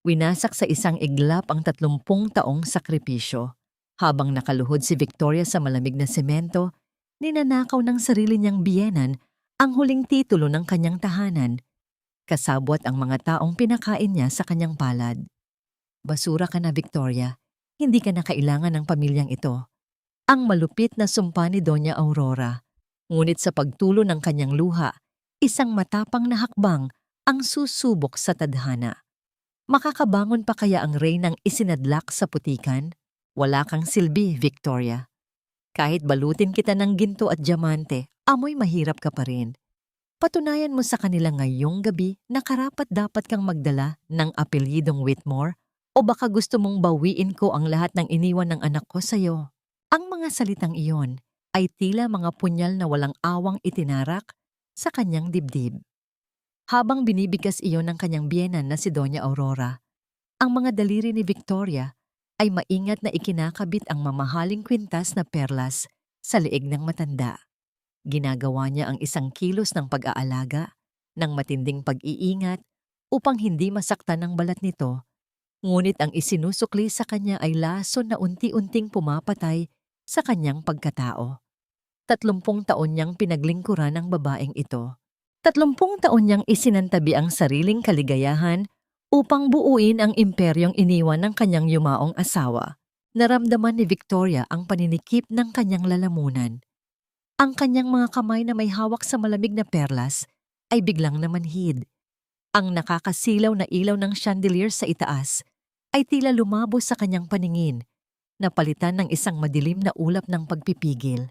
Winasak sa isang iglap ang 30 taong sakripisyo. Habang nakaluhod si Victoria sa malamig na semento, ninanakaw ng sarili niyang biyenan ang huling titulo ng kanyang tahanan, kasabwat ang mga taong pinakain niya sa kanyang palad. Basura ka na, Victoria. Hindi ka na kailangan ng pamilyang ito. Ang malupit na sumpa ni Doña Aurora. Ngunit sa pagtulo ng kanyang luha, isang matapang na hakbang ang susubok sa tadhana. Makakabangon pa kaya ang reynang isinadlak sa putikan? Wala kang silbi, Victoria. Kahit balutin kita ng ginto at diamante, amoy mahirap ka pa rin. Patunayan mo sa kanila ngayong gabi na karapat-dapat kang magdala ng apelyidong Whitmore o baka gusto mong bawiin ko ang lahat ng iniwan ng anak ko sa'yo. Ang mga salitang iyon ay tila mga punyal na walang awang itinarak sa kanyang dibdib. Habang binibigkas iyon ng kanyang biyenan na si Doña Aurora, ang mga daliri ni Victoria ay maingat na ikinakabit ang mamahaling kwintas na perlas sa leeg ng matanda. Ginagawa niya ang isang kilos ng pag-aalaga, ng matinding pag-iingat upang hindi masaktan ang balat nito, ngunit ang isinusukli sa kanya ay lason na unti-unting pumapatay sa kanyang pagkatao. 30 taon niyang pinaglingkuran ang babaeng ito. 30 taon niyang isinantabi ang sariling kaligayahan upang buuin ang imperyong iniwan ng kanyang yumaong asawa. Naramdaman ni Victoria ang paninikip ng kanyang lalamunan. Ang kanyang mga kamay na may hawak sa malamig na perlas ay biglang namanhid. Ang nakakasilaw na ilaw ng chandelier sa itaas ay tila lumabo sa kanyang paningin, napalitan ng isang madilim na ulap ng pagpipigil.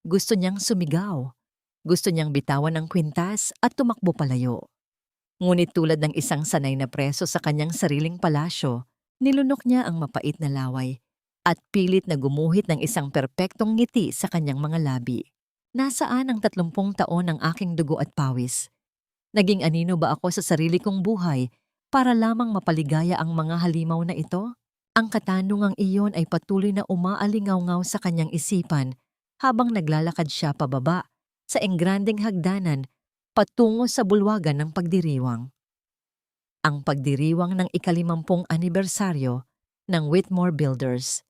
Gusto niyang sumigaw. Gusto niyang bitawan ng kwintas at tumakbo palayo. Ngunit tulad ng isang sanay na preso sa kanyang sariling palasyo, nilunok niya ang mapait na laway at pilit na gumuhit ng isang perpektong ngiti sa kanyang mga labi. Nasaan ang 30 taon ng aking dugo at pawis? Naging anino ba ako sa sarili kong buhay para lamang mapaligaya ang mga halimaw na ito? Ang katanungang iyon ay patuloy na umaalingaw-ngaw sa kanyang isipan habang naglalakad siya pababa sa engrandeng hagdanan patungo sa bulwagan ng pagdiriwang. Ang pagdiriwang ng ika-50 anibersaryo ng Whitmore Builders.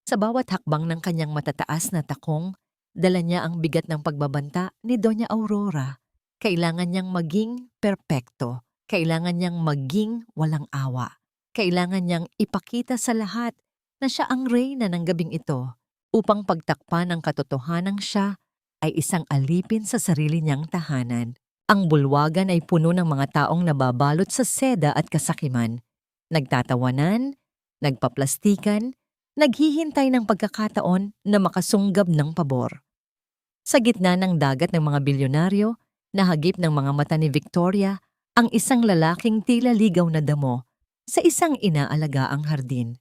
Sa bawat hakbang ng kanyang matataas na takong, dala niya ang bigat ng pagbabanta ni Doña Aurora. Kailangan niyang maging perpekto. Kailangan niyang maging walang awa. Kailangan niyang ipakita sa lahat na siya ang reyna ng gabing ito upang pagtakpan ng katotohanang siya ay isang alipin sa sarili niyang tahanan. Ang bulwagan ay puno ng mga taong nababalot sa seda at kasakiman. Nagtatawanan, nagpaplastikan, naghihintay ng pagkakataon na makasunggab ng pabor. Sa gitna ng dagat ng mga bilyonaryo, nahagip ng mga mata ni Victoria ang isang lalaking tila ligaw na damo sa isang inaalagaang hardin.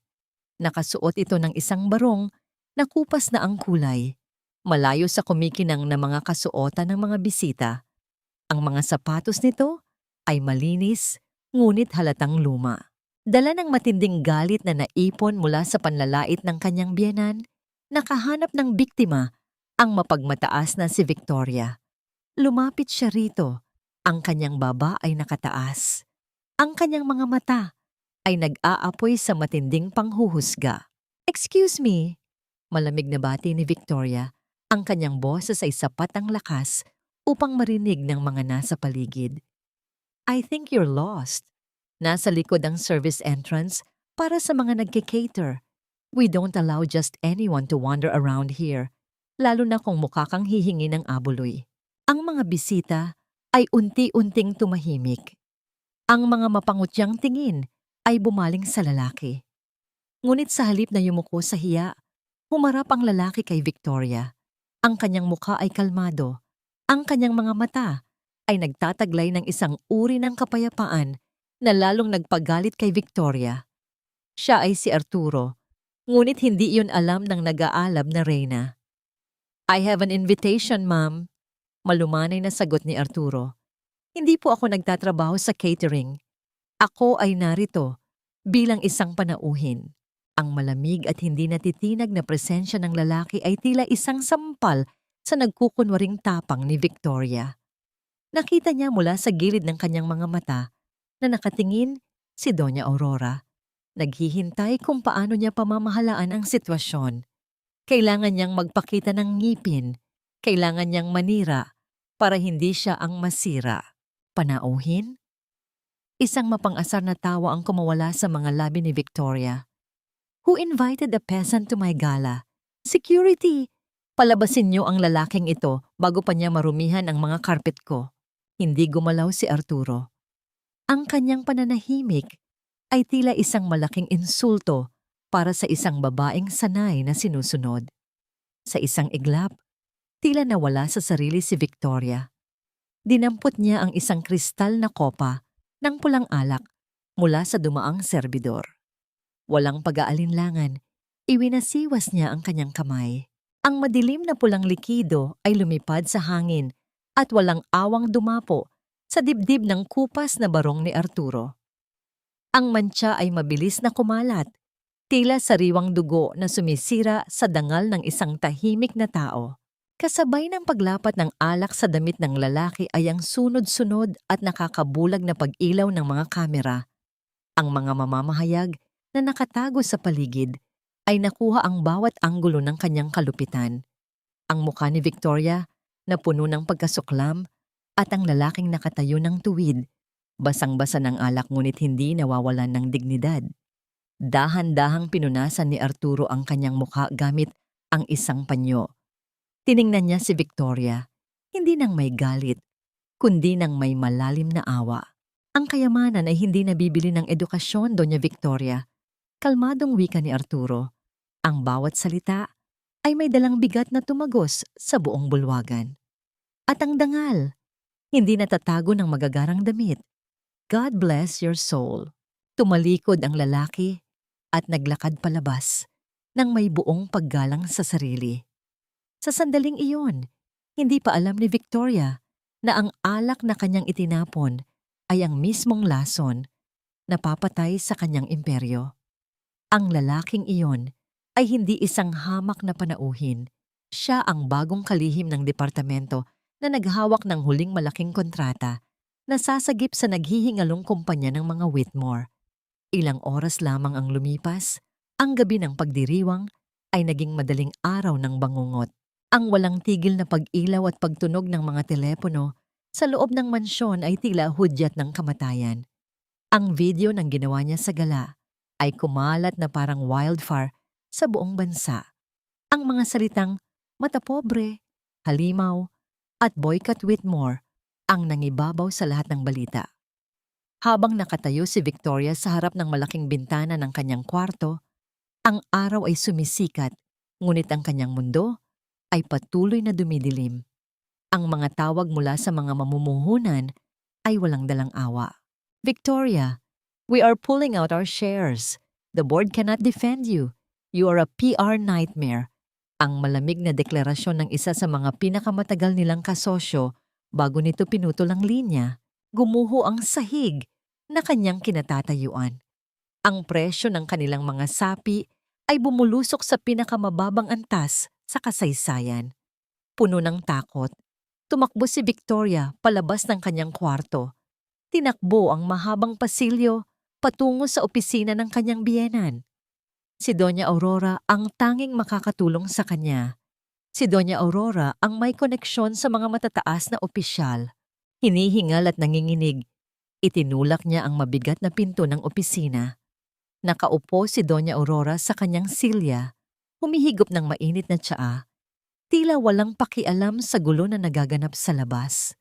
Nakasuot ito ng isang barong na kupas na ang kulay, malayo sa kumikinang na mga kasuotan ng mga bisita. Ang mga sapatos nito ay malinis, ngunit halatang luma. Dala ng matinding galit na naipon mula sa panlalait ng kanyang biyenan, nakahanap ng biktima ang mapagmataas na si Victoria. Lumapit siya rito. Ang kanyang baba ay nakataas. Ang kanyang mga mata ay nag-aapoy sa matinding panghuhusga. "Excuse me," malamig na bati ni Victoria. Ang kanyang boses ay sapat ang lakas upang marinig ng mga nasa paligid. "I think you're lost." Nasa likod ang service entrance para sa mga nagke-cater. "We don't allow just anyone to wander around here, lalo na kung mukha kang hihingi ng abuloy." Ang mga bisita ay unti-unting tumahimik. Ang mga mapangutyang tingin ay bumaling sa lalaki. Ngunit sa halip na yumuko sa hiya, humarap ang lalaki kay Victoria. Ang kanyang mukha ay kalmado. Ang kanyang mga mata ay nagtataglay ng isang uri ng kapayapaan na lalong nagpagalit kay Victoria. Siya ay si Arturo, ngunit hindi iyon alam ng nag-aalab na reyna. "I have an invitation, ma'am," malumanay na sagot ni Arturo. "Hindi po ako nagtatrabaho sa catering. Ako ay narito bilang isang panauhin." Ang malamig at hindi natitinag na presensya ng lalaki ay tila isang sampal sa nagkukunwaring tapang ni Victoria. Nakita niya mula sa gilid ng kanyang mga mata na nakatingin Si Doña Aurora, naghihintay kung paano niya pamamahalaan ang sitwasyon. Kailangan niyang magpakita ng ngipin. Kailangan niyang manira para hindi siya ang masira. Panauhin? Isang mapang-asar na tawa ang kumawala sa mga labi ni Victoria. Who invited a peasant to my gala? Security! Palabasin niyo ang lalaking ito bago pa niya marumihan ang mga karpet ko. Hindi gumalaw si Arturo. Ang kanyang pananahimik ay tila isang malaking insulto para sa isang babaeng sanay na sinusunod. Sa isang iglap, tila nawala sa sarili si Victoria. Dinampot niya ang isang kristal na kopa ng pulang alak mula sa dumaang serbidor. Walang pag-aalinlangan, iwinasiwas niya ang kanyang kamay. Ang madilim na pulang likido ay lumipad sa hangin at walang awang dumapo sa dibdib ng kupas na barong ni Arturo. Ang mantsa ay mabilis na kumalat, tila sariwang dugo na sumisira sa dangal ng isang tahimik na tao. Kasabay ng paglapat ng alak sa damit ng lalaki ay ang sunod-sunod at nakakabulag na pag-ilaw ng mga kamera. Ang mga mamamahayag na nakatago sa paligid ay nakuha ang bawat anggulo ng kanyang kalupitan. Ang mukha ni Victoria na puno ng pagkasuklam at ang lalaking nakatayo ng tuwid, basang-basa ng alak ngunit hindi nawawalan ng dignidad. Dahan-dahang pinunasan ni Arturo ang kanyang mukha gamit ang isang panyo. Tiningnan niya si Victoria, hindi nang may galit, kundi nang may malalim na awa. Ang kayamanan ay hindi nabibili ng edukasyon, Doña Victoria. Kalmadong wika ni Arturo. Ang bawat salita ay may dalang bigat na tumagos sa buong bulwagan. At ang dangal, hindi natatago ng magagarang damit. God bless your soul. Tumalikod ang lalaki at naglakad palabas nang may buong paggalang sa sarili. Sa sandaling iyon, hindi pa alam ni Victoria na ang alak na kanyang itinapon ay ang mismong lason na papatay sa kanyang imperyo. Ang lalaking iyon ay hindi isang hamak na panauhin. Siya ang bagong kalihim ng departamento na naghawak ng huling malaking kontrata na sasagip sa naghihingalong kumpanya ng mga Whitmore. Ilang oras lamang ang lumipas, ang gabi ng pagdiriwang ay naging madaling araw ng bangungot. Ang walang tigil na pag-ilaw at pagtunog ng mga telepono sa loob ng mansyon ay tila hudyat ng kamatayan. Ang video ng ginawa niya sa gala ay kumalat na parang wildfire sa buong bansa. Ang mga salitang mata pobre, halimaw, at boycott Whitmore ang nangibabaw sa lahat ng balita. Habang nakatayo si Victoria sa harap ng malaking bintana ng kanyang kwarto, ang araw ay sumisikat, ngunit ang kanyang mundo ay patuloy na dumidilim. Ang mga tawag mula sa mga mamumuhunan ay walang dalang awa. Victoria, we are pulling out our shares. The board cannot defend you. You are a PR nightmare. Ang malamig na deklarasyon ng isa sa mga pinakamatagal nilang kasosyo bago nito pinutol ang linya. Gumuho ang sahig na kanyang kinatatayuan. Ang presyo ng kanilang mga sapi ay bumulusok sa pinakamababang antas sa kasaysayan. Puno ng takot, tumakbo si Victoria palabas ng kanyang kwarto. Tinakbo ang mahabang pasilyo patungo sa opisina ng kanyang biyenan. Si Doña Aurora ang tanging makakatulong sa kanya. Si Doña Aurora ang may koneksyon sa mga matataas na opisyal. Hinihingal at nanginginig. Itinulak niya ang mabigat na pinto ng opisina. Nakaupo si Doña Aurora sa kanyang silya, humihigop ng mainit na tsaa. Tila walang pakialam sa gulo na nagaganap sa labas.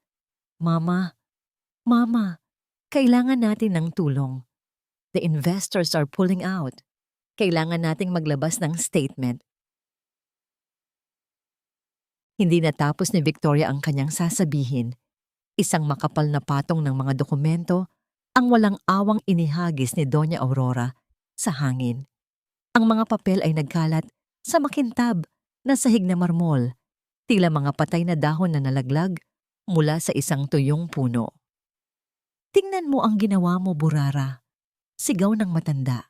Mama, kailangan natin ng tulong. The investors are pulling out. Kailangan nating maglabas ng statement. Hindi natapos ni Victoria ang kanyang sasabihin. Isang makapal na patong ng mga dokumento ang walang awang inihagis ni Doña Aurora sa hangin. Ang mga papel ay nagkalat sa makintab na sahig na marmol, tila mga patay na dahon na nalaglag mula sa isang tuyong puno. Tingnan mo ang ginawa mo, Burara. Sigaw ng matanda.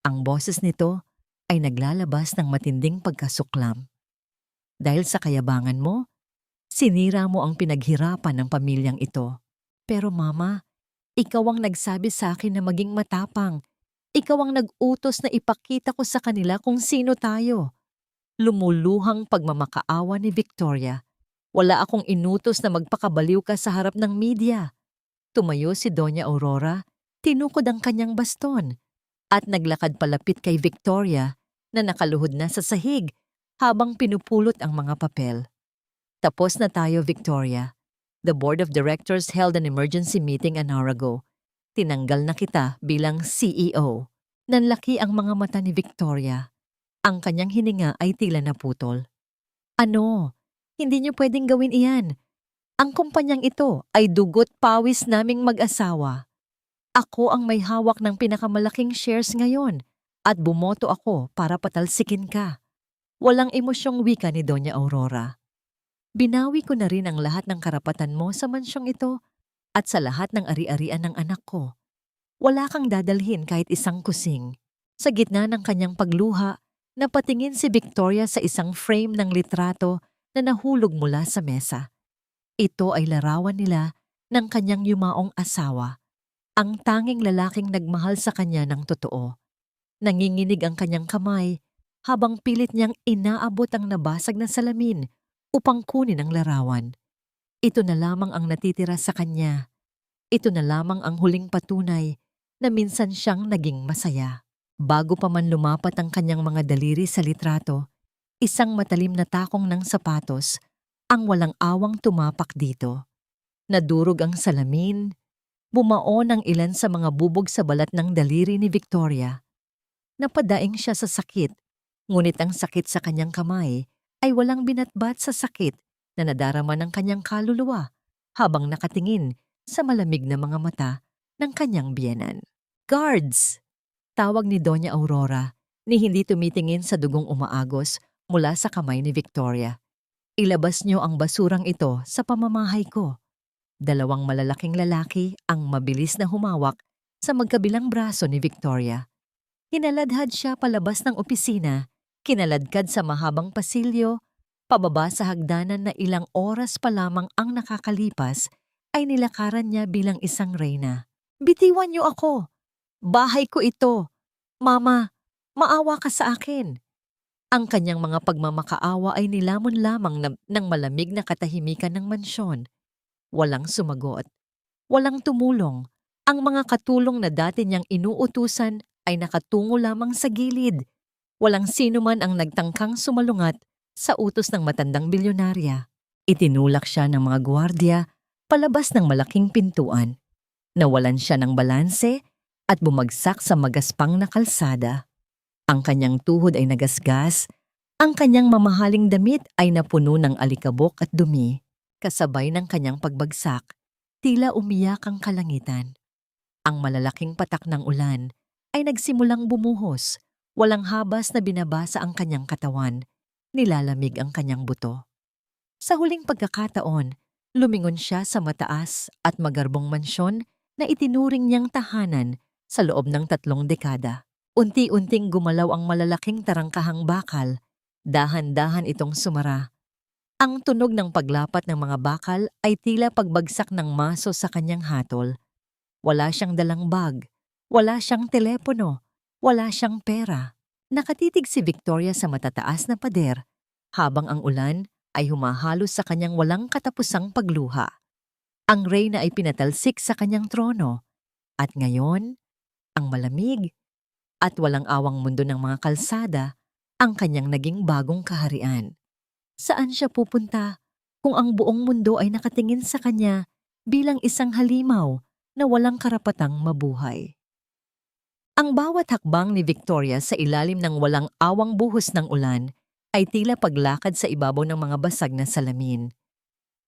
Ang boses nito ay naglalabas ng matinding pagkasuklam. Dahil sa kayabangan mo, sinira mo ang pinaghirapan ng pamilyang ito. Pero mama, Ikaw ang nagsabi sa akin na maging matapang. Ikaw ang nag-utos na ipakita ko sa kanila kung sino tayo. Lumuluhang pagmamakaawa ni Victoria. Wala akong inutos na magpakabaliw ka sa harap ng media. Tumayo si Doña Aurora, tinukod ang kanyang baston, at naglakad palapit kay Victoria na nakaluhod na sa sahig habang pinupulot ang mga papel. Tapos na tayo, Victoria. The Board of Directors held an emergency meeting an hour ago. Tinanggal na kita bilang CEO. Nanlaki ang mga mata ni Victoria. Ang kanyang hininga ay tila naputol. Ano? Hindi niyo pwedeng gawin iyan. Ang kumpanyang ito ay dugot pawis naming mag-asawa. Ako ang may hawak ng pinakamalaking shares ngayon at bumoto ako para patalsikin ka. Walang emosyong wika ni Doña Aurora. Binawi ko na rin ang lahat ng karapatan mo sa mansyong ito at sa lahat ng ari-arian ng anak ko. Wala kang dadalhin kahit isang kusing. Sa gitna ng kanyang pagluha, napatingin si Victoria sa isang frame ng litrato na nahulog mula sa mesa. Ito ay larawan nila ng kanyang yumaong asawa, ang tanging lalaking nagmahal sa kanya ng totoo. Nanginginig ang kanyang kamay habang pilit niyang inaabot ang nabasag na salamin upang kunin ang larawan. Ito na lamang ang natitira sa kanya. Ito na lamang ang huling patunay na minsan siyang naging masaya. Bago pa man lumapat ang kanyang mga daliri sa litrato, isang matalim na takong ng sapatos ang walang awang tumapak dito. Nadurog ang salamin, bumaon ang ilan sa mga bubog sa balat ng daliri ni Victoria. Napadaing siya sa sakit, ngunit ang sakit sa kanyang kamay ay walang binatbat sa sakit na nadarama ng kanyang kaluluwa habang nakatingin sa malamig na mga mata ng kanyang biyenan. Guards! Tawag ni Doña Aurora ni hindi tumitingin sa dugong umaagos mula sa kamay ni Victoria. Ilabas niyo ang basurang ito sa pamamahay ko. Dalawang malalaking lalaki ang mabilis na humawak sa magkabilang braso ni Victoria. Hinaladhad siya palabas ng opisina, kinaladkad sa mahabang pasilyo, pababa sa hagdanan na ilang oras pa lamang ang nakakalipas ay nilakaran niya bilang isang reyna. Bitiwan niyo ako! Bahay ko ito! Mama, maawa ka sa akin! Ang kanyang mga pagmamakaawa ay nilamon lamang ng malamig na katahimikan ng mansyon. Walang sumagot. Walang tumulong. Ang mga katulong na dati niyang inuutusan ay nakatungo lamang sa gilid. Walang sino man ang nagtangkang sumalungat sa utos ng matandang bilyonarya. Itinulak siya ng mga gwardiya palabas ng malaking pintuan. Nawalan siya ng balanse at bumagsak sa magaspang na kalsada. Ang kanyang tuhod ay nagasgas, ang kanyang mamahaling damit ay napuno ng alikabok at dumi. Kasabay ng kanyang pagbagsak, tila umiyak ang kalangitan. Ang malalaking patak ng ulan ay nagsimulang bumuhos, walang habas na binabasa ang kanyang katawan, nilalamig ang kanyang buto. Sa huling pagkakataon, lumingon siya sa mataas at magarbong mansyon na itinuring niyang tahanan sa loob ng 3 dekada. Unti-unting gumalaw ang malalaking tarangkahang bakal. Dahan-dahan itong sumara. Ang tunog ng paglapat ng mga bakal ay tila pagbagsak ng maso sa kanyang hatol. Wala siyang dalang bag. Wala siyang telepono. Wala siyang pera. Nakatitig si Victoria sa matataas na pader habang ang ulan ay humahalos sa kanyang walang katapusang pagluha. Ang reyna ay pinatalsik sa kanyang trono. At ngayon, ang malamig at walang awang mundo ng mga kalsada ang kanyang naging bagong kaharian. Saan siya pupunta kung ang buong mundo ay nakatingin sa kanya bilang isang halimaw na walang karapatang mabuhay? Ang bawat hakbang ni Victoria sa ilalim ng walang awang buhos ng ulan ay tila paglakad sa ibabaw ng mga basag na salamin.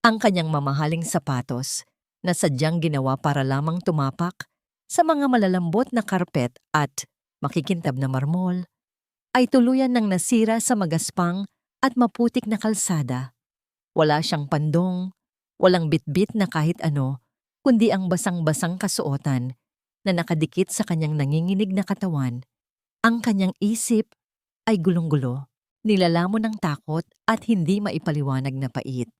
Ang kanyang mamahaling sapatos na sadyang ginawa para lamang tumapak sa mga malalambot na karpet at makikintab na marmol, ay tuluyan ng nasira sa magaspang at maputik na kalsada. Wala siyang pandong, walang bitbit na kahit ano, kundi ang basang-basang kasuotan na nakadikit sa kanyang nanginginig na katawan. Ang kanyang isip ay gulong-gulo, nilalamon ng takot at hindi maipaliwanag na pait.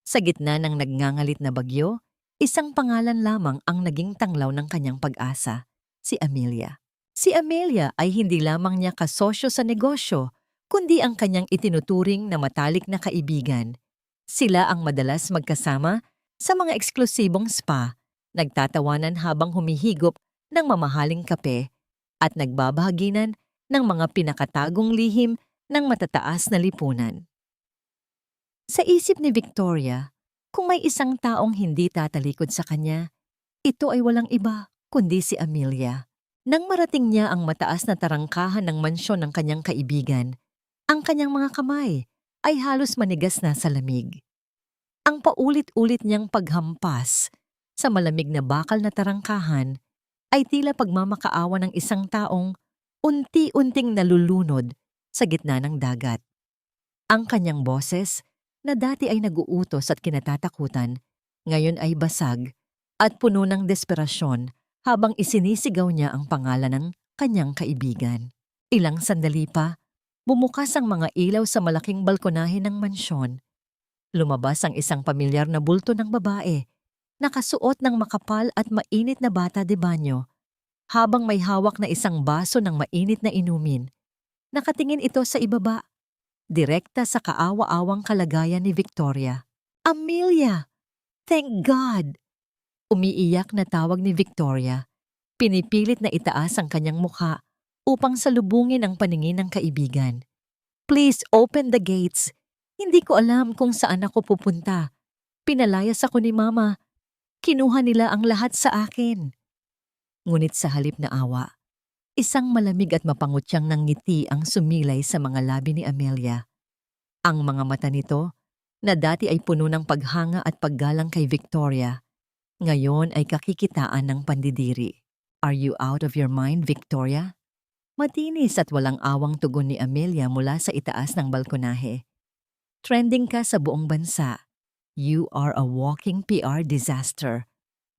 Sa gitna ng nagngangalit na bagyo, Isang pangalan lamang ang naging tanglaw ng kanyang pag-asa, si Amelia. Si Amelia ay hindi lamang niya kasosyo sa negosyo, kundi ang kanyang itinuturing na matalik na kaibigan. Sila ang madalas magkasama sa mga eksklusibong spa, nagtatawanan habang humihigop ng mamahaling kape at nagbabahaginan ng mga pinakatagong lihim ng matataas na lipunan. Sa isip ni Victoria, kung may isang taong hindi tatalikod sa kanya, ito ay walang iba kundi si Amelia. Nang marating niya ang mataas na tarangkahan ng mansyon ng kanyang kaibigan, ang kanyang mga kamay ay halos manigas na sa lamig. Ang paulit-ulit niyang paghampas sa malamig na bakal na tarangkahan ay tila pagmamakaawa ng isang taong unti-unting nalulunod sa gitna ng dagat. Ang kanyang boses, na dati ay naguutos at kinatatakutan, ngayon ay basag at puno ng desperasyon habang isinisigaw niya ang pangalan ng kanyang kaibigan. Ilang sandali pa, bumukas ang mga ilaw sa malaking balkonahe ng mansyon. Lumabas ang isang pamilyar na bulto ng babae, nakasuot ng makapal at mainit na bata de banyo, habang may hawak na isang baso ng mainit na inumin. Nakatingin ito sa ibaba, direkta sa kaawa-awang kalagayan ni Victoria. "Amelia! Thank God!" Umiiyak na tawag ni Victoria. Pinipilit na itaas ang kanyang mukha upang salubungin ang paningin ng kaibigan. "Please open the gates. Hindi ko alam kung saan ako pupunta. Pinalayas ako ni Mama. Kinuha nila ang lahat sa akin." Ngunit sa halip na awa, isang malamig at mapangutyang ng ngiti ang sumilay sa mga labi ni Amelia. Ang mga mata nito, na dati ay puno ng paghanga at paggalang kay Victoria, ngayon ay kakikitaan ng pandidiri. "Are you out of your mind, Victoria?" Matinis at walang awang tugon ni Amelia mula sa itaas ng balkonahe. "Trending ka sa buong bansa. You are a walking PR disaster.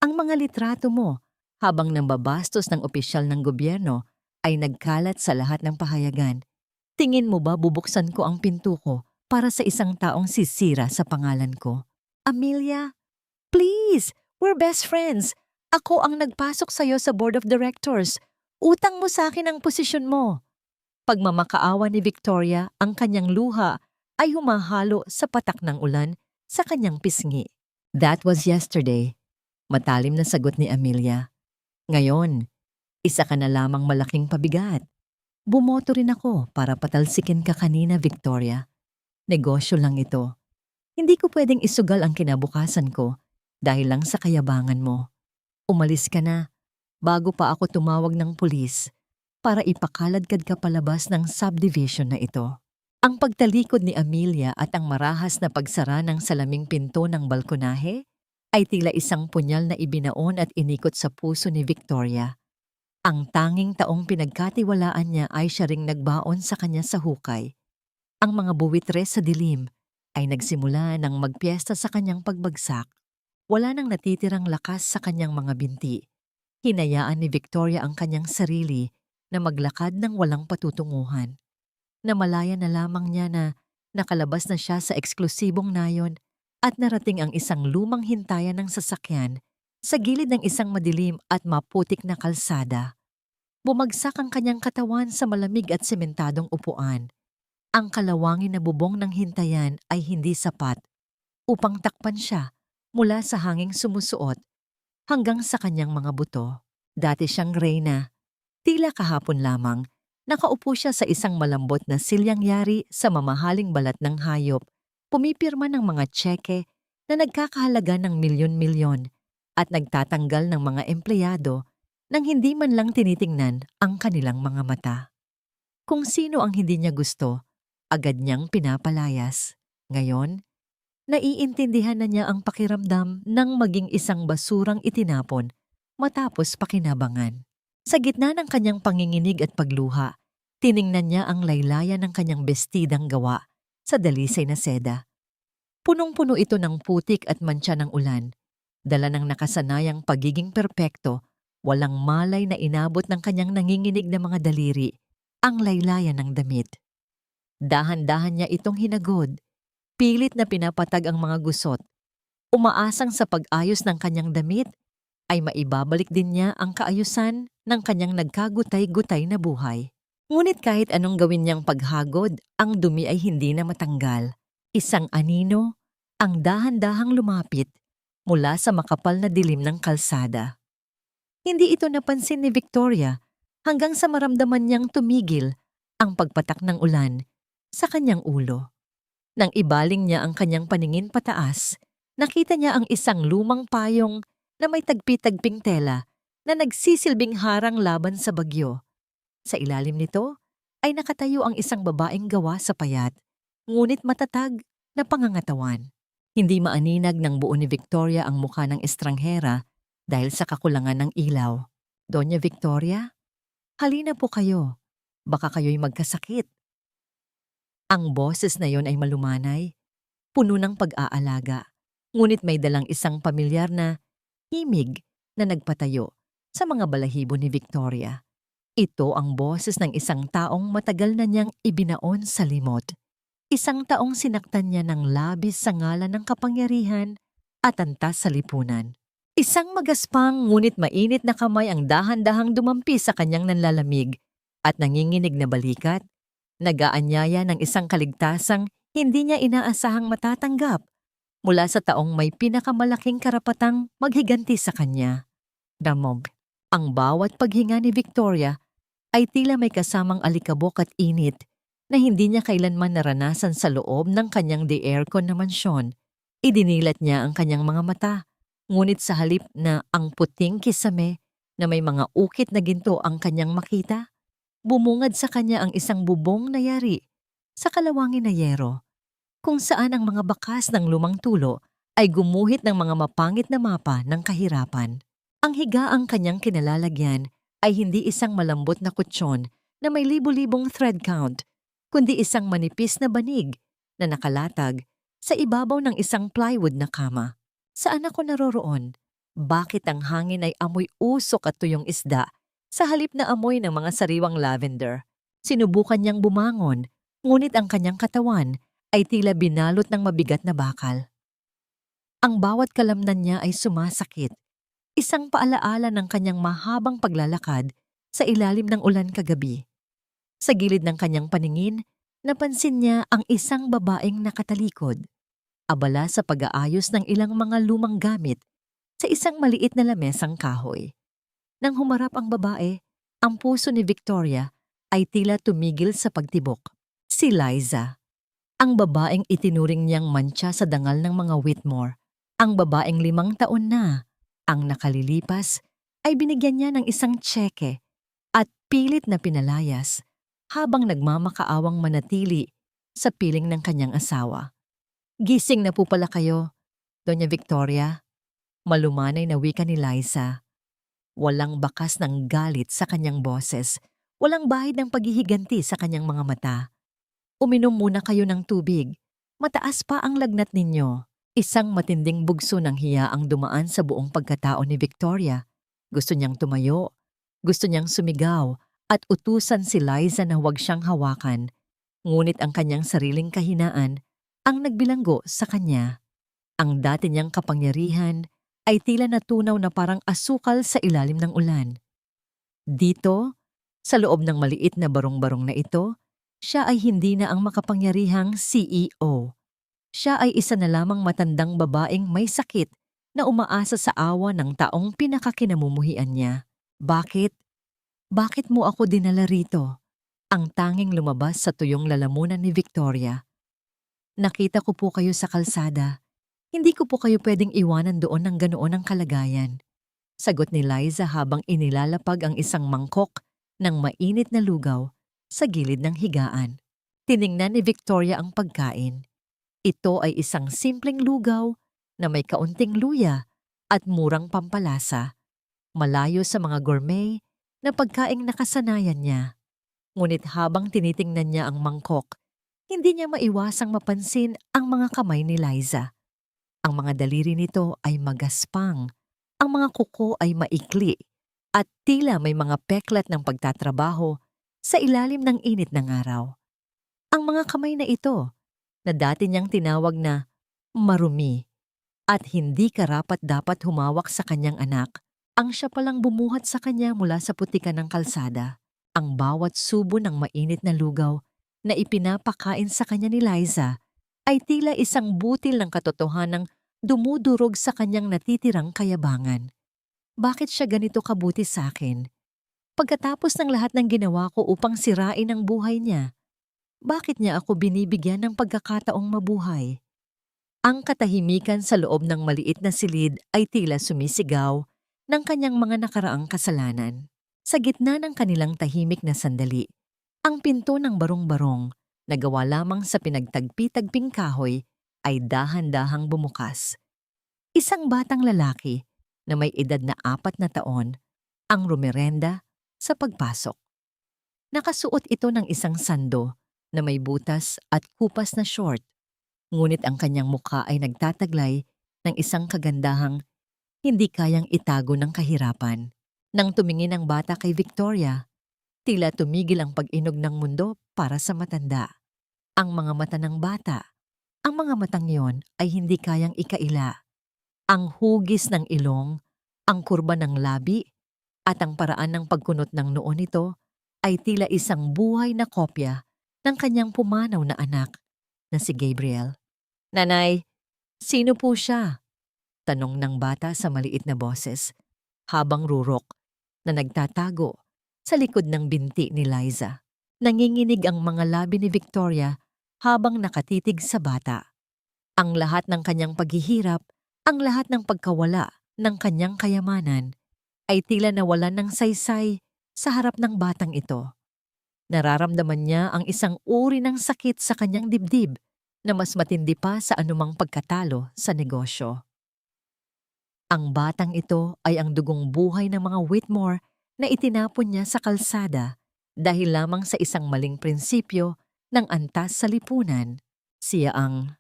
Ang mga litrato mo, habang nambabastos ng opisyal ng gobyerno, ay nagkalat sa lahat ng pahayagan. Tingin mo ba bubuksan ko ang pinto ko para sa isang taong sisira sa pangalan ko? Amelia, please, we're best friends. Ako ang nagpasok sa'yo sa board of directors. Utang mo sa akin ang posisyon mo." Pagmamakaawa ni Victoria, ang kanyang luha ay humahalo sa patak ng ulan sa kanyang pisngi. "That was yesterday," matalim na sagot ni Amelia. "Ngayon, isa ka na lamang malaking pabigat. Bumoto rin ako para patalsikin ka kanina, Victoria. Negosyo lang ito. Hindi ko pwedeng isugal ang kinabukasan ko dahil lang sa kayabangan mo. Umalis ka na bago pa ako tumawag ng pulis para ipakaladkad ka palabas ng subdivision na ito." Ang pagtalikod ni Amelia at ang marahas na pagsara ng salaming pinto ng balkonahe ay tila isang punyal na ibinaon at inikot sa puso ni Victoria. Ang tanging taong pinagkatiwalaan niya ay siya ring nagbaon sa kanya sa hukay. Ang mga buwitre sa dilim ay nagsimula ng magpiesta sa kanyang pagbagsak. Wala nang natitirang lakas sa kanyang mga binti. Hinayaan ni Victoria ang kanyang sarili na maglakad ng walang patutunguhan. Namalaya na lamang niya na nakalabas na siya sa eksklusibong nayon at narating ang isang lumang hintayan ng sasakyan sa gilid ng isang madilim at maputik na kalsada. Bumagsak ang kanyang katawan sa malamig at sementadong upuan. Ang kalawangin na bubong ng hintayan ay hindi sapat upang takpan siya mula sa hanging sumusuot hanggang sa kanyang mga buto. Dati siyang reyna. Tila kahapon lamang, nakaupo siya sa isang malambot na silyang yari sa mamahaling balat ng hayop, pumipirma ng mga tseke na nagkakahalaga ng milyon-milyon at nagtatanggal ng mga empleyado nang hindi man lang tinitingnan ang kanilang mga mata. Kung sino ang hindi niya gusto, agad niyang pinapalayas. Ngayon, naiintindihan na niya ang pakiramdam ng maging isang basurang itinapon matapos pakinabangan. Sa gitna ng kanyang panginginig at pagluha, tiningnan niya ang laylayan ng kanyang bestidang gawa sa dalisay na seda. Punong-puno ito ng putik at mantsa ng ulan, dala ng nakasanayang pagiging perpekto, walang malay na inabot ng kanyang nanginginig na mga daliri, ang laylayan ng damit. Dahan-dahan niya itong hinagod, pilit na pinapatag ang mga gusot, Umaasang sa pag-ayos ng kanyang damit ay maibabalik din niya ang kaayusan ng kanyang nagkagutay-gutay na buhay. Ngunit kahit anong gawin niyang paghagod, ang dumi ay hindi na matanggal. Isang anino ang dahan-dahang lumapit mula sa makapal na dilim ng kalsada. Hindi ito napansin ni Victoria hanggang sa maramdaman niyang tumigil ang pagpatak ng ulan sa kanyang ulo. Nang ibaling niya ang kanyang paningin pataas, nakita niya ang isang lumang payong na may tagpi-tagping tela na nagsisilbing harang laban sa bagyo. Sa ilalim nito ay nakatayo ang isang babaeng gawa sa payat, ngunit matatag na pangangatawan. Hindi maaninag ng buo ni Victoria ang mukha ng estranghera dahil sa kakulangan ng ilaw. Doña Victoria, halina po kayo. Baka kayo'y magkasakit. Ang boses na yon ay malumanay, puno ng pag-aalaga, ngunit may dalang isang pamilyar na himig na nagpatayo sa mga balahibo ni Victoria. Ito ang boses ng isang taong matagal na niyang ibinaon sa limot. Isang taong sinaktan niya ng labis sa ngalan ng kapangyarihan at antas sa lipunan. Isang magaspang ngunit mainit na kamay ang dahan-dahang dumampi sa kanyang nanlalamig at nanginginig na balikat. Nag-aanyaya ng isang kaligtasang hindi niya inaasahang matatanggap mula sa taong may pinakamalaking karapatang maghiganti sa kanya. Damog, ang bawat paghinga ni Victoria ay tila may kasamang alikabok at init na hindi niya kailanman naranasan sa loob ng kanyang de-aircon na mansyon. Idinilat niya ang kanyang mga mata, ngunit sa halip na ang puting kisame na may mga ukit na ginto ang kanyang makita, bumungad sa kanya ang isang bubong na yari sa kalawangin na yero, kung saan ang mga bakas ng lumang tulo ay gumuhit ng mga mapangit na mapa ng kahirapan. Ang higaang kanyang kinalalagyan ay hindi isang malambot na kutsyon na may libu-libong thread count, kundi isang manipis na banig na nakalatag sa ibabaw ng isang plywood na kama. Saan ako naroroon? Bakit ang hangin ay amoy usok at tuyong isda sa halip na amoy ng mga sariwang lavender? Sinubukan niyang bumangon, ngunit ang kanyang katawan ay tila binalot ng mabigat na bakal. Ang bawat kalamnan niya ay sumasakit, isang paalaala ng kanyang mahabang paglalakad sa ilalim ng ulan kagabi. Sa gilid ng kanyang paningin, napansin niya ang isang babaeng nakatalikod, abala sa pag-aayos ng ilang mga lumang gamit sa isang maliit na lamesang kahoy. Nang humarap ang babae, ang puso ni Victoria ay tila tumigil sa pagtibok. Si Liza, ang babaeng itinuring niyang mantsa sa dangal ng mga Whitmore, ang babaeng 5 taon na, ang nakalilipas ay binigyan niya ng isang tseke at pilit na pinalayas habang nagmamakaawang manatili sa piling ng kanyang asawa. Gising na po pala kayo, Doña Victoria. Malumanay na wika ni Liza. Walang bakas ng galit sa kanyang boses, walang bahid ng paghihiganti sa kanyang mga mata. Uminom muna kayo ng tubig. Mataas pa ang lagnat ninyo. Isang matinding bugso ng hiya ang dumaan sa buong pagkatao ni Victoria. Gusto niyang tumayo, gusto niyang sumigaw at utusan si Liza na huwag siyang hawakan. Ngunit ang kanyang sariling kahinaan ang nagbilanggo sa kanya. Ang dati niyang kapangyarihan ay tila natunaw na parang asukal sa ilalim ng ulan. Dito, sa loob ng maliit na barong-barong na ito, siya ay hindi na ang makapangyarihang CEO. Siya ay isa na lamang matandang babaeng may sakit na umaasa sa awa ng taong pinakakinamumuhian niya. Bakit? Bakit mo ako dinala rito? Ang tanging lumabas sa tuyong lalamunan ni Victoria. Nakita ko po kayo sa kalsada. Hindi ko po kayo pwedeng iwanan doon ng ganoon ang kalagayan. Sagot ni Liza habang inilalapag ang isang mangkok ng mainit na lugaw sa gilid ng higaan. Tiningnan ni Victoria ang pagkain. Ito ay isang simpleng lugaw na may kaunting luya at murang pampalasa. Malayo sa mga gourmet na pagkaing nakasanayan niya. Ngunit habang tinitingnan niya ang mangkok, hindi niya maiwasang mapansin ang mga kamay ni Liza. Ang mga daliri nito ay magaspang, ang mga kuko ay maikli, at tila may mga peklat ng pagtatrabaho sa ilalim ng init ng araw. Ang mga kamay na ito, na dati niyang tinawag na marumi, At hindi karapat-dapat humawak sa kanyang anak, ang siya palang bumuhat sa kanya mula sa putikan ng kalsada. Ang bawat subo ng mainit na lugaw na ipinapakain sa kanya ni Liza ay tila isang butil ng katotohanang dumudurog sa kanyang natitirang kayabangan. Bakit siya ganito kabuti sa akin? Pagkatapos ng lahat ng ginawa ko upang sirain ang buhay niya, bakit niya ako binibigyan ng pagkakataong mabuhay? Ang katahimikan sa loob ng maliit na silid ay tila sumisigaw ng kanyang mga nakaraang kasalanan. Sa gitna ng kanilang tahimik na sandali, ang pinto ng barong-barong na gawa lamang sa pinagtagpi-tagping kahoy ay dahan-dahang bumukas. Isang batang lalaki na may edad na 4 na taon ang rumerenda sa pagpasok. Nakasuot ito ng isang sando na may butas at kupas na short, ngunit ang kanyang mukha ay nagtataglay ng isang kagandahang hindi kayang itago ng kahirapan. Nang tumingin ang bata kay Victoria, tila tumigil ang pag-inog ng mundo para sa matanda. Ang mga mata ng bata, ang mga matang yon ay hindi kayang ikaila. Ang hugis ng ilong, ang kurba ng labi, at ang paraan ng pagkunot ng noo nito ay tila isang buhay na kopya ng kanyang pumanaw na anak na si Gabriel. "Nanay, sino po siya?" tanong ng bata sa maliit na boses, habang rurok na nagtatago sa likod ng binti ni Liza. Nanginginig ang mga labi ni Victoria habang nakatitig sa bata. Ang lahat ng kanyang paghihirap, ang lahat ng pagkawala ng kanyang kayamanan ay tila nawalan ng saysay sa harap ng batang ito. Nararamdaman niya ang isang uri ng sakit sa kanyang dibdib na mas matindi pa sa anumang pagkatalo sa negosyo. Ang batang ito ay ang dugong buhay ng mga Whitmore na itinapon niya sa kalsada dahil lamang sa isang maling prinsipyo ng antas sa lipunan. Siya ang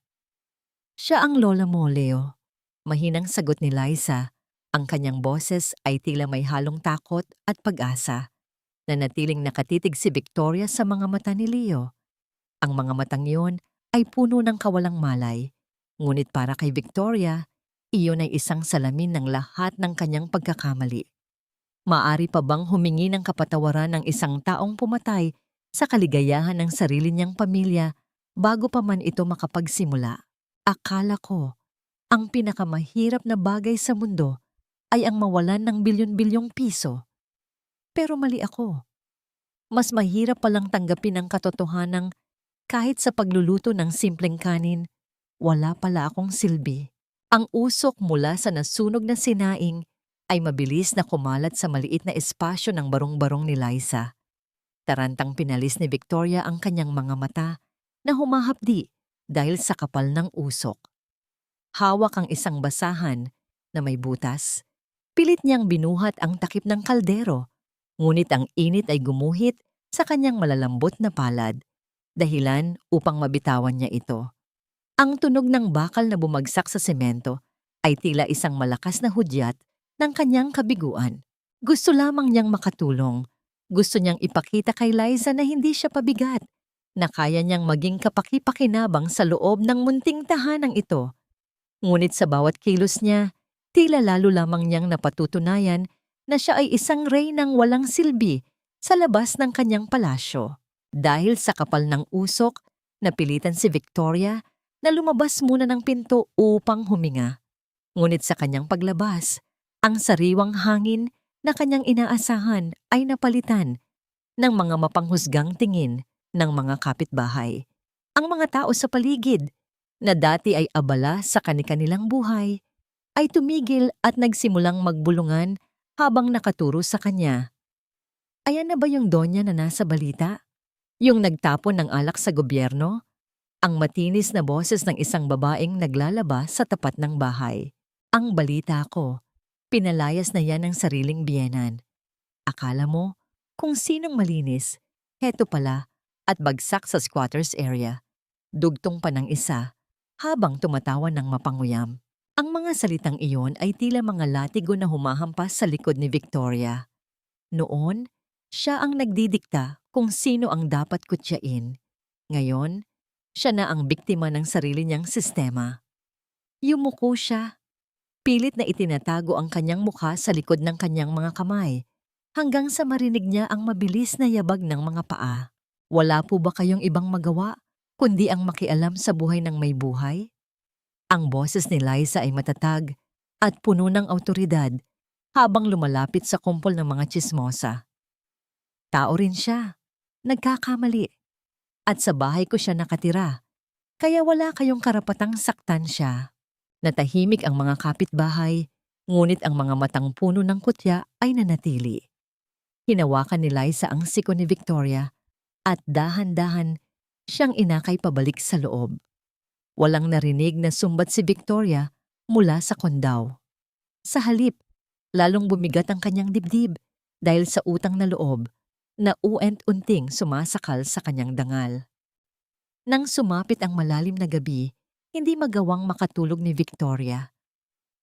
lola mo, Leo. Mahinang sagot ni Liza. Ang kanyang boses ay tila may halong takot at pag-asa. Nanatiling nakatitig si Victoria sa mga mata ni Leo. Ang mga matang yun ay puno ng kawalang malay. Ngunit para kay Victoria, iyon ay isang salamin ng lahat ng kanyang pagkakamali. Maari pa bang humingi ng kapatawaran ng isang taong pumatay sa kaligayahan ng sarili niyang pamilya bago pa man ito makapagsimula? Akala ko, ang pinakamahirap na bagay sa mundo ay ang mawalan ng bilyon-bilyong piso. Pero mali ako. Mas mahirap palang tanggapin ang katotohanang kahit sa pagluluto ng simpleng kanin, wala pala akong silbi. Ang usok mula sa nasunog na sinaing ay mabilis na kumalat sa maliit na espasyo ng barong-barong ni Liza. Tarantang pinalis ni Victoria ang kanyang mga mata na humahapdi dahil sa kapal ng usok. Hawak ang isang basahan na may butas. Pilit niyang binuhat ang takip ng kaldero, ngunit ang init ay gumuhit sa kanyang malalambot na palad, dahilan upang mabitawan niya ito. Ang tunog ng bakal na bumagsak sa semento ay tila isang malakas na hudyat ng kanyang kabiguan. Gusto lamang niyang makatulong. Gusto niyang ipakita kay Liza na hindi siya pabigat, na kaya niyang maging kapaki-pakinabang sa loob ng munting tahanang ito. Ngunit sa bawat kilos niya, tila lalo lamang niyang napatutunayan na siya ay isang reynang walang silbi sa labas ng kanyang palasyo. Dahil sa kapal ng usok, napilitan si Victoria na lumabas muna ng pinto upang huminga. Ngunit sa kanyang paglabas, ang sariwang hangin na kanyang inaasahan ay napalitan ng mga mapanghusgang tingin ng mga kapitbahay. Ang mga tao sa paligid, na dati ay abala sa kani-kanilang buhay, ay tumigil at nagsimulang magbulungan habang nakaturo sa kanya. Ayan na ba yung donya na nasa balita? Yung nagtapon ng alak sa gobyerno? Ang matinis na boses ng isang babaeng naglalaba sa tapat ng bahay. Ang balita ko, pinalayas na yan ng sariling biyenan. Akala mo, kung sinong malinis, heto pala, at bagsak sa squatters area. Dugtong pa ng isa, habang tumatawa ng mapanguyam. Ang mga salitang iyon ay tila mga latigo na humahampas sa likod ni Victoria. Noon, siya ang nagdidikta kung sino ang dapat kutyain. Ngayon, siya na ang biktima ng sarili niyang sistema. Yumuko siya Pilit na itinatago ang kanyang mukha sa likod ng kanyang mga kamay, hanggang sa marinig niya ang mabilis na yabag ng mga paa. Wala po ba kayong ibang magawa, kundi ang makialam sa buhay ng may buhay? Ang boses ni Liza ay matatag at puno ng awtoridad habang lumalapit sa kumpol ng mga tsismosa. Tao rin siya, nagkakamali, at sa bahay ko siya nakatira, kaya wala kayong karapatang saktan siya. Natahimik ang mga kapitbahay, ngunit ang mga matang puno ng kutya ay nanatili. Hinawakan ni Liza ang siko ni Victoria at dahan-dahan siyang inakay pabalik sa loob. Walang narinig na sumbat si Victoria mula sa kondaw. Sa halip, lalong bumigat ang kanyang dibdib dahil sa utang na loob na uent-unting sumasakal sa kanyang dangal. Nang sumapit ang malalim na gabi, hindi magawang makatulog ni Victoria.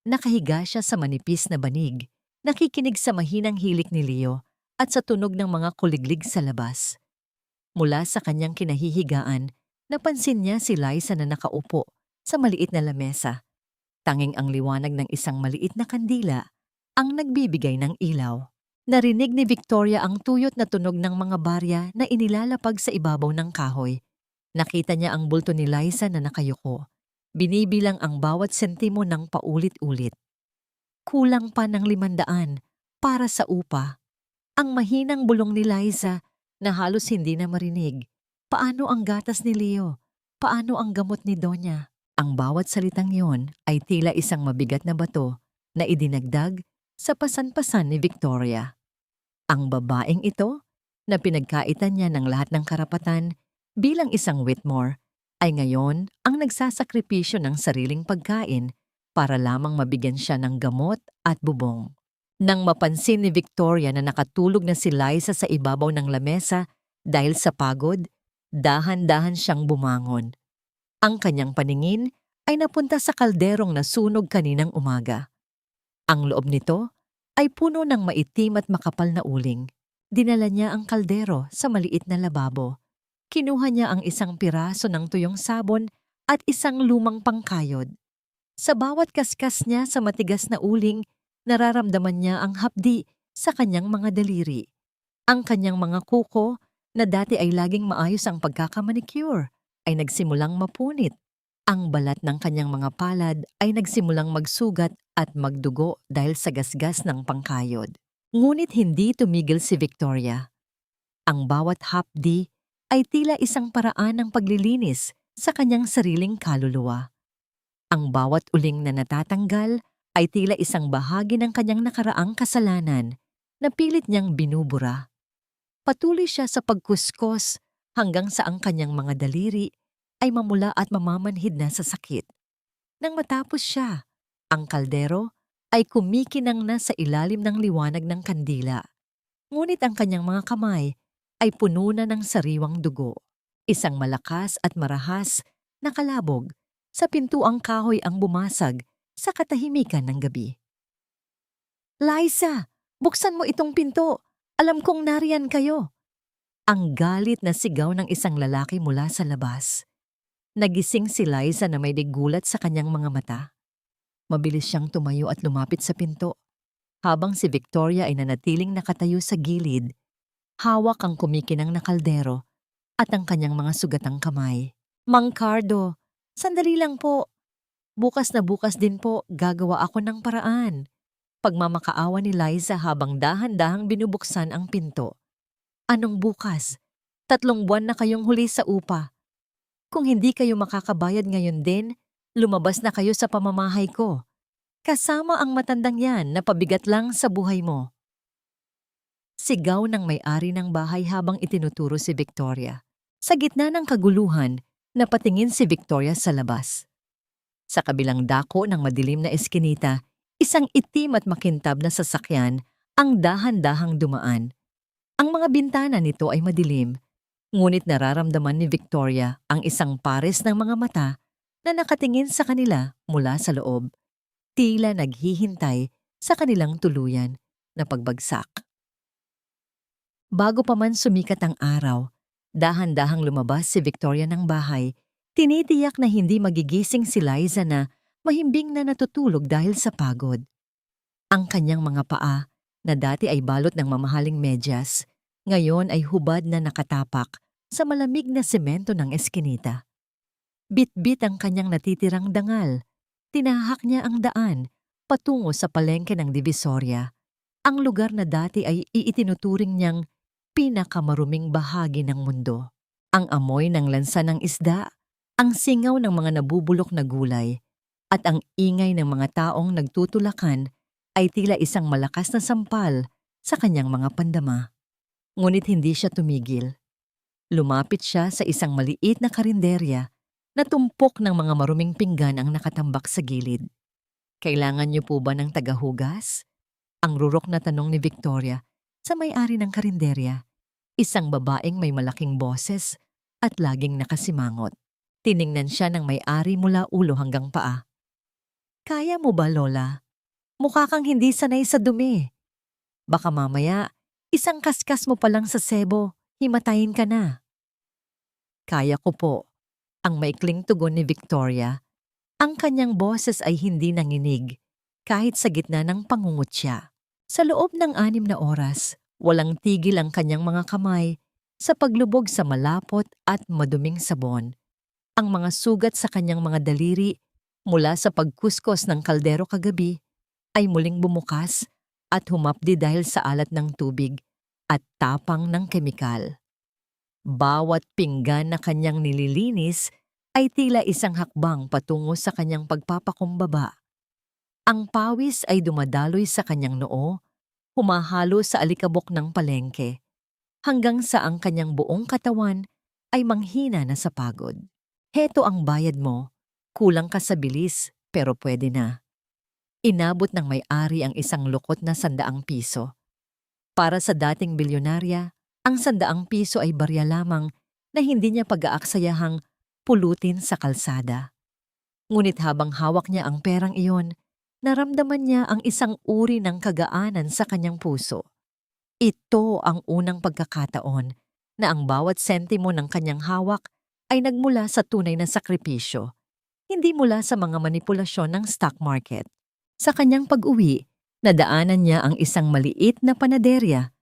Nakahiga siya sa manipis na banig, nakikinig sa mahinang hilik ni Leo at sa tunog ng mga kuliglig sa labas. Mula sa kanyang kinahihigaan, napansin niya si Liza na nakaupo sa maliit na lamesa. Tanging ang liwanag ng isang maliit na kandila ang nagbibigay ng ilaw. Narinig ni Victoria ang tuyot na tunog ng mga barya na inilalapag sa ibabaw ng kahoy. Nakita niya ang bulto ni Liza na nakayuko. Binibilang ang bawat sentimo ng paulit-ulit. Kulang pa ng 500 para sa upa. Ang mahinang bulong ni Liza na halos hindi na marinig. Paano ang gatas ni Leo? Paano ang gamot ni Donya? Ang bawat salitang yon ay tila isang mabigat na bato na idinagdag sa pasan-pasan ni Victoria. Ang babaeng ito, na pinagkaitan niya ng lahat ng karapatan bilang isang Whitmore, ay ngayon ang nagsasakripisyo ng sariling pagkain para lamang mabigyan siya ng gamot at bubong. Nang mapansin ni Victoria na nakatulog na si Liza sa ibabaw ng lamesa dahil sa pagod, dahan-dahan siyang bumangon. Ang kanyang paningin ay napunta sa kalderong nasunog kaninang umaga. Ang loob nito ay puno ng maitim at makapal na uling. Dinala niya ang kaldero sa maliit na lababo. Kinuha niya ang isang piraso ng tuyong sabon at isang lumang pangkayod. Sa bawat kaskas niya sa matigas na uling, nararamdaman niya ang hapdi sa kanyang mga daliri. Ang kanyang mga kuko, na dati ay laging maayos ang pagkakamanicure, ay nagsimulang mapunit. Ang balat ng kanyang mga palad ay nagsimulang magsugat at magdugo dahil sa gasgas ng pangkayod. Ngunit hindi tumigil si Victoria. Ang bawat hapdi ay tila isang paraan ng paglilinis sa kanyang sariling kaluluwa. Ang bawat uling na natatanggal ay tila isang bahagi ng kanyang nakaraang kasalanan na pilit niyang binubura. Patuloy siya sa pagkuskos hanggang sa ang kanyang mga daliri ay mamula at mamamanhid na sa sakit. Nang matapos siya, ang kaldero ay kumikinang na sa ilalim ng liwanag ng kandila. Ngunit ang kanyang mga kamay ay puno na ng sariwang dugo. Isang malakas at marahas na kalabog sa pintuang kahoy ang bumasag sa katahimikan ng gabi. Liza, buksan mo itong pinto. Alam kong nariyan kayo. Ang galit na sigaw ng isang lalaki mula sa labas. Nagising si Liza na may digulat sa kanyang mga mata. Mabilis siyang tumayo at lumapit sa pinto, habang si Victoria ay nanatiling nakatayo sa gilid. Hawak ang kumikinang na kaldero at ang kanyang mga sugatang kamay. Mang Cardo, sandali lang po. Bukas na bukas din po gagawa ako ng paraan. Pagmamakaawa ni Liza habang dahan-dahang binubuksan ang pinto. Anong bukas? 3 buwan na kayong huli sa upa. Kung hindi kayo makakabayad ngayon din, lumabas na kayo sa pamamahay ko. Kasama ang matandang yan na pabigat lang sa buhay mo. Sigaw ng may-ari ng bahay habang itinuturo si Victoria. Sa gitna ng kaguluhan, napatingin si Victoria sa labas. Sa kabilang dako ng madilim na eskinita, isang itim at makintab na sasakyan ang dahan-dahang dumaan. Ang mga bintana nito ay madilim, ngunit nararamdaman ni Victoria ang isang pares ng mga mata na nakatingin sa kanila mula sa loob, tila naghihintay sa kanilang tuluyan na pagbagsak. Bago pa man sumikat ang araw, dahan-dahang lumabas si Victoria ng bahay, tinitiyak na hindi magigising si Liza na mahimbing na natutulog dahil sa pagod. Ang kanyang mga paa, na dati ay balot ng mamahaling medyas, ngayon ay hubad na nakatapak sa malamig na semento ng eskinita. Bit-bit ang kanyang natitirang dangal. Tinahak niya ang daan patungo sa palengke ng Divisoria, ang lugar na dati ay iitinuturing niyang pinakamaruming bahagi ng mundo. Ang amoy ng lansa ng isda, ang singaw ng mga nabubulok na gulay, at ang ingay ng mga taong nagtutulakan ay tila isang malakas na sampal sa kanyang mga pandama. Ngunit hindi siya tumigil. Lumapit siya sa isang maliit na karinderya na tumpok ng mga maruming pinggan ang nakatambak sa gilid. "Kailangan niyo po ba ng tagahugas?" Ang rurok na tanong ni Victoria sa may-ari ng karinderya, isang babaeng may malaking boses at laging nakasimangot. Tiningnan siya ng may-ari mula ulo hanggang paa. "Kaya mo ba, Lola? Mukha kang hindi sanay sa dumi. Baka mamaya, isang kaskas mo pa lang sa sebo, himatayin ka na." "Kaya ko po," ang maikling tugon ni Victoria. Ang kanyang boses ay hindi nanginig, kahit sa gitna ng pangungutya. Sa loob ng 6 na oras, walang tigil ang kanyang mga kamay sa paglubog sa malapot at maduming sabon. Ang mga sugat sa kanyang mga daliri mula sa pagkuskos ng kaldero kagabi ay muling bumukas at humapdi dahil sa alat ng tubig at tapang ng kemikal. Bawat pinggan na kanyang nililinis ay tila isang hakbang patungo sa kanyang pagpapakumbaba. Ang pawis ay dumadaloy sa kanyang noo, humahalo sa alikabok ng palengke, hanggang sa ang kanyang buong katawan ay manghina na sa pagod. "Heto ang bayad mo, kulang ka sa bilis pero pwede na." Inabot ng may-ari ang isang lukot na ₱100. Para sa dating bilyonarya, ang ₱100 ay barya lamang na hindi niya pag-aaksayahang pulutin sa kalsada. Ngunit habang hawak niya ang perang iyon, naramdaman niya ang isang uri ng kagaanan sa kanyang puso. Ito ang unang pagkakataon na ang bawat sentimo ng kanyang hawak ay nagmula sa tunay na sakripisyo, hindi mula sa mga manipulasyon ng stock market. Sa kanyang pag-uwi, nadaanan niya ang isang maliit na panaderya.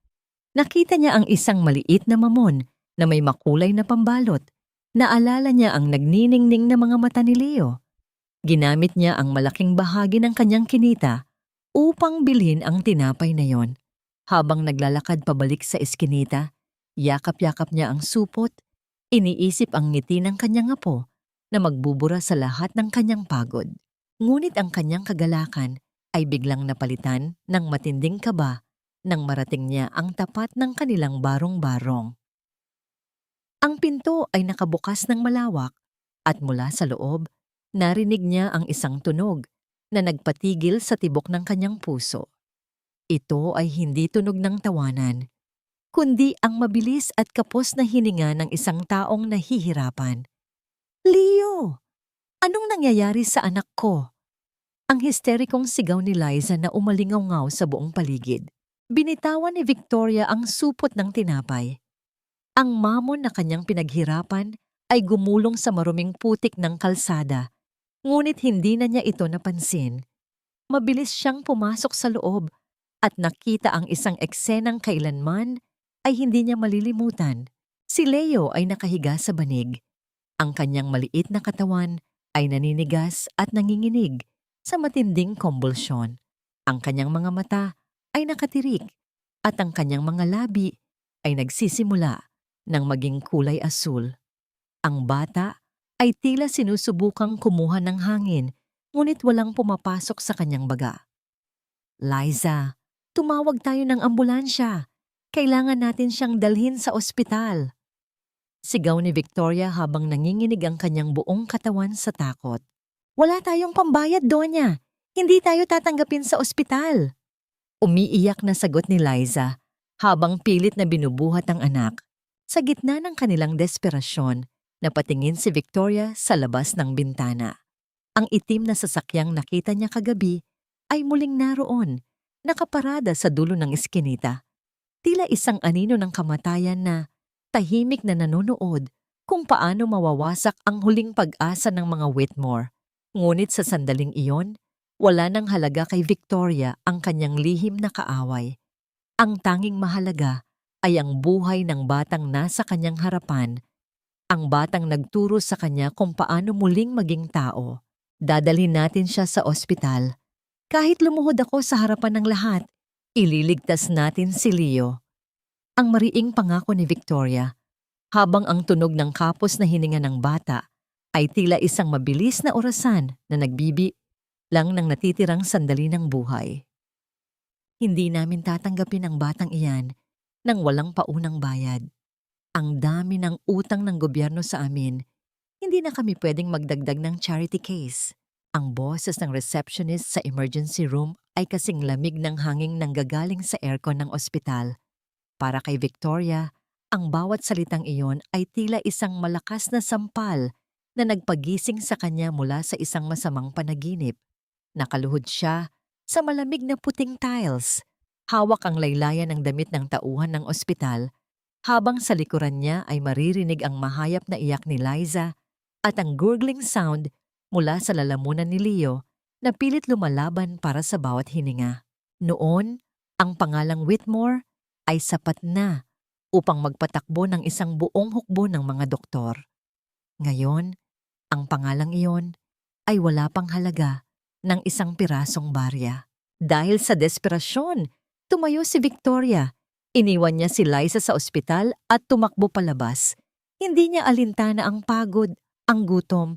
Nakita niya ang isang maliit na mamon na may makulay na pambalot. Naalala niya ang nagniningning na mga mata ni Leo. Ginamit niya ang malaking bahagi ng kanyang kinita upang bilhin ang tinapay na yon. Habang naglalakad pabalik sa eskinita, yakap-yakap niya ang supot, iniisip ang ngiti ng kanyang apo na magbubura sa lahat ng kanyang pagod. Ngunit ang kanyang kagalakan ay biglang napalitan ng matinding kaba nang marating niya ang tapat ng kanilang barong-barong. Ang pinto ay nakabukas ng malawak at mula sa loob, narinig niya ang isang tunog na nagpatigil sa tibok ng kanyang puso. Ito ay hindi tunog ng tawanan, kundi ang mabilis at kapos na hininga ng isang taong nahihirapan. "Leo! Anong nangyayari sa anak ko?" Ang histerikong sigaw ni Liza na umalingaw-ngaw sa buong paligid. Binitawan ni Victoria ang supot ng tinapay. Ang mamon na kanyang pinaghirapan ay gumulong sa maruming putik ng kalsada, ngunit hindi na niya ito napansin. Mabilis siyang pumasok sa loob at nakita ang isang eksenang kailanman ay hindi niya malilimutan. Si Leo ay nakahiga sa banig. Ang kanyang maliit na katawan ay naninigas at nanginginig sa matinding kombulsyon. Ang kanyang mga mata ay nakatirik at ang kanyang mga labi ay nagsisimula ng maging kulay asul. Ang bata ay tila sinusubukang kumuha ng hangin, ngunit walang pumapasok sa kanyang baga. "Liza, tumawag tayo ng ambulansya. Kailangan natin siyang dalhin sa ospital." Sigaw ni Victoria habang nanginginig ang kanyang buong katawan sa takot. "Wala tayong pambayad, Donya. Hindi tayo tatanggapin sa ospital." Umiiyak na sagot ni Liza habang pilit na binubuhat ang anak. Sa gitna ng kanilang desperasyon, napatingin si Victoria sa labas ng bintana. Ang itim na sasakyang nakita niya kagabi ay muling naroon, nakaparada sa dulo ng eskinita. Tila isang anino ng kamatayan na tahimik na nanonood kung paano mawawasak ang huling pag-asa ng mga Whitmore. Ngunit sa sandaling iyon, wala nang halaga kay Victoria ang kanyang lihim na kaaway. Ang tanging mahalaga ay ang buhay ng batang nasa kanyang harapan, ang batang nagturo sa kanya kung paano muling maging tao. Dadalhin natin siya sa ospital. Kahit lumuhod ako sa harapan ng lahat, ililigtas natin si Leo. Ang mariing pangako ni Victoria, habang ang tunog ng kapos na hininga ng bata ay tila isang mabilis na orasan na nagbibi lang ng natitirang sandali ng buhay. Hindi namin tatanggapin ang batang iyan nang walang paunang bayad. Ang dami ng utang ng gobyerno sa amin, hindi na kami pwedeng magdagdag ng charity case. Ang boses ng receptionist sa emergency room ay kasing lamig ng hanging nanggagaling sa aircon ng ospital. Para kay Victoria, ang bawat salitang iyon ay tila isang malakas na sampal na nagpagising sa kanya mula sa isang masamang panaginip. Nakaluhod siya sa malamig na puting tiles. Hawak ang laylayan ng damit ng tauhan ng ospital, habang sa likuran niya ay maririnig ang mahayap na iyak ni Liza at ang gurgling sound mula sa lalamunan ni Leo na pilit lumalaban para sa bawat hininga. Noon, ang pangalang Whitmore ay sapat na upang magpatakbo ng isang buong hukbo ng mga doktor. Ngayon, ang pangalang iyon ay wala pang halaga ng isang pirasong barya. Dahil sa desperasyon, tumayo si Victoria. Iniwan niya si Liza sa ospital at tumakbo palabas. Hindi niya alintana ang pagod, ang gutom,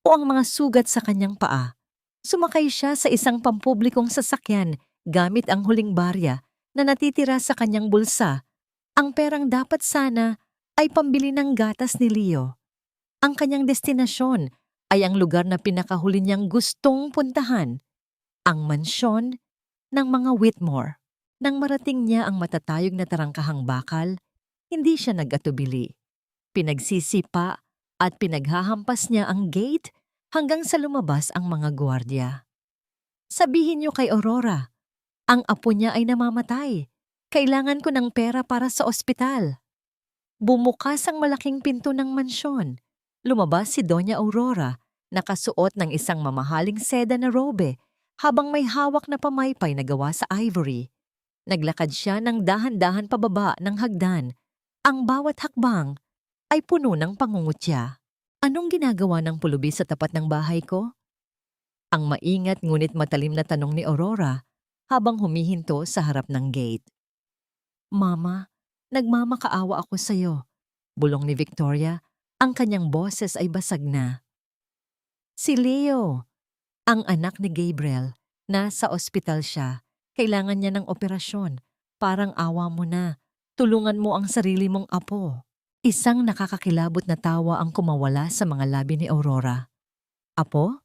o ang mga sugat sa kanyang paa. Sumakay siya sa isang pampublikong sasakyan gamit ang huling barya na natitira sa kanyang bulsa. Ang perang dapat sana ay pambili ng gatas ni Leo. Ang kanyang destinasyon ay ang lugar na pinakahuli niyang gustong puntahan, ang mansyon ng mga Whitmore. Nang marating niya ang matatayog na tarangkahang bakal, hindi siya nag-atubili. Pinagsisipa at pinaghahampas niya ang gate hanggang sa lumabas ang mga gwardiya. Sabihin niyo kay Aurora, ang apo niya ay namamatay. Kailangan ko ng pera para sa ospital. Bumukas ang malaking pinto ng mansyon. Lumabas si Doña Aurora, nakasuot ng isang mamahaling seda na robe, habang may hawak na pamaypay na gawa sa ivory. Naglakad siya ng dahan-dahan pababa ng hagdan. Ang bawat hakbang ay puno ng pangungutya. Anong ginagawa ng pulubi sa tapat ng bahay ko? Ang maingat ngunit matalim na tanong ni Aurora habang humihinto sa harap ng gate. Mama, nagmamakaawa ako sa'yo. Bulong ni Victoria, ang kanyang boses ay basag na. Si Leo, ang anak ni Gabriel, nasa ospital siya. Kailangan niya ng operasyon. Parang awa mo na. Tulungan mo ang sarili mong apo. Isang nakakakilabot na tawa ang kumawala sa mga labi ni Aurora. Apo?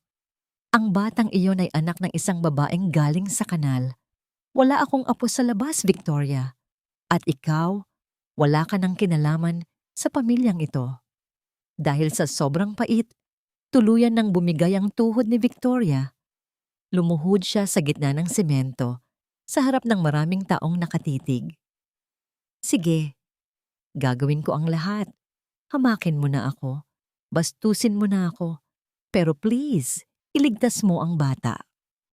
Ang batang iyon ay anak ng isang babaeng galing sa kanal. Wala akong apo sa labas, Victoria. At ikaw, wala ka ng kinalaman sa pamilyang ito. Dahil sa sobrang pait, tuluyan nang bumigay ang tuhod ni Victoria. Lumuhod siya sa gitna ng semento, sa harap ng maraming taong nakatitig. Sige, gagawin ko ang lahat. Hamakin mo na ako. Bastusin mo na ako. Pero please, iligtas mo ang bata.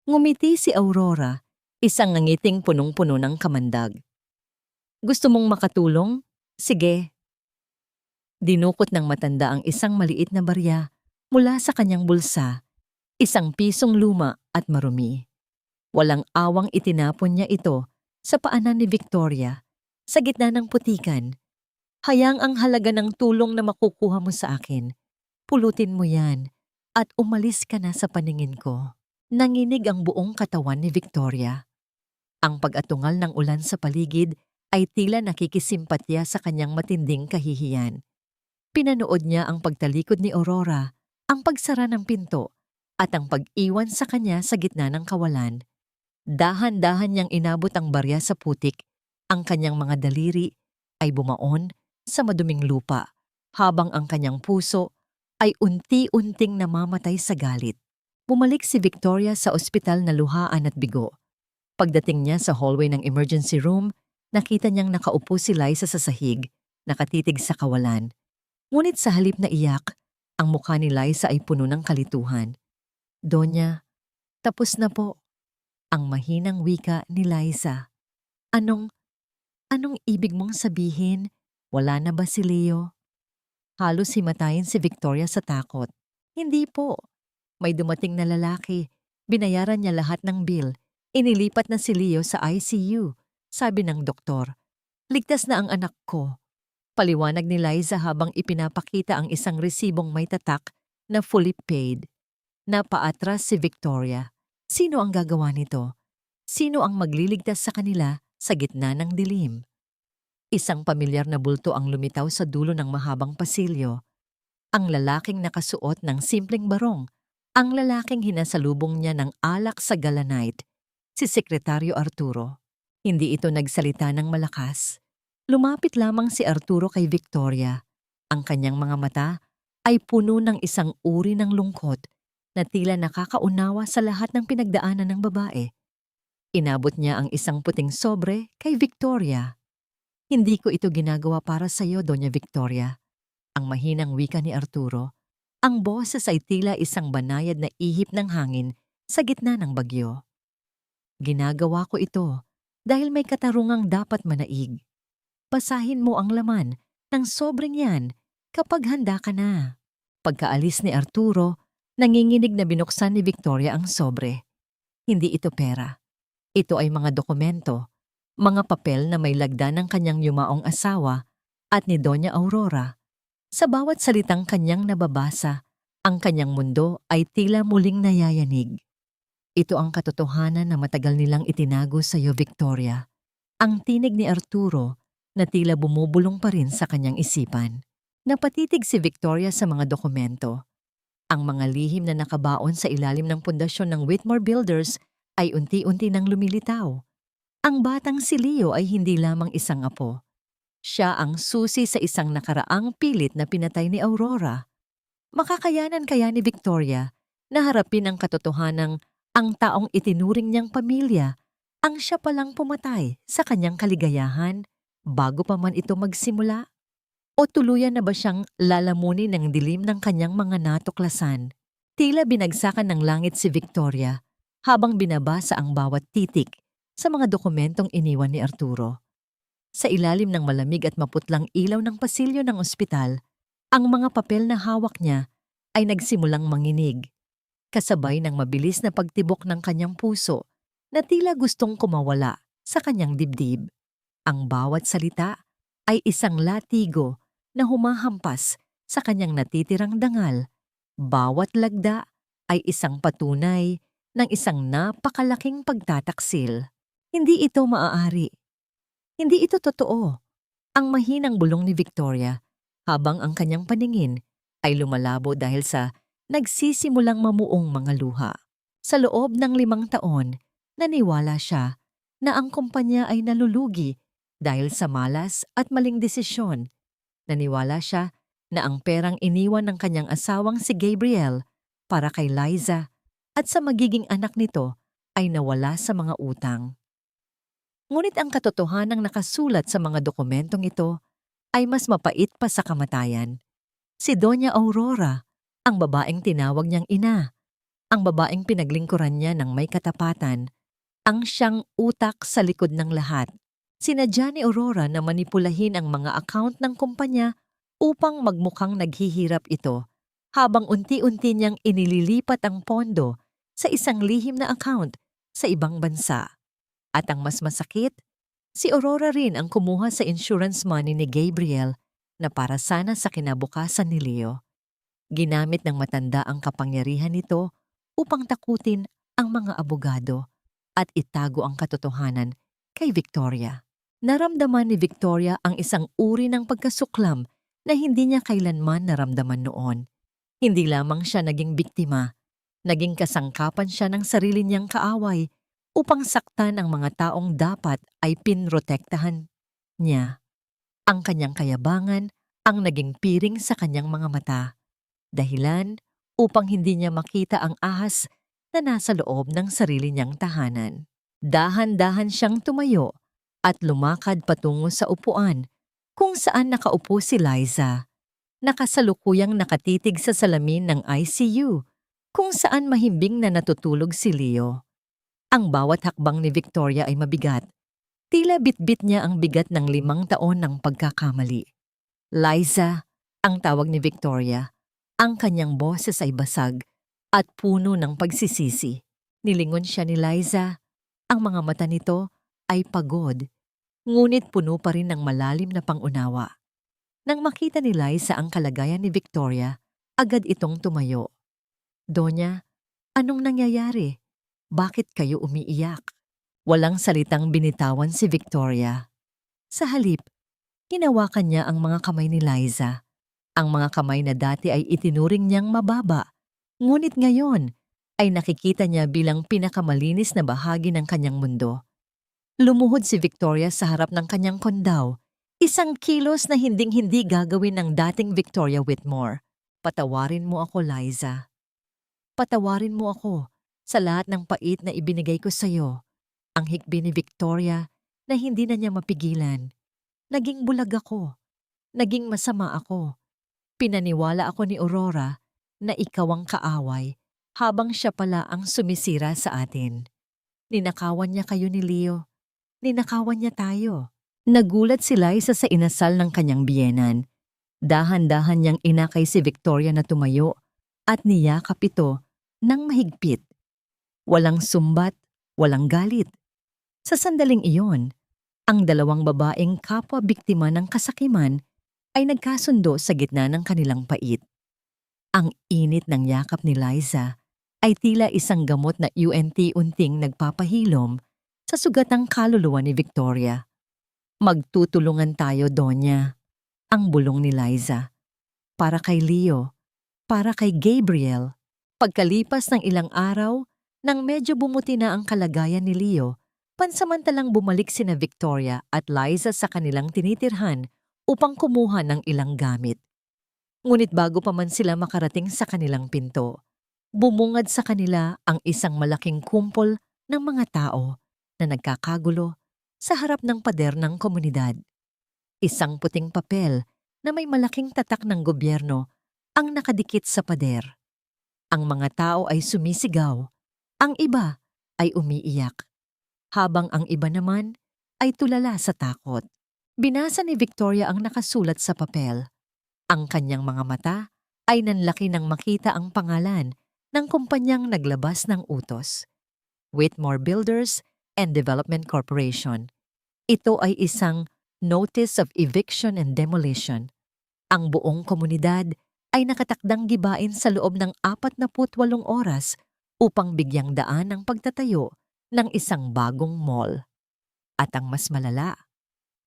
Ngumiti si Aurora, isang ngangiting punong-puno ng kamandag. Gusto mong makatulong? Sige. Dinukot ng matanda ang isang maliit na barya mula sa kanyang bulsa, isang pisong luma at marumi. Walang awang itinapon niya ito sa paanan ni Victoria, sa gitna ng putikan. Hayang ang halaga ng tulong na makukuha mo sa akin. Pulutin mo yan at umalis ka na sa paningin ko. Nanginig ang buong katawan ni Victoria. Ang pag-atungal ng ulan sa paligid ay tila nakikisimpatya sa kanyang matinding kahihiyan. Pinanood niya ang pagtalikod ni Aurora, ang pagsara ng pinto, at ang pag-iwan sa kanya sa gitna ng kawalan. Dahan-dahan niyang inabot ang barya sa putik. Ang kanyang mga daliri ay bumaon sa maduming lupa, habang ang kanyang puso ay unti-unting namamatay sa galit. Bumalik si Victoria sa ospital na luhaan at bigo. Pagdating niya sa hallway ng emergency room, nakita niyang nakaupo si Liza sa sahig, nakatitig sa kawalan. Ngunit sa halip na iyak, ang mukha ni Liza ay puno ng kalituhan. Donya, tapos na po. Ang mahinang wika ni Liza. Anong ibig mong sabihin? Wala na ba si Leo? Halos himatayin si Victoria sa takot. Hindi po. May dumating na lalaki. Binayaran niya lahat ng bill. Inilipat na si Leo sa ICU. Sabi ng doktor, ligtas na ang anak ko. Paliwanag ni Liza habang ipinapakita ang isang resibong may tatak na fully paid. Napaatras si Victoria. Sino ang gagawa nito? Sino ang magliligtas sa kanila sa gitna ng dilim? Isang pamilyar na bulto ang lumitaw sa dulo ng mahabang pasilyo. Ang lalaking nakasuot ng simpleng barong. Ang lalaking hinasalubong niya ng alak sa galanite. Si Sekretaryo Arturo. Hindi ito nagsalita ng malakas. Lumapit lamang si Arturo kay Victoria. Ang kanyang mga mata ay puno ng isang uri ng lungkot na tila nakakaunawa sa lahat ng pinagdaanan ng babae. Inabot niya ang isang puting sobre kay Victoria. Hindi ko ito ginagawa para sa iyo, Doña Victoria. Ang mahinang wika ni Arturo. Ang boses ay tila isang banayad na ihip ng hangin sa gitna ng bagyo. Ginagawa ko ito dahil may katarungang dapat manaig. Basahin mo ang laman ng sobreng yan kapag handa ka na. Pagkaalis ni Arturo, nanginginig na binuksan ni Victoria ang sobre. Hindi ito pera. Ito ay mga dokumento, mga papel na may lagda ng kanyang yumaong asawa at ni Doña Aurora. Sa bawat salitang kanyang nababasa, ang kanyang mundo ay tila muling nayayanig. Ito ang katotohanan na matagal nilang itinago sa iyo, Victoria. Ang tinig ni Arturo na tila bumubulong pa rin sa kanyang isipan. Napatitig si Victoria sa mga dokumento. Ang mga lihim na nakabaon sa ilalim ng pundasyon ng Whitmore Builders ay unti-unti nang lumilitaw. Ang batang si Leo ay hindi lamang isang apo. Siya ang susi sa isang nakaraang pilit na pinatay ni Aurora. Makakayanan kaya ni Victoria na harapin ang katotohanang ang taong itinuring niyang pamilya ang siya palang pumatay sa kanyang kaligayahan bago pa man ito magsimula? O tuluyan na ba siyang lalamunin ng dilim ng kanyang mga natuklasan? Tila binagsakan ng langit si Victoria habang binabasa ang bawat titik sa mga dokumentong iniwan ni Arturo. Sa ilalim ng malamig at maputlang ilaw ng pasilyo ng ospital, ang mga papel na hawak niya ay nagsimulang manginig, kasabay ng mabilis na pagtibok ng kanyang puso na tila gustong kumawala sa kanyang dibdib. Ang bawat salita ay isang latigo na humahampas sa kanyang natitirang dangal. Bawat lagda ay isang patunay ng isang napakalaking pagtataksil. Hindi ito maaari. Hindi ito totoo. Ang mahinang bulong ni Victoria habang ang kanyang paningin ay lumalabo dahil sa nagsisimulang mamuong mga luha. Sa loob ng 5 taon, naniwala siya na ang kumpanya ay nalulugi dahil sa malas at maling desisyon. Naniwala siya na ang perang iniwan ng kanyang asawang si Gabriel para kay Liza at sa magiging anak nito ay nawala sa mga utang. Ngunit ang katotohanang nakasulat sa mga dokumentong ito ay mas mapait pa sa kamatayan. Si Doña Aurora, ang babaeng tinawag niyang ina, ang babaeng pinaglingkuran niya ng may katapatan, ang siyang utak sa likod ng lahat. Sinadya ni Aurora na manipulahin ang mga account ng kumpanya upang magmukhang naghihirap ito, habang unti-unti niyang inililipat ang pondo sa isang lihim na account sa ibang bansa. At ang mas masakit, si Aurora rin ang kumuha sa insurance money ni Gabriel na para sana sa kinabukasan ni Leo. Ginamit ng matanda ang kapangyarihan nito upang takutin ang mga abogado at itago ang katotohanan kay Victoria. Naramdaman ni Victoria ang isang uri ng pagkasuklam na hindi niya kailanman naramdaman noon. Hindi lamang siya naging biktima, naging kasangkapan siya ng sarili niyang kaaway upang saktan ang mga taong dapat ay pinrotektahan niya. Ang kanyang kayabangan ang naging piring sa kanyang mga mata, dahilan upang hindi niya makita ang ahas na nasa loob ng sarili niyang tahanan. Dahan-dahan siyang tumayo at lumakad patungo sa upuan kung saan nakaupo si Liza, nakasalukuyang nakatitig sa salamin ng ICU kung saan mahimbing na natutulog si Leo. Ang bawat hakbang ni Victoria ay mabigat. Tila bitbit niya ang bigat ng 5 taon ng pagkakamali. Liza, ang tawag ni Victoria. Ang kanyang boses ay basag at puno ng pagsisisi. Nilingon siya ni Liza. Ang mga mata nito ay pagod, ngunit puno pa rin ng malalim na pangunawa. Nang makita ni Liza ang kalagayan ni Victoria, agad itong tumayo. "Donya, anong nangyayari? Bakit kayo umiiyak?" Walang salitang binitawan si Victoria. Sa halip, hinawakan niya ang mga kamay ni Liza. Ang mga kamay na dati ay itinuring niyang mababa, ngunit ngayon ay nakikita niya bilang pinakamalinis na bahagi ng kanyang mundo. Lumuhod si Victoria sa harap ng kanyang kondaw, isang kilos na hinding-hindi gagawin ng dating Victoria Whitmore. "Patawarin mo ako, Liza. Patawarin mo ako sa lahat ng pait na ibinigay ko sa'yo." Ang hikbi ni Victoria na hindi na niya mapigilan. "Naging bulag ako. Naging masama ako. Pinaniwala ako ni Aurora na ikaw ang kaaway habang siya pala ang sumisira sa atin. Ninakawan niya kayo ni Leo. Ninakawan niya tayo." Nagulat si Liza sa inasal ng kanyang biyenan. Dahan-dahan niyang inakay si Victoria na tumayo at niyakap ito ng mahigpit. Walang sumbat, walang galit. Sa sandaling iyon, ang 2 babaeng kapwa biktima ng kasakiman ay nagkasundo sa gitna ng kanilang pait. Ang init ng yakap ni Liza ay tila isang gamot na unti-unting nagpapahilom sa sugatang kaluluwa ni Victoria. "Magtutulungan tayo, Donya," ang bulong ni Liza. "Para kay Leo, para kay Gabriel." Pagkalipas ng ilang araw, nang medyo bumuti na ang kalagayan ni Leo, pansamantalang bumalik sina Victoria at Liza sa kanilang tinitirhan upang kumuha ng ilang gamit. Ngunit bago pa man sila makarating sa kanilang pinto, bumungad sa kanila ang isang malaking kumpol ng mga tao na nagkakagulo sa harap ng pader ng komunidad. Isang puting papel na may malaking tatak ng gobyerno ang nakadikit sa pader. Ang mga tao ay sumisigaw, ang iba ay umiiyak, habang ang iba naman ay tulala sa takot. Binasa ni Victoria ang nakasulat sa papel. Ang kanyang mga mata ay nanlaki nang makita ang pangalan ng kumpanyang naglabas ng utos, Whitmore Builders and Development Corporation. Ito ay isang notice of eviction and demolition. Ang buong komunidad ay nakatakdang gibain sa loob ng 48 oras upang bigyang daan ang pagtatayo ng isang bagong mall. At ang mas malala,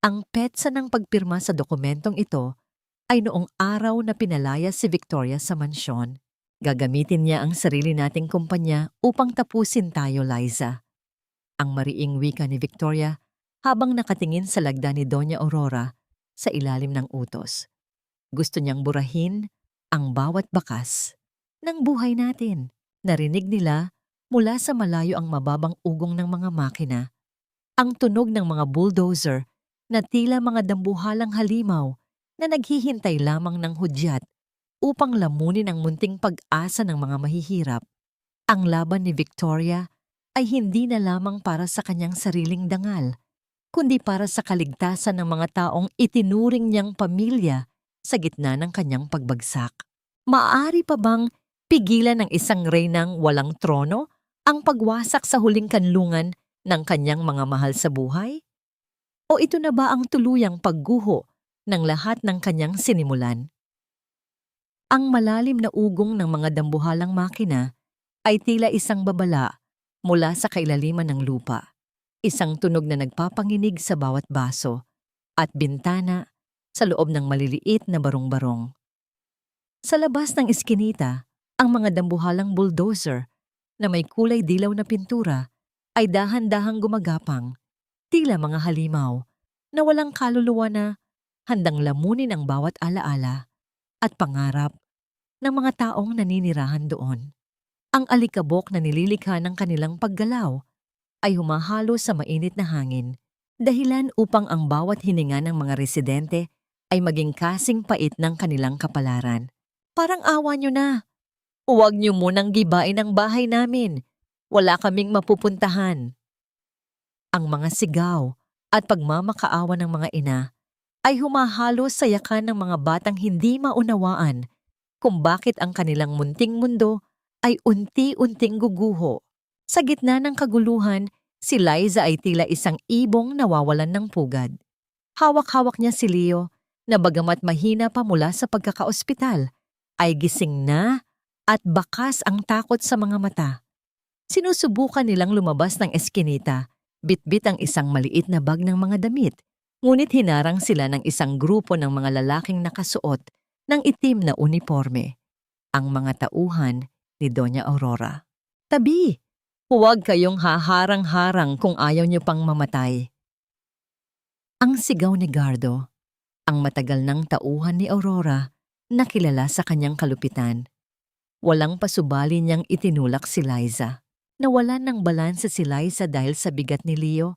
ang petsa ng pagpirma sa dokumentong ito ay noong araw na pinalaya si Victoria sa mansyon. "Gagamitin niya ang sarili nating kumpanya upang tapusin tayo, Liza." Ang mariing wika ni Victoria habang nakatingin sa lagda ni Doña Aurora sa ilalim ng utos. Gusto niyang burahin ang bawat bakas ng buhay natin. Narinig nila mula sa malayo ang mababang ugong ng mga makina, ang tunog ng mga bulldozer na tila mga dambuhalang halimaw na naghihintay lamang ng hudyat upang lamunin ang munting pag-asa ng mga mahihirap. Ang laban ni Victoria ay hindi na lamang para sa kanyang sariling dangal, kundi para sa kaligtasan ng mga taong itinuring niyang pamilya sa gitna ng kanyang pagbagsak. Maaari pa bang pigilan ng isang reynang walang trono ang pagwasak sa huling kanlungan ng kanyang mga mahal sa buhay? O ito na ba ang tuluyang pagguho ng lahat ng kanyang sinimulan? Ang malalim na ugong ng mga dambuhalang makina ay tila isang babala mula sa kailaliman ng lupa. Isang tunog na nagpapanginig sa bawat baso at bintana sa loob ng maliliit na barong-barong. Sa labas ng iskinita, ang mga dambuhalang bulldozer na may kulay dilaw na pintura ay dahan-dahang gumagapang, tila mga halimaw na walang kaluluwa na handang lamunin ang bawat alaala at pangarap ng mga taong naninirahan doon. Ang alikabok na nililikha ng kanilang paggalaw ay humahalo sa mainit na hangin, dahilan upang ang bawat hininga ng mga residente ay maging kasing pait ng kanilang kapalaran. "Parang awa nyo na. Huwag niyo munang gibain ang bahay namin. Wala kaming mapupuntahan. Ang mga sigaw at pagmamakaawa ng mga ina ay humahalo sa yakan ng mga batang hindi maunawaan kung bakit ang kanilang munting mundo ay unti-unting guguho. Sa gitna ng kaguluhan, si Liza ay tila isang ibong nawawalan ng pugad. Hawak-hawak niya si Leo na bagamat mahina pa mula sa pagkakaospital, ay gising na at bakas ang takot sa mga mata. Sinusubukan nilang lumabas ng eskinita, bitbit ang isang maliit na bag ng mga damit, ngunit hinarang sila ng isang grupo ng mga lalaking nakasuot ng itim na uniforme, ang mga tauhan ni Doña Aurora. Tabi! Huwag kayong haharang-harang kung ayaw niyo pang mamatay. Ang sigaw ni Gardo, ang matagal ng tauhan ni Aurora na kilala sa kanyang kalupitan. Walang pasubali niyang itinulak si Liza. Nawalan ng balanse si Liza dahil sa bigat ni Leo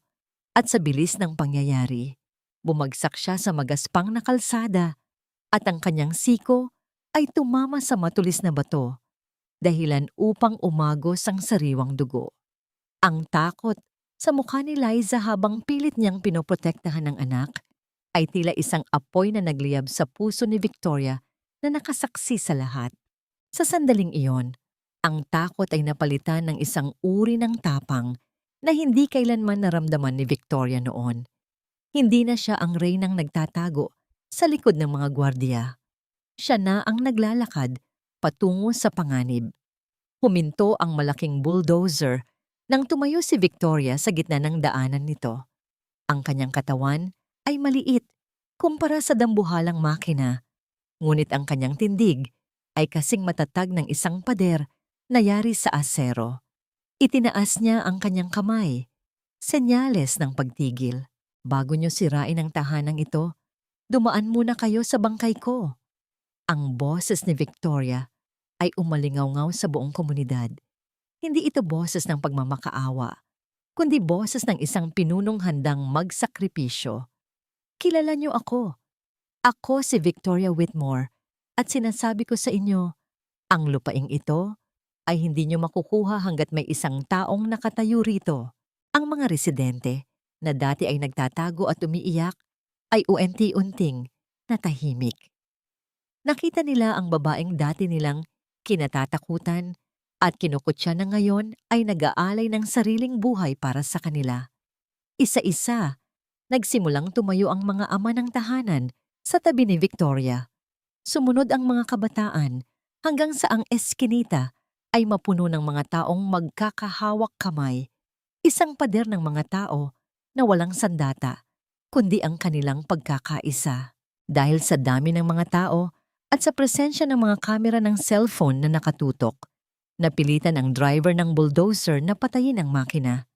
at sa bilis ng pangyayari. Bumagsak siya sa magaspang na kalsada at ang kanyang siko ay tumama sa matulis na bato, dahilan upang umagos ang sariwang dugo. Ang takot sa mukha ni Liza habang pilit niyang pinoprotektahan ng anak ay tila isang apoy na nagliyab sa puso ni Victoria na nakasaksi sa lahat. Sa sandaling iyon, ang takot ay napalitan ng isang uri ng tapang na hindi kailanman naramdaman ni Victoria noon. Hindi na siya ang reynang nagtatago sa likod ng mga gwardiya. Siya na ang naglalakad patungo sa panganib. Huminto ang malaking bulldozer nang tumayo si Victoria sa gitna ng daanan nito. Ang kanyang katawan ay maliit kumpara sa dambuhalang makina, ngunit ang kanyang tindig ay kasing matatag ng isang pader na yari sa asero. Itinaas niya ang kanyang kamay, senyales ng pagtigil. Bago niyo sirain ang tahanang ito, dumaan muna kayo sa bangkay ko. Ang boses ni Victoria ay umalingaw-ngaw sa buong komunidad. Hindi ito boses ng pagmamakaawa, kundi boses ng isang pinunong handang magsakripisyo. Kilala niyo ako. Ako si Victoria Whitmore at sinasabi ko sa inyo, ang lupaing ito ay hindi niyo makukuha hanggat may isang taong nakatayo rito. Ang mga residente na dati ay nagtatago at umiiyak ay unti-unting natahimik. Nakita nila ang babaeng dati nilang kinatatakutan at kinukutya na ngayon ay nag-aalay ng sariling buhay para sa kanila. Isa-isa, nagsimulang tumayo ang mga ama ng tahanan sa tabi ni Victoria. Sumunod ang mga kabataan hanggang sa ang eskinita ay mapuno ng mga taong magkakahawak kamay, isang pader ng mga tao na walang sandata, kundi ang kanilang pagkakaisa. Dahil sa dami ng mga tao at sa presensya ng mga kamera ng cellphone na nakatutok, napilitan ang driver ng bulldozer na patayin ang makina.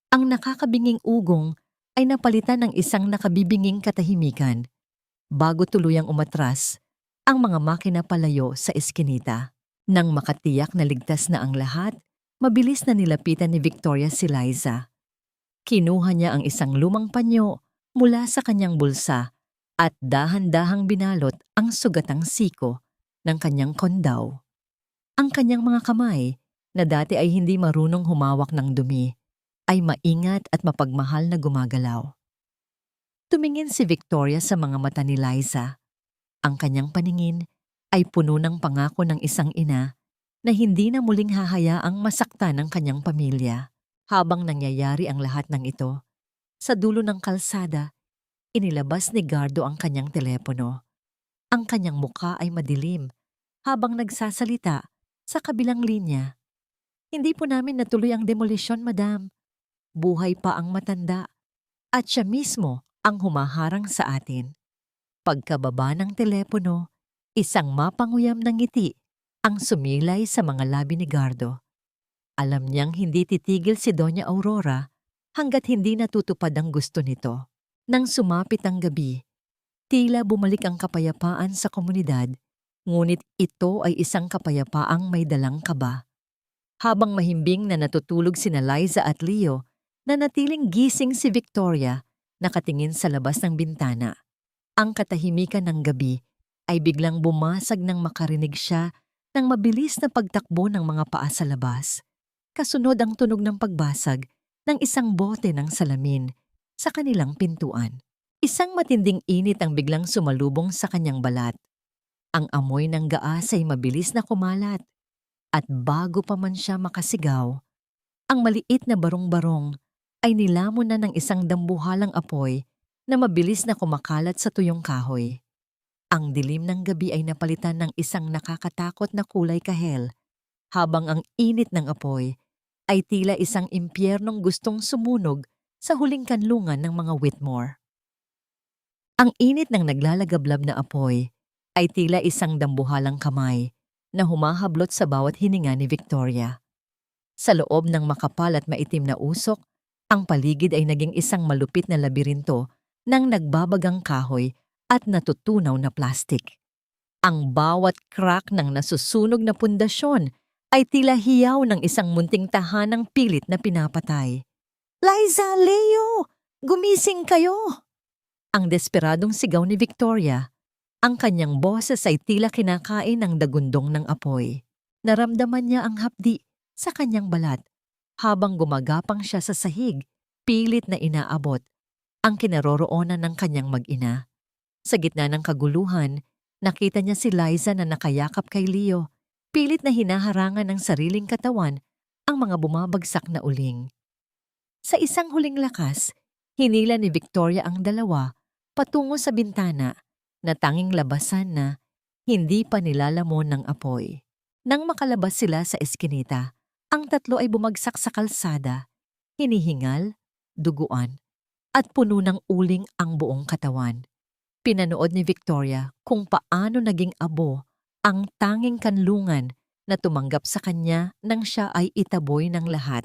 Ang nakakabinging ugong ay napalitan ng isang nakabibinging katahimikan. Bago tuluyang umatras, ang mga makina palayo sa eskinita. Nang makatiyak na ligtas na ang lahat, mabilis na nilapitan ni Victoria si Liza. Kinuha niya ang isang lumang panyo mula sa kanyang bulsa at dahan-dahang binalot ang sugatang siko ng kanyang kondaw. Ang kanyang mga kamay, na dati ay hindi marunong humawak ng dumi, ay maingat at mapagmahal na gumagalaw. Tumingin si Victoria sa mga mata ni Liza. Ang kanyang paningin ay puno ng pangako ng isang ina na hindi na muling hahayaang masaktan ng kanyang pamilya. Habang nangyayari ang lahat ng ito, sa dulo ng kalsada, inilabas ni Gardo ang kanyang telepono. Ang kanyang mukha ay madilim habang nagsasalita sa kabilang linya. Hindi po namin natuloy ang demolisyon, madam. Buhay pa ang matanda at siya mismo ang humaharang sa atin. Pagkababa ng telepono, isang mapanguyam ng ngiti ang sumilay sa mga labi ni Gardo. Alam niyang hindi titigil si Doña Aurora hanggat hindi natutupad ang gusto nito. Nang sumapit ang gabi, tila bumalik ang kapayapaan sa komunidad, ngunit ito ay isang kapayapaang may dalang kaba. Habang mahimbing na natutulog sina Liza at Leo, nanatiling gising si Victoria, nakatingin sa labas ng bintana. Ang katahimikan ng gabi ay biglang bumasag nang makarinig siya ng mabilis na pagtakbo ng mga paa sa labas. Kasunod ang tunog ng pagbasag ng isang bote ng salamin sa kanilang pintuan. Isang matinding init ang biglang sumalubong sa kanyang balat. Ang amoy ng gaas ay mabilis na kumalat at bago pa man siya makasigaw, ang maliit na barong-barong ay nilamon na ng isang dambuhalang apoy na mabilis na kumakalat sa tuyong kahoy. Ang dilim ng gabi ay napalitan ng isang nakakatakot na kulay kahel, habang ang init ng apoy ay tila isang impyernong gustong sumunog sa huling kanlungan ng mga Whitmore. Ang init ng naglalagablab na apoy ay tila isang dambuhalang kamay na humahablot sa bawat hininga ni Victoria. Sa loob ng makapal at maitim na usok, ang paligid ay naging isang malupit na labirinto ng nagbabagang kahoy at natutunaw na plastik. Ang bawat crack ng nasusunog na pundasyon ay tila hiyaw ng isang munting tahanang pilit na pinapatay. "Liza, Leo! Gumising kayo!" Ang desperadong sigaw ni Victoria, ang kanyang boses ay tila kinakain ng dagundong ng apoy. Naramdaman niya ang hapdi sa kanyang balat habang gumagapang siya sa sahig, pilit na inaabot ang kinaroroonan ng kanyang mag-ina. Sa gitna ng kaguluhan, nakita niya si Liza na nakayakap kay Leo, pilit na hinaharangan ng sariling katawan ang mga bumabagsak na uling. Sa isang huling lakas, hinila ni Victoria ang dalawa patungo sa bintana na tanging labasan na hindi pa nilalamon ng apoy. Nang makalabas sila sa eskinita, ang tatlo ay bumagsak sa kalsada, hinihingal, duguan, at puno ng uling ang buong katawan. Pinanood ni Victoria kung paano naging abo ang tanging kanlungan na tumanggap sa kanya nang siya ay itaboy ng lahat.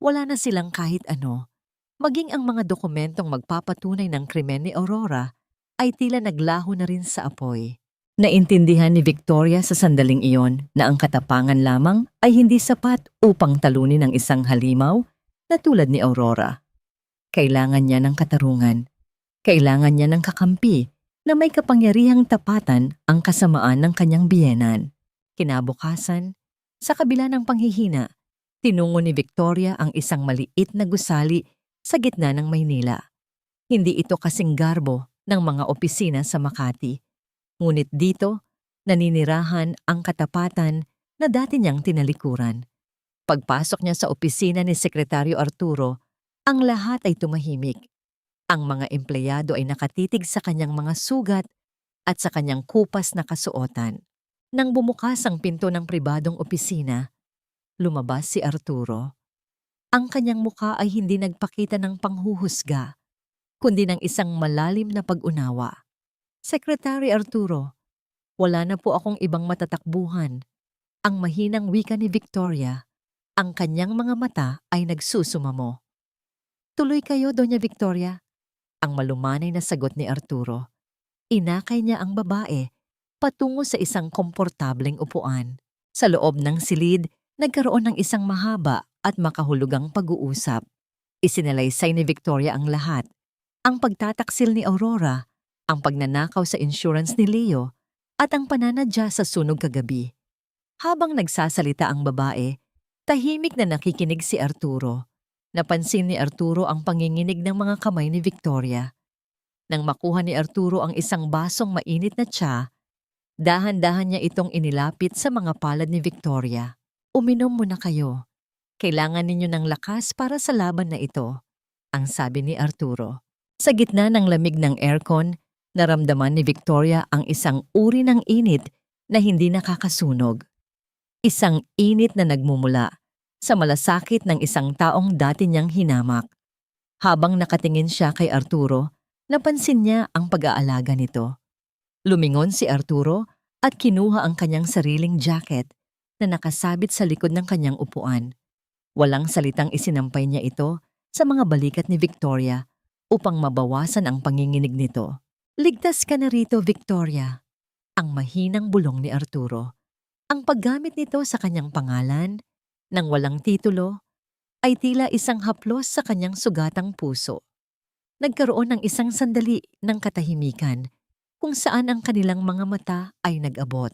Wala na silang kahit ano. Maging ang mga dokumentong magpapatunay ng krimen ni Aurora ay tila naglaho na rin sa apoy. Naintindihan ni Victoria sa sandaling iyon na ang katapangan lamang ay hindi sapat upang talunin ang isang halimaw na tulad ni Aurora. Kailangan niya ng katarungan. Kailangan niya ng kakampi na may kapangyarihang tapatan ang kasamaan ng kanyang biyenan. Kinabukasan, sa kabila ng panghihina, tinungo ni Victoria ang isang maliit na gusali sa gitna ng Maynila. Hindi ito kasing garbo ng mga opisina sa Makati. Ngunit dito, naninirahan ang katapatan na dati niyang tinalikuran. Pagpasok niya sa opisina ni Sekretaryo Arturo, ang lahat ay tumahimik. Ang mga empleyado ay nakatitig sa kanyang mga sugat at sa kanyang kupas na kasuotan. Nang bumukas ang pinto ng pribadong opisina, lumabas si Arturo. Ang kanyang muka ay hindi nagpakita ng panghuhusga, kundi ng isang malalim na pag-unawa. "Secretary Arturo, wala na po akong ibang matatakbuhan." Ang mahinang wika ni Victoria, ang kanyang mga mata ay nagsusumamo. "Tuloy kayo, Doña Victoria." Ang malumanay na sagot ni Arturo. Inakay niya ang babae patungo sa isang komportableng upuan. Sa loob ng silid, nagkaroon ng isang mahaba at makahulugang pag-uusap. Isinalaysay ni Victoria ang lahat. Ang pagtataksil ni Aurora, ang pagnanakaw sa insurance ni Leo, at ang pananadya sa sunog kagabi. Habang nagsasalita ang babae, tahimik na nakikinig si Arturo. Napansin ni Arturo ang panginginig ng mga kamay ni Victoria. Nang makuha ni Arturo ang isang basong mainit na tsa, dahan-dahan niya itong inilapit sa mga palad ni Victoria. "Uminom muna kayo. Kailangan ninyo ng lakas para sa laban na ito," ang sabi ni Arturo. Sa gitna ng lamig ng aircon, naramdaman ni Victoria ang isang uri ng init na hindi nakakasunog. Isang init na nagmumula sa malasakit ng isang taong dati niyang hinamak. Habang nakatingin siya kay Arturo, napansin niya ang pag-aalaga nito. Lumingon si Arturo at kinuha ang kanyang sariling jacket na nakasabit sa likod ng kanyang upuan. Walang salitang isinampay niya ito sa mga balikat ni Victoria upang mabawasan ang panginginig nito. "Ligtas ka na rito, Victoria," ang mahinang bulong ni Arturo. Ang paggamit nito sa kanyang pangalan, nang walang titulo, ay tila isang haplos sa kanyang sugatang puso. Nagkaroon ng isang sandali ng katahimikan kung saan ang kanilang mga mata ay nag-abot.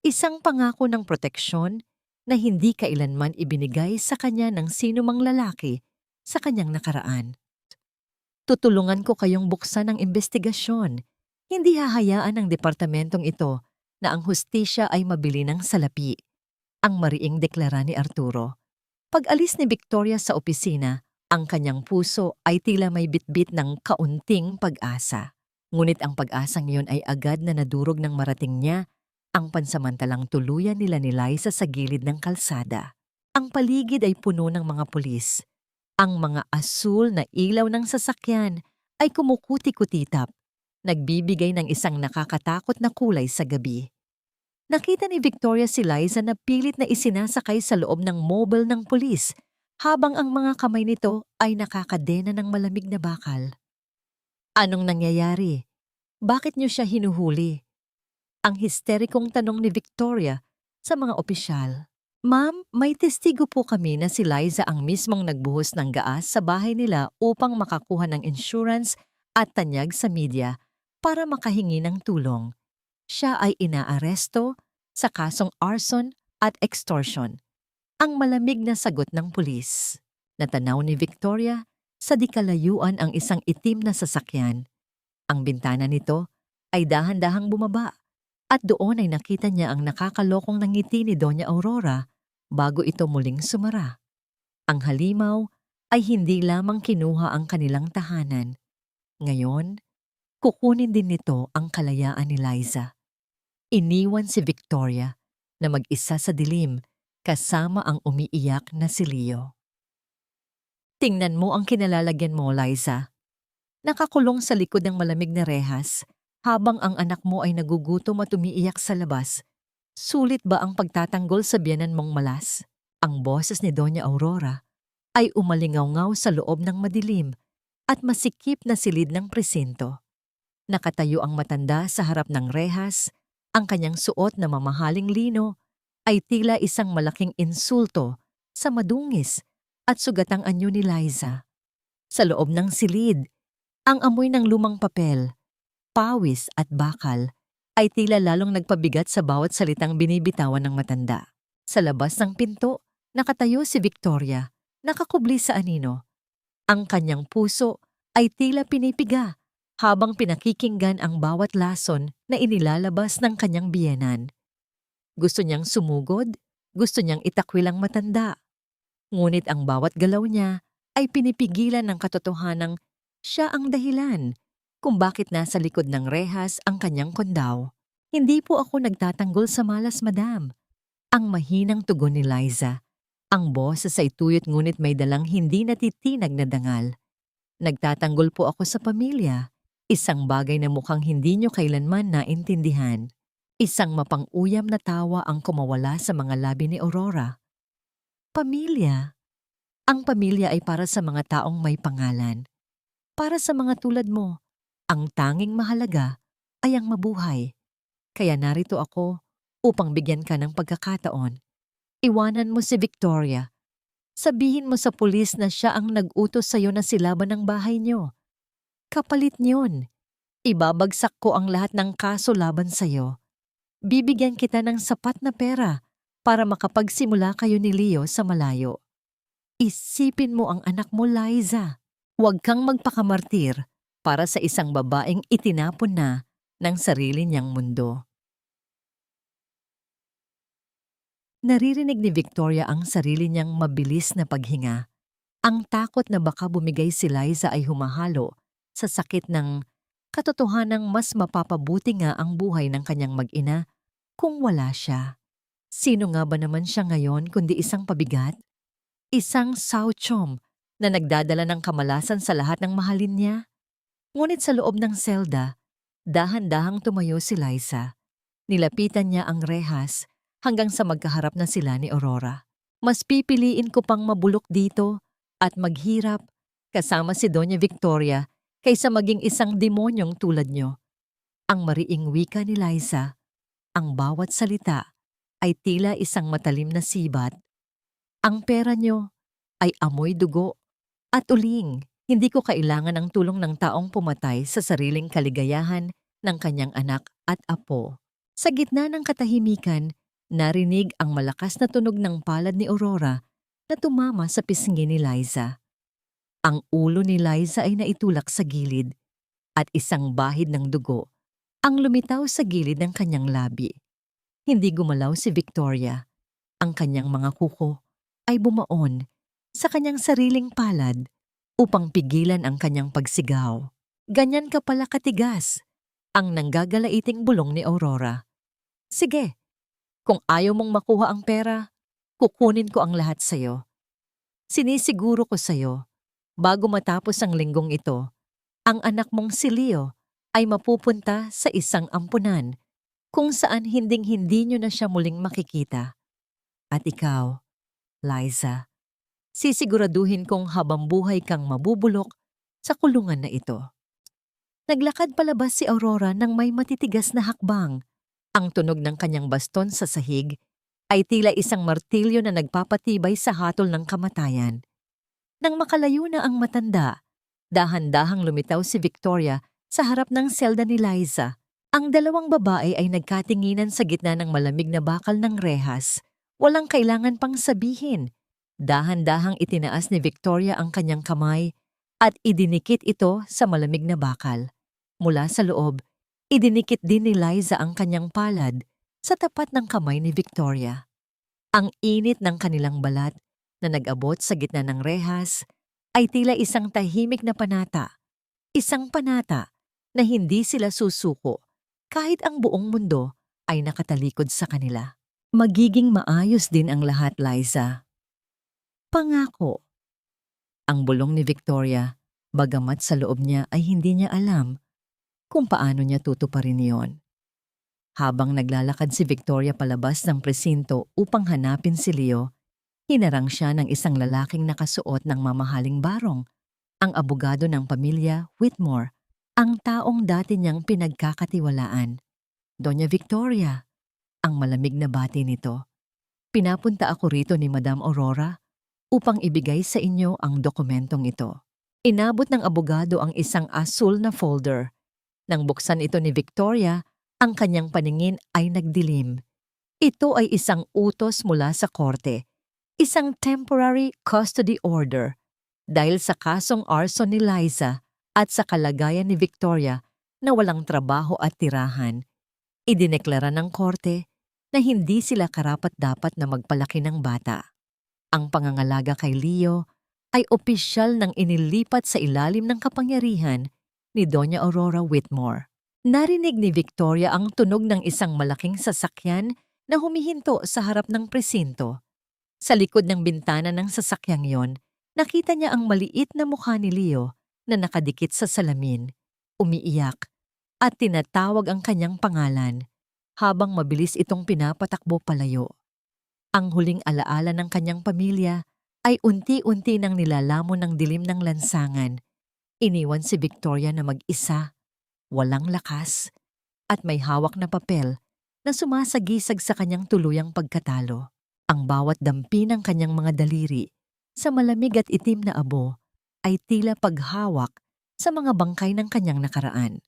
Isang pangako ng proteksyon na hindi kailanman ibinigay sa kanya ng sinumang lalaki sa kanyang nakaraan. Tutulungan ko kayong buksan ang investigasyon. Hindi hahayaan ng departamentong ito na ang hustisya ay mabili ng salapi. Ang mariing deklara ni Arturo. Pag-alis ni Victoria sa opisina, ang kanyang puso ay tila may bitbit ng kaunting pag-asa. Ngunit ang pag-asang iyon ay agad na nadurog ng marating niya ang pansamantalang tuluyan nila ni Liza sa gilid ng kalsada. Ang paligid ay puno ng mga pulis. Ang mga asul na ilaw ng sasakyan ay kumukuti-kutitap, nagbibigay ng isang nakakatakot na kulay sa gabi. Nakita ni Victoria si Liza na pilit na isinasakay sa loob ng mobile ng pulis habang ang mga kamay nito ay nakakadena ng malamig na bakal. Anong nangyayari? Bakit niyo siya hinuhuli? Ang histerikong tanong ni Victoria sa mga opisyal. Ma'am, may testigo po kami na si Liza ang mismong nagbuhos ng gaas sa bahay nila upang makakuha ng insurance at tanyag sa media para makahingi ng tulong. Siya ay inaaresto sa kasong arson at extortion. Ang malamig na sagot ng pulis. Natanaw ni Victoria sa di kalayuan ang isang itim na sasakyan. Ang bintana nito ay dahan-dahang bumaba at doon ay nakita niya ang nakakalokong ngiti ni Doña Aurora bago ito muling sumara. Ang halimaw ay hindi lamang kinuha ang kanilang tahanan. Ngayon, kukunin din nito ang kalayaan ni Liza. Iniwan si Victoria na mag-isa sa dilim kasama ang umiiyak na si Leo. Tingnan mo ang kinalalagyan mo, Liza. Nakakulong sa likod ng malamig na rehas habang ang anak mo ay nagugutom at umiiyak sa labas. Sulit ba ang pagtatanggol sa biyanan mong malas? Ang boses ni Doña Aurora ay umalingaw-ngaw sa loob ng madilim at masikip na silid ng presinto. Nakatayo ang matanda sa harap ng rehas. Ang kanyang suot na mamahaling lino ay tila isang malaking insulto sa madungis at sugatang anyo ni Liza. Sa loob ng silid, ang amoy ng lumang papel, pawis at bakal ay tila lalong nagpabigat sa bawat salitang binibitawan ng matanda. Sa labas ng pinto, nakatayo si Victoria, nakakubli sa anino. Ang kanyang puso ay tila pinipiga habang pinakikinggan ang bawat lason na inilalabas ng kanyang biyenan. Gusto niyang sumugod, gusto niyang itakwil ang matanda. Ngunit ang bawat galaw niya ay pinipigilan ng katotohanang siya ang dahilan kung bakit nasa likod ng rehas ang kanyang kondaw. Hindi po ako nagtatanggol sa malas, madam. Ang mahinang tugon ni Liza. Ang boses ay tuyot ngunit may dalang hindi natitinag na dangal. Nagtatanggol po ako sa pamilya. Isang bagay na mukhang hindi nyo kailanman naintindihan. Isang mapang-uyam na tawa ang kumawala sa mga labi ni Aurora. Pamilya. Ang pamilya ay para sa mga taong may pangalan. Para sa mga tulad mo, ang tanging mahalaga ay ang mabuhay. Kaya narito ako upang bigyan ka ng pagkakataon. Iwanan mo si Victoria. Sabihin mo sa pulis na siya ang nag-utos sa'yo na silaban ang bahay niyo. Kapalit niyon, ibabagsak ko ang lahat ng kaso laban sa'yo. Bibigyan kita ng sapat na pera para makapagsimula kayo ni Leo sa malayo. Isipin mo ang anak mo, Liza. Huwag kang magpakamartir para sa isang babaeng itinapon na ng sarili niyang mundo. Naririnig ni Victoria ang sarili niyang mabilis na paghinga. Ang takot na baka bumigay si Liza ay humahalo sa sakit ng katotohanang mas mapapabuti nga ang buhay ng kanyang mag-ina kung wala siya. Sino nga ba naman siya ngayon kundi isang pabigat? Isang sauchom na nagdadala ng kamalasan sa lahat ng mahalin niya? Ngunit sa loob ng selda, dahan-dahang tumayo si Liza. Nilapitan niya ang rehas hanggang sa magkaharap na sila ni Aurora. Mas pipiliin ko pang mabulok dito at maghirap kasama si Doña Victoria kaysa maging isang demonyong tulad nyo. Ang mariing wika ni Liza, ang bawat salita ay tila isang matalim na sibat. Ang pera nyo ay amoy dugo at uling. Hindi ko kailangan ng tulong ng taong pumatay sa sariling kaligayahan ng kanyang anak at apo. Sa gitna ng katahimikan, narinig ang malakas na tunog ng palad ni Aurora na tumama sa pisngi ni Liza. Ang ulo ni Liza ay naitulak sa gilid at isang bahid ng dugo ang lumitaw sa gilid ng kanyang labi. Hindi gumalaw si Victoria. Ang kanyang mga kuko ay bumaon sa kanyang sariling palad upang pigilan ang kanyang pagsigaw. Ganyan ka pala katigas ang nanggagalaiting bulong ni Aurora. Sige, kung ayaw mong makuha ang pera, kukunin ko ang lahat sa'yo. Sinisiguro ko sa'yo, bago matapos ang linggong ito, ang anak mong si Leo ay mapupunta sa isang ampunan kung saan hinding-hindi nyo na siya muling makikita. At ikaw, Liza, sisiguraduhin kong habang buhay kang mabubulok sa kulungan na ito. Naglakad palabas si Aurora nang may matitigas na hakbang. Ang tunog ng kanyang baston sa sahig ay tila isang martilyo na nagpapatibay sa hatol ng kamatayan. Nang makalayo na ang matanda, dahan-dahang lumitaw si Victoria sa harap ng selda ni Liza. Ang dalawang babae ay nagkatinginan sa gitna ng malamig na bakal ng rehas. Walang kailangan pang sabihin. Dahan-dahang itinaas ni Victoria ang kanyang kamay at idinikit ito sa malamig na bakal. Mula sa loob, idinikit din ni Liza ang kanyang palad sa tapat ng kamay ni Victoria. Ang init ng kanilang balat na nag-abot sa gitna ng rehas ay tila isang tahimik na panata. Isang panata na hindi sila susuko kahit ang buong mundo ay nakatalikod sa kanila. Magiging maayos din ang lahat, Liza. Pangako. Ang bulong ni Victoria, bagamat sa loob niya ay hindi niya alam kung paano niya tutuparin iyon. Habang naglalakad si Victoria palabas ng presinto upang hanapin si Leo, hinarang siya ng isang lalaking nakasuot ng mamahaling barong, ang abogado ng pamilya Whitmore, ang taong dati niyang pinagkakatiwalaan. Doña Victoria, ang malamig na bati nito. Pinapunta ako rito ni Madam Aurora upang ibigay sa inyo ang dokumentong ito. Inabot ng abogado ang isang asul na folder. Nang buksan ito ni Victoria, ang kanyang paningin ay nagdilim. Ito ay isang utos mula sa korte, isang temporary custody order dahil sa kasong arson ni Liza at sa kalagayan ni Victoria na walang trabaho at tirahan. Idineklara ng korte na hindi sila karapat-dapat na magpalaki ng bata. Ang pangangalaga kay Leo ay opisyal nang inilipat sa ilalim ng kapangyarihan ni Doña Aurora Whitmore. Narinig ni Victoria ang tunog ng isang malaking sasakyan na humihinto sa harap ng presinto. Sa likod ng bintana ng sasakyang yon, nakita niya ang maliit na mukha ni Leo na nakadikit sa salamin, umiiyak, at tinatawag ang kanyang pangalan habang mabilis itong pinapatakbo palayo. Ang huling alaala ng kanyang pamilya ay unti-unti nang nilalamon ng dilim ng lansangan. Iniwan si Victoria na mag-isa, walang lakas, at may hawak na papel na sumasagisag sa kanyang tuluyang pagkatalo. Ang bawat dampi ng kanyang mga daliri sa malamig at itim na abo ay tila paghawak sa mga bangkay ng kanyang nakaraan.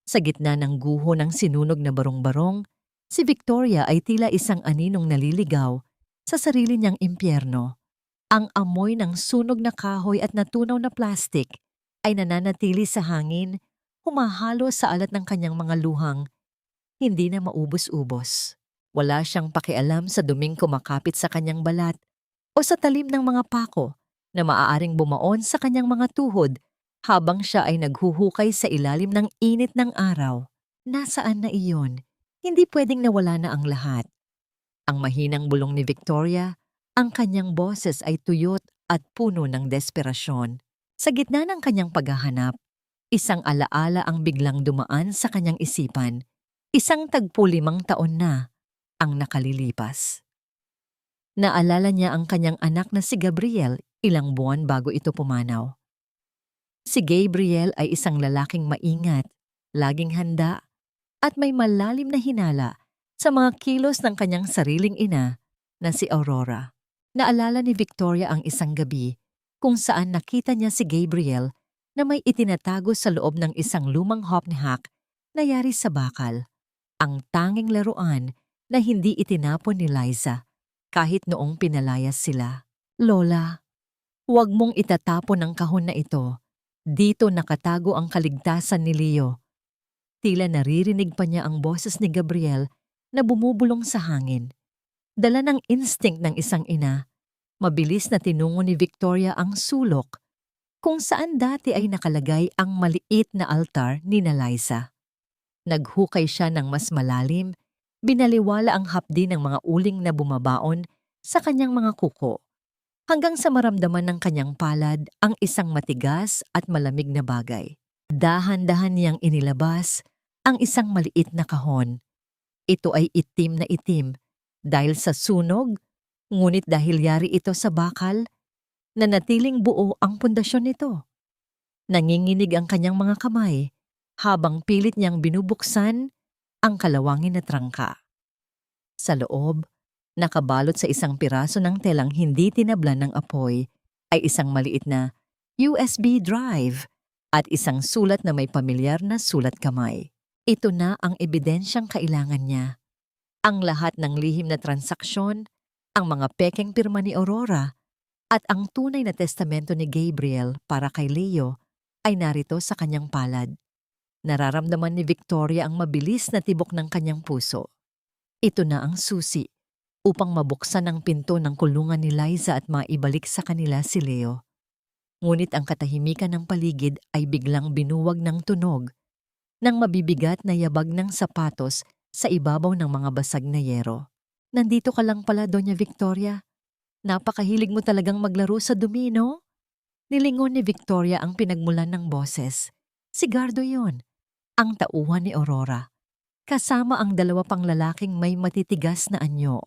Sa gitna ng guho ng sinunog na barong-barong, si Victoria ay tila isang aninong naliligaw sa sarili niyang impyerno. Ang amoy ng sunog na kahoy at natunaw na plastik ay nananatili sa hangin, humahalo sa alat ng kanyang mga luhang, hindi na maubos-ubos. Wala siyang pakialam sa duming kumakapit sa kanyang balat o sa talim ng mga pako na maaaring bumaon sa kanyang mga tuhod habang siya ay naghuhukay sa ilalim ng init ng araw. Nasaan na iyon? Hindi pwedeng nawala na ang lahat. Ang mahinang bulong ni Victoria, ang kanyang boses ay tuyot at puno ng desperasyon. Sa gitna ng kanyang paghahanap, isang alaala ang biglang dumaan sa kanyang isipan. Isang 35 taon na ang nakalilipas. Naalala niya ang kanyang anak na si Gabriel ilang buwan bago ito pumanaw. Si Gabriel ay isang lalaking maingat, laging handa, at may malalim na hinala sa mga kilos ng kanyang sariling ina na si Aurora. Naalala ni Victoria ang isang gabi kung saan nakita niya si Gabriel na may itinatago sa loob ng isang lumang hopnehack na yari sa bakal. ang tanging laruan na hindi itinapon ni Liza kahit noong pinalayas sila. Lola, huwag mong itatapon ang kahon na ito. Dito nakatago ang kaligtasan ni Leo. Tila naririnig pa niya ang boses ni Gabriel na bumubulong sa hangin. Dala ng instinct ng isang ina, mabilis na tinungo ni Victoria ang sulok kung saan dati ay nakalagay ang maliit na altar ni Liza. Naghukay siya ng mas malalim, binaliwala ang hapdi ng mga uling na bumabaon sa kanyang mga kuko, hanggang sa maramdaman ng kanyang palad ang isang matigas at malamig na bagay. Dahan-dahan niyang inilabas ang isang maliit na kahon. Ito ay itim na itim dahil sa sunog, ngunit dahil yari ito sa bakal, nanatiling buo ang pundasyon nito. Nanginginig ang kanyang mga kamay habang pilit niyang binubuksan ang kalawangin na trangka. Sa loob, nakabalot sa isang piraso ng telang hindi tinablan ng apoy ay isang maliit na USB drive at isang sulat na may pamilyar na sulat kamay. Ito na ang ebidensyang kailangan niya. Ang lahat ng lihim na transaksyon, ang mga pekeng pirma ni Aurora, at ang tunay na testamento ni Gabriel para kay Leo ay narito sa kanyang palad. Nararamdaman ni Victoria ang mabilis na tibok ng kanyang puso. Ito na ang susi upang mabuksan ang pinto ng kulungan ni Liza at maibalik sa kanila si Leo. Ngunit ang katahimikan ng paligid ay biglang binuwag ng tunog ng mabibigat na yabag ng sapatos sa ibabaw ng mga basag na yero. Nandito ka lang pala, Doña Victoria. Napakahilig mo talagang maglaro sa dumi, no? Nilingon ni Victoria ang pinagmulan ng boses. Si Gardo yon, ang tauhan ni Aurora. Kasama ang dalawa pang lalaking may matitigas na anyo.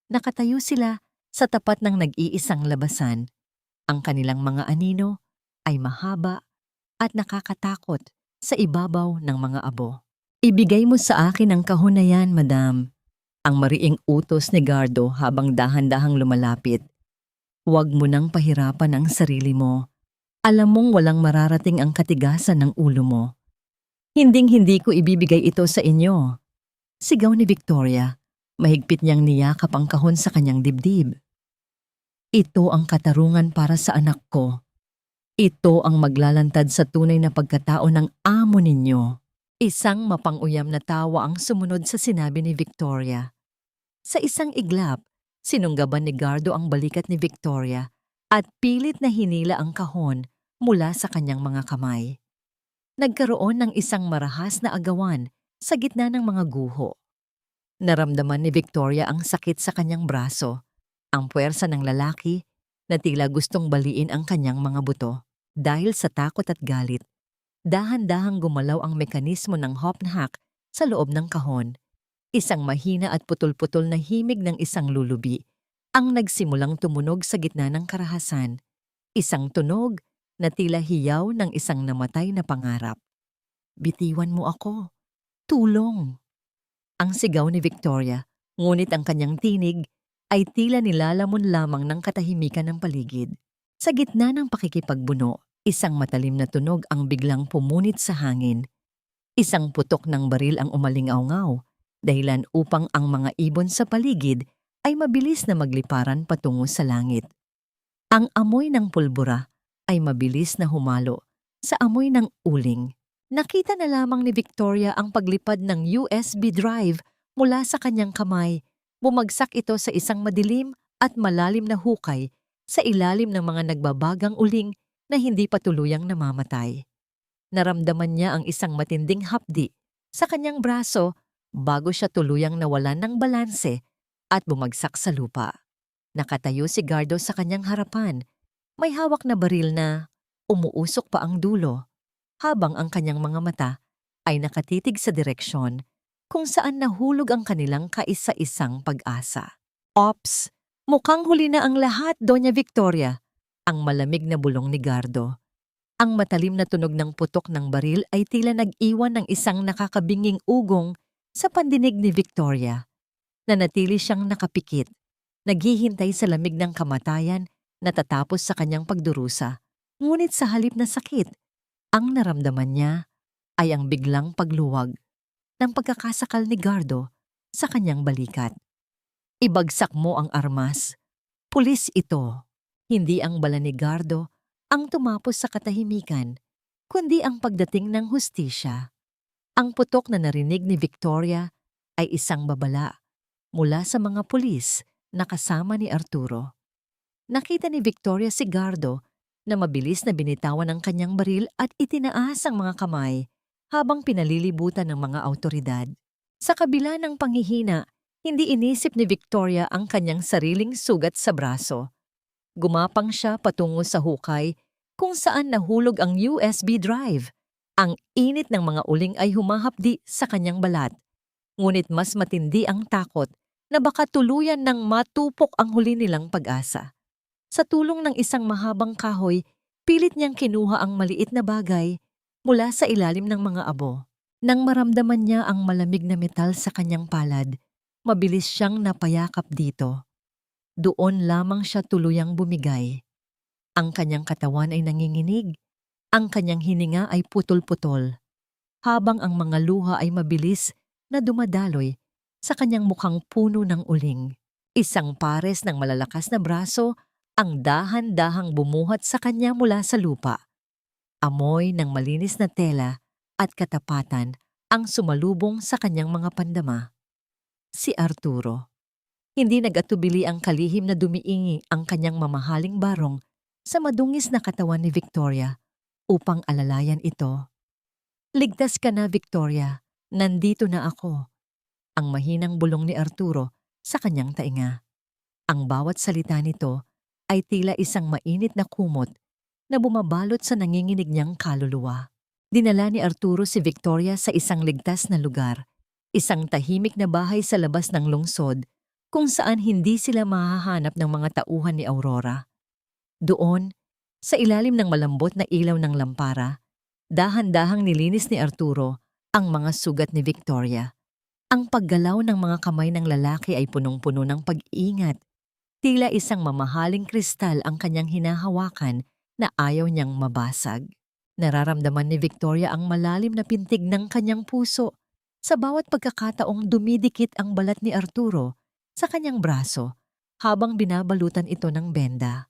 Nakatayo sila sa tapat ng nag-iisang labasan. Ang kanilang mga anino ay mahaba at nakakatakot sa ibabaw ng mga abo. Ibigay mo sa akin ang kahon na yan, madam. Ang mariing utos ni Gardo habang dahan-dahang lumalapit. Huwag mo nang pahirapan ang sarili mo. Alam mong walang mararating ang katigasan ng ulo mo. Hinding-hindi ko ibibigay ito sa inyo. Sigaw ni Victoria. Mahigpit niyang niyakap ang kahon sa kanyang dibdib. Ito ang katarungan para sa anak ko. Ito ang maglalantad sa tunay na pagkatao ng amo ninyo. Isang mapanguyam na tawa ang sumunod sa sinabi ni Victoria. Sa isang iglap, sinunggaban ni Gardo ang balikat ni Victoria at pilit na hinila ang kahon mula sa kanyang mga kamay. Nagkaroon ng isang marahas na agawan sa gitna ng mga guho. Naramdaman ni Victoria ang sakit sa kanyang braso, ang puwersa ng lalaki na tila gustong baliin ang kanyang mga buto. Dahil sa takot at galit, dahan-dahang gumalaw ang mekanismo ng hopnack sa loob ng kahon. Isang mahina at putol-putol na himig ng isang lulubi ang nagsimulang tumunog sa gitna ng karahasan. Isang tunog na tila hiyaw ng isang namatay na pangarap. Bitiwan mo ako. Tulong! Ang sigaw ni Victoria, ngunit ang kanyang tinig ay tila nilalamon lamang ng katahimikan ng paligid. Sa gitna ng pakikipagbuno, isang matalim na tunog ang biglang pumunit sa hangin. Isang putok ng baril ang umalingaw-ngaw, dahilan upang ang mga ibon sa paligid ay mabilis na magliparan patungo sa langit. Ang amoy ng pulbura ay mabilis na humalo sa amoy ng uling. Nakita na lamang ni Victoria ang paglipad ng USB drive mula sa kanyang kamay. Bumagsak ito sa isang madilim at malalim na hukay sa ilalim ng mga nagbabagang uling na hindi pa tuluyang namamatay. Naramdaman niya ang isang matinding hapdi sa kanyang braso bago siya tuluyang nawalan ng balanse at bumagsak sa lupa. Nakatayo si Gardo sa kanyang harapan. May hawak na baril na umuusok pa ang dulo, habang ang kanyang mga mata ay nakatitig sa direksyon kung saan nahulog ang kanilang kaisa-isang pag-asa. Ops! Mukhang huli na ang lahat, Doña Victoria, ang malamig na bulong ni Gardo. Ang matalim na tunog ng putok ng baril ay tila nag-iwan ng isang nakakabinging ugong sa pandinig ni Victoria. Nanatili siyang nakapikit, naghihintay sa lamig ng kamatayan na tatapos sa kanyang pagdurusa. Ngunit sa halip na sakit, ang naramdaman niya ay ang biglang pagluwag ng pagkakasakal ni Gardo sa kanyang balikat. Ibagsak mo ang armas. Pulis ito. Hindi ang bala ni Gardo ang tumapos sa katahimikan, kundi ang pagdating ng hustisya. Ang putok na narinig ni Victoria ay isang babala mula sa mga pulis na kasama ni Arturo. Nakita ni Victoria si Gardo na mabilis na binitawan ang kanyang baril at itinaas ang mga kamay habang pinalilibutan ng mga awtoridad. Sa kabila ng panghihina, hindi inisip ni Victoria ang kanyang sariling sugat sa braso. Gumapang siya patungo sa hukay kung saan nahulog ang USB drive. Ang init ng mga uling ay humahapdi sa kanyang balat. Ngunit mas matindi ang takot na baka tuluyan ng matupok ang huli nilang pag-asa. Sa tulong ng isang mahabang kahoy, pilit niyang kinuha ang maliit na bagay mula sa ilalim ng mga abo. Nang maramdaman niya ang malamig na metal sa kanyang palad, mabilis siyang napayakap dito. Doon lamang siya tuluyang bumigay. Ang kanyang katawan ay nanginginig, ang kanyang hininga ay putol-putol, habang ang mga luha ay mabilis na dumadaloy sa kanyang mukhang puno ng uling. Isang pares ng malalakas na braso ang dahan-dahang bumuhat sa kanya mula sa lupa. Amoy ng malinis na tela at katapatan ang sumalubong sa kanyang mga pandama. Si Arturo. Hindi nag-atubili ang kalihim na dumiingi ang kanyang mamahaling barong sa madungis na katawan ni Victoria upang alalayan ito. Ligtas ka na, Victoria. Nandito na ako. Ang mahinang bulong ni Arturo sa kanyang tainga. Ang bawat salita nito ay tila isang mainit na kumot na bumabalot sa nanginginig niyang kaluluwa. Dinala ni Arturo si Victoria sa isang ligtas na lugar, isang tahimik na bahay sa labas ng lungsod kung saan hindi sila mahahanap ng mga tauhan ni Aurora. Doon, sa ilalim ng malambot na ilaw ng lampara, dahan-dahang nilinis ni Arturo ang mga sugat ni Victoria. Ang paggalaw ng mga kamay ng lalaki ay punong-puno ng pag-iingat. Tila isang mamahaling kristal ang kanyang hinahawakan na ayaw niyang mabasag. Nararamdaman ni Victoria ang malalim na pintig ng kanyang puso sa bawat pagkakataong dumidikit ang balat ni Arturo sa kanyang braso habang binabalutan ito ng benda.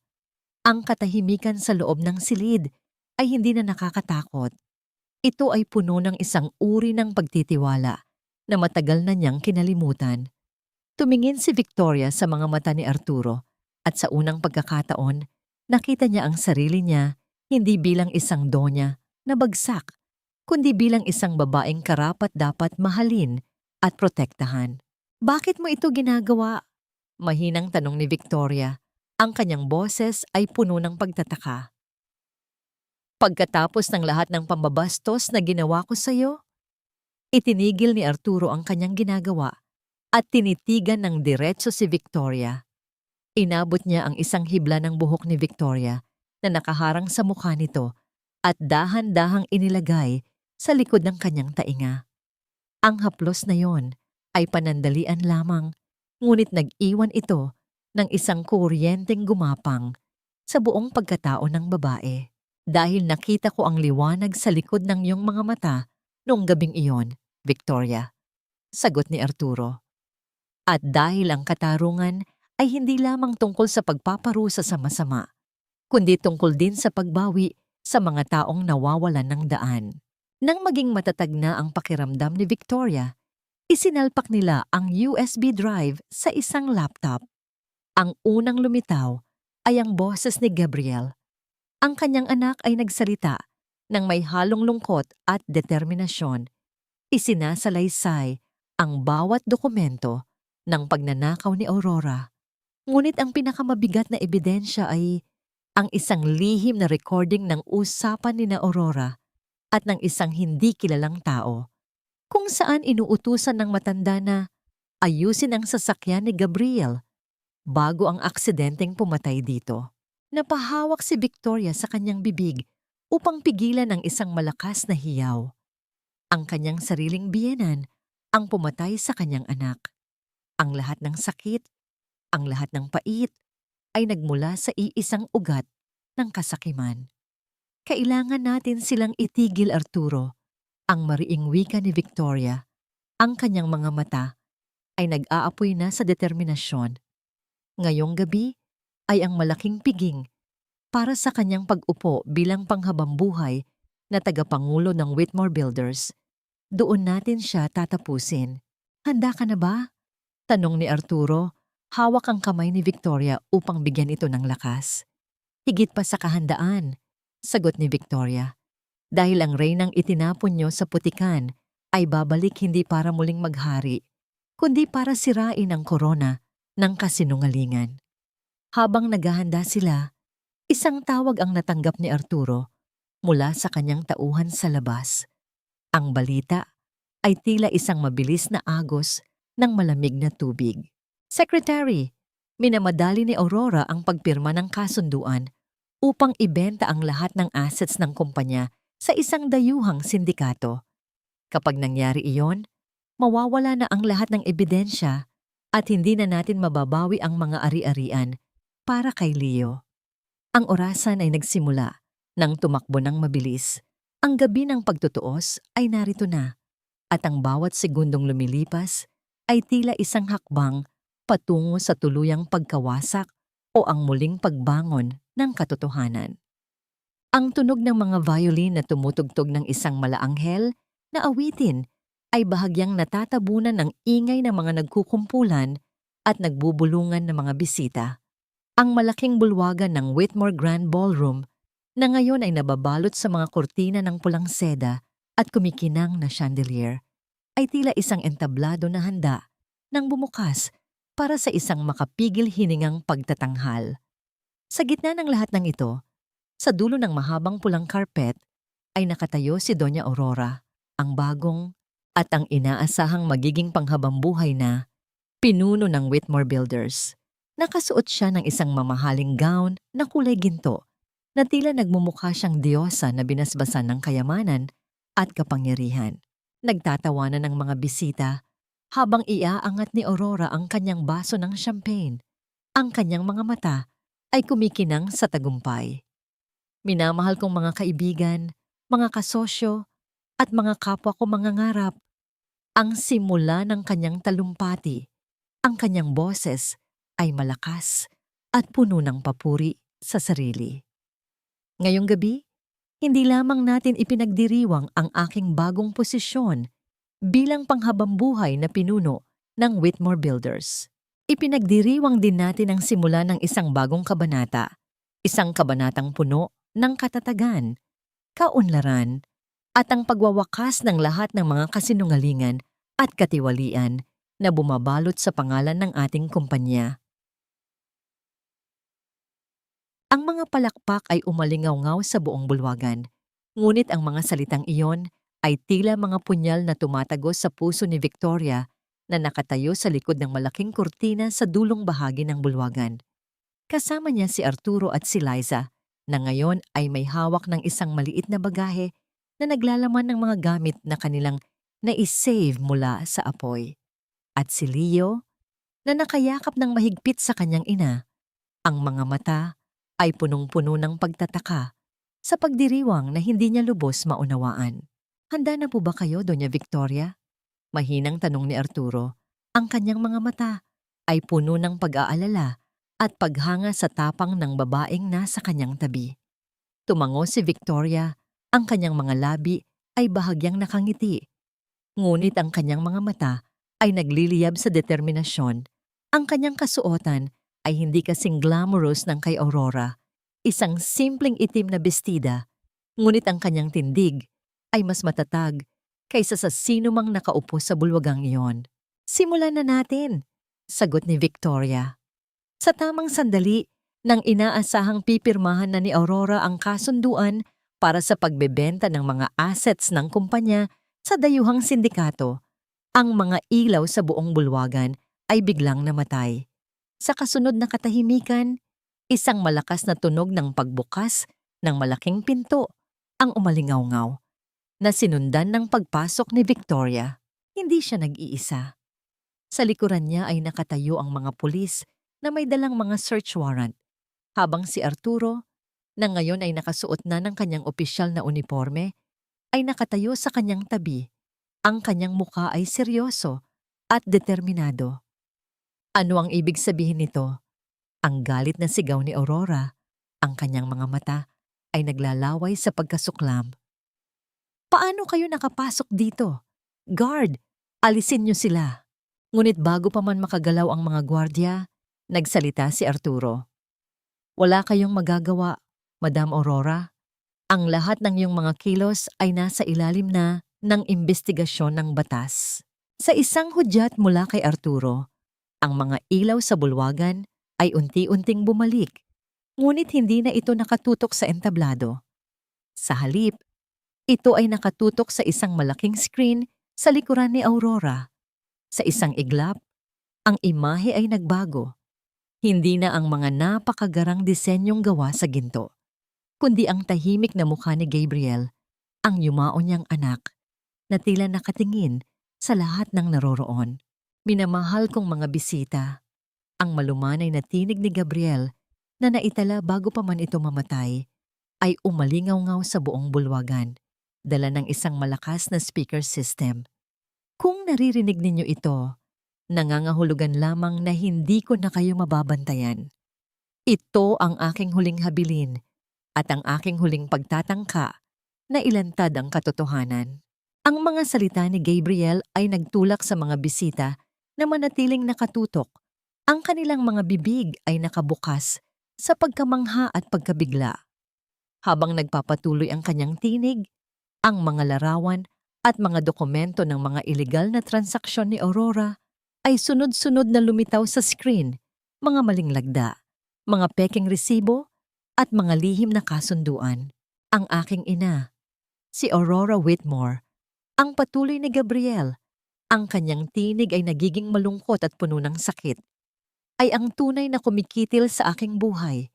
Ang katahimikan sa loob ng silid ay hindi na nakakatakot. Ito ay puno ng isang uri ng pagtitiwala na matagal na niyang kinalimutan. Tumingin si Victoria sa mga mata ni Arturo at sa unang pagkakataon, nakita niya ang sarili niya hindi bilang isang donya na bagsak, kundi bilang isang babaeng karapat-dapat mahalin at protektahan. Bakit mo ito ginagawa? Mahinang tanong ni Victoria. Ang kanyang boses ay puno ng pagtataka. Pagkatapos ng lahat ng pambabastos na ginawa ko sa iyo, itinigil ni Arturo ang kanyang ginagawa at tinitigan ng diretso si Victoria. Inabot niya ang isang hibla ng buhok ni Victoria na nakaharang sa mukha nito at dahan-dahang inilagay sa likod ng kanyang tainga. Ang haplos na yon ay panandalian lamang, ngunit nag-iwan ito ng isang kuryenteng gumapang sa buong pagkatao ng babae. Dahil nakita ko ang liwanag sa likod ng iyong mga mata noong gabing iyon, Victoria, sagot ni Arturo. At dahil ang katarungan ay hindi lamang tungkol sa pagpaparusa sa masama, kundi tungkol din sa pagbawi sa mga taong nawawalan ng daan. Nang maging matatag na ang pakiramdam ni Victoria, isinalpak nila ang USB drive sa isang laptop. Ang unang lumitaw ay ang boses ni Gabriel. Ang kanyang anak ay nagsalita ng may halong lungkot at determinasyon. Isinasalaysay ang bawat dokumento ng pagnanakaw ni Aurora. Ngunit ang pinakamabigat na ebidensya ay ang isang lihim na recording ng usapan ni na Aurora at ng isang hindi kilalang tao, kung saan inuutusan ng matanda na ayusin ang sasakyan ni Gabriel bago ang aksidenteng pumatay dito. Napahawak si Victoria sa kanyang bibig upang pigilan ang isang malakas na hiyaw. Ang kanyang sariling biyenan ang pumatay sa kanyang anak. Ang lahat ng sakit, ang lahat ng pait ay nagmula sa iisang ugat ng kasakiman. Kailangan natin silang itigil, Arturo, ang mariing wika ni Victoria. Ang kanyang mga mata ay nag-aapoy na sa determinasyon. Ngayong gabi ay ang malaking piging para sa kanyang pag-upo bilang panghabambuhay na tagapangulo ng Whitmore Builders. Doon natin siya tatapusin. Handa ka na ba? Tanong ni Arturo, hawak ang kamay ni Victoria upang bigyan ito ng lakas. Higit pa sa kahandaan, sagot ni Victoria. Dahil ang reynang itinapon niyo sa putikan ay babalik hindi para muling maghari, kundi para sirain ang korona ng kasinungalingan. Habang naghahanda sila, isang tawag ang natanggap ni Arturo mula sa kanyang tauhan sa labas. Ang balita ay tila isang mabilis na agos ng malamig na tubig. Secretary, minamadali ni Aurora ang pagpirma ng kasunduan upang ibenta ang lahat ng assets ng kumpanya sa isang dayuhang sindikato. Kapag nangyari iyon, mawawala na ang lahat ng ebidensya at hindi na natin mababawi ang mga ari-arian para kay Leo. Ang orasan ay nagsimula nang tumakbo ng mabilis. Ang gabi ng pagtutuos ay narito na at ang bawat segundong lumilipas ay tila isang hakbang patungo sa tuluyang pagkawasak o ang muling pagbangon ng katotohanan. Ang tunog ng mga violin na tumutugtog ng isang malaanghel na awitin ay bahagyang natatabunan ng ingay ng mga nagkukumpulan at nagbubulungan ng mga bisita. Ang malaking bulwagan ng Whitmore Grand Ballroom na ngayon ay nababalot sa mga kurtina ng pulang seda at kumikinang na chandelier ay tila isang entablado na handa nang bumukas para sa isang makapigil hiningang pagtatanghal. Sa gitna ng lahat ng ito, sa dulo ng mahabang pulang karpet ay nakatayo si Doña Aurora, ang bagong at ang inaasahang magiging panghabambuhay na pinuno ng Whitmore Builders. Nakasuot siya ng isang mamahaling gown na kulay ginto na tila nagmumukha siyang diyosa na binasbasan ng kayamanan at kapangyarihan. Nagtatawanan ng mga bisita habang iaangat ni Aurora ang kanyang baso ng champagne. Ang kanyang mga mata ay kumikinang sa tagumpay. Minamahal kong mga kaibigan, mga kasosyo, at mga kapwa ko mangangarap. Ang simula ng kanyang talumpati, ang kanyang boses ay malakas at puno ng papuri sa sarili. Ngayong gabi, hindi lamang natin ipinagdiriwang ang aking bagong posisyon bilang panghabambuhay na pinuno ng Whitmore Builders. Ipinagdiriwang din natin ang simula ng isang bagong kabanata, isang kabanatang puno ng katatagan, kaunlaran, at ang pagwawakas ng lahat ng mga kasinungalingan at katiwalian na bumabalot sa pangalan ng ating kumpanya. Ang mga palakpak ay umalingaw-ngaw sa buong bulwagan, ngunit ang mga salitang iyon ay tila mga punyal na tumatagos sa puso ni Victoria na nakatayo sa likod ng malaking kurtina sa dulong bahagi ng bulwagan. Kasama niya si Arturo at si Liza, na ngayon ay may hawak ng isang maliit na bagahe na naglalaman ng mga gamit na kanilang na-save mula sa apoy. At si Leo, na nakayakap ng mahigpit sa kanyang ina, ang mga mata ay punong-puno ng pagtataka sa pagdiriwang na hindi niya lubos maunawaan. Handa na po ba kayo, Doña Victoria? Mahinang tanong ni Arturo. Ang kanyang mga mata ay puno ng pag-aalala at paghanga sa tapang ng babaeng nasa kanyang tabi. Tumango si Victoria, ang kanyang mga labi ay bahagyang nakangiti. Ngunit ang kanyang mga mata ay nagliliyab sa determinasyon. Ang kanyang kasuotan ay hindi kasing glamorous ng kay Aurora, isang simpleng itim na bestida, ngunit ang kanyang tindig ay mas matatag kaysa sa sino mang nakaupo sa bulwagang iyon. Simulan na natin, sagot ni Victoria. Sa tamang sandali, nang inaasahang pipirmahan na ni Aurora ang kasunduan para sa pagbebenta ng mga assets ng kumpanya sa dayuhang sindikato, ang mga ilaw sa buong bulwagan ay biglang namatay. Sa kasunod na katahimikan, isang malakas na tunog ng pagbukas ng malaking pinto ang umalingaw-ngaw, na sinundan ng pagpasok ni Victoria. Hindi siya nag-iisa. Sa likuran niya ay nakatayo ang mga pulis na may dalang mga search warrant, habang si Arturo, na ngayon ay nakasuot na ng kanyang opisyal na uniforme, ay nakatayo sa kanyang tabi, Ang kanyang mukha ay seryoso at determinado. Ano ang ibig sabihin nito? Ang galit na sigaw ni Aurora, ang kanyang mga mata ay naglalaway sa pagkasuklam. Paano kayo nakapasok dito? Guard, alisin niyo sila. Ngunit bago pa man makagalaw ang mga gwardya, nagsalita si Arturo. Wala kayong magagawa, Madam Aurora. Ang lahat ng iyong mga kilos ay nasa ilalim na ng imbestigasyon ng batas. Sa isang hudyat mula kay Arturo, ang mga ilaw sa bulwagan ay unti-unting bumalik, ngunit hindi na ito nakatutok sa entablado. Sa halip, ito ay nakatutok sa isang malaking screen sa likuran ni Aurora. Sa isang iglap, ang imahe ay nagbago. Hindi na ang mga napakagarang disenyong gawa sa ginto, kundi ang tahimik na mukha ni Gabriel, ang yumao niyang anak, na tila nakatingin sa lahat ng naroroon. Minamahal kong mga bisita, ang malumanay na tinig ni Gabriel na naitala bago pa man ito mamatay, ay umalingaw-ngaw sa buong bulwagan, dala ng isang malakas na speaker system. Kung naririnig ninyo ito, nangangahulugan lamang na hindi ko na kayo mababantayan. Ito ang aking huling habilin at ang aking huling pagtatangka na ilantad ang katotohanan. Ang mga salita ni Gabriel ay nagtulak sa mga bisita na manatiling nakatutok. Ang kanilang mga bibig ay nakabukas sa pagkamangha at pagkabigla. Habang nagpapatuloy ang kanyang tinig, ang mga larawan at mga dokumento ng mga ilegal na transaksyon ni Aurora ay sunod-sunod na lumitaw sa screen, mga maling lagda, mga peking resibo, at mga lihim na kasunduan. Ang aking ina, si Aurora Whitmore, ang patuloy ni Gabriel, ang kanyang tinig ay nagiging malungkot at puno ng sakit, ay ang tunay na kumikitil sa aking buhay.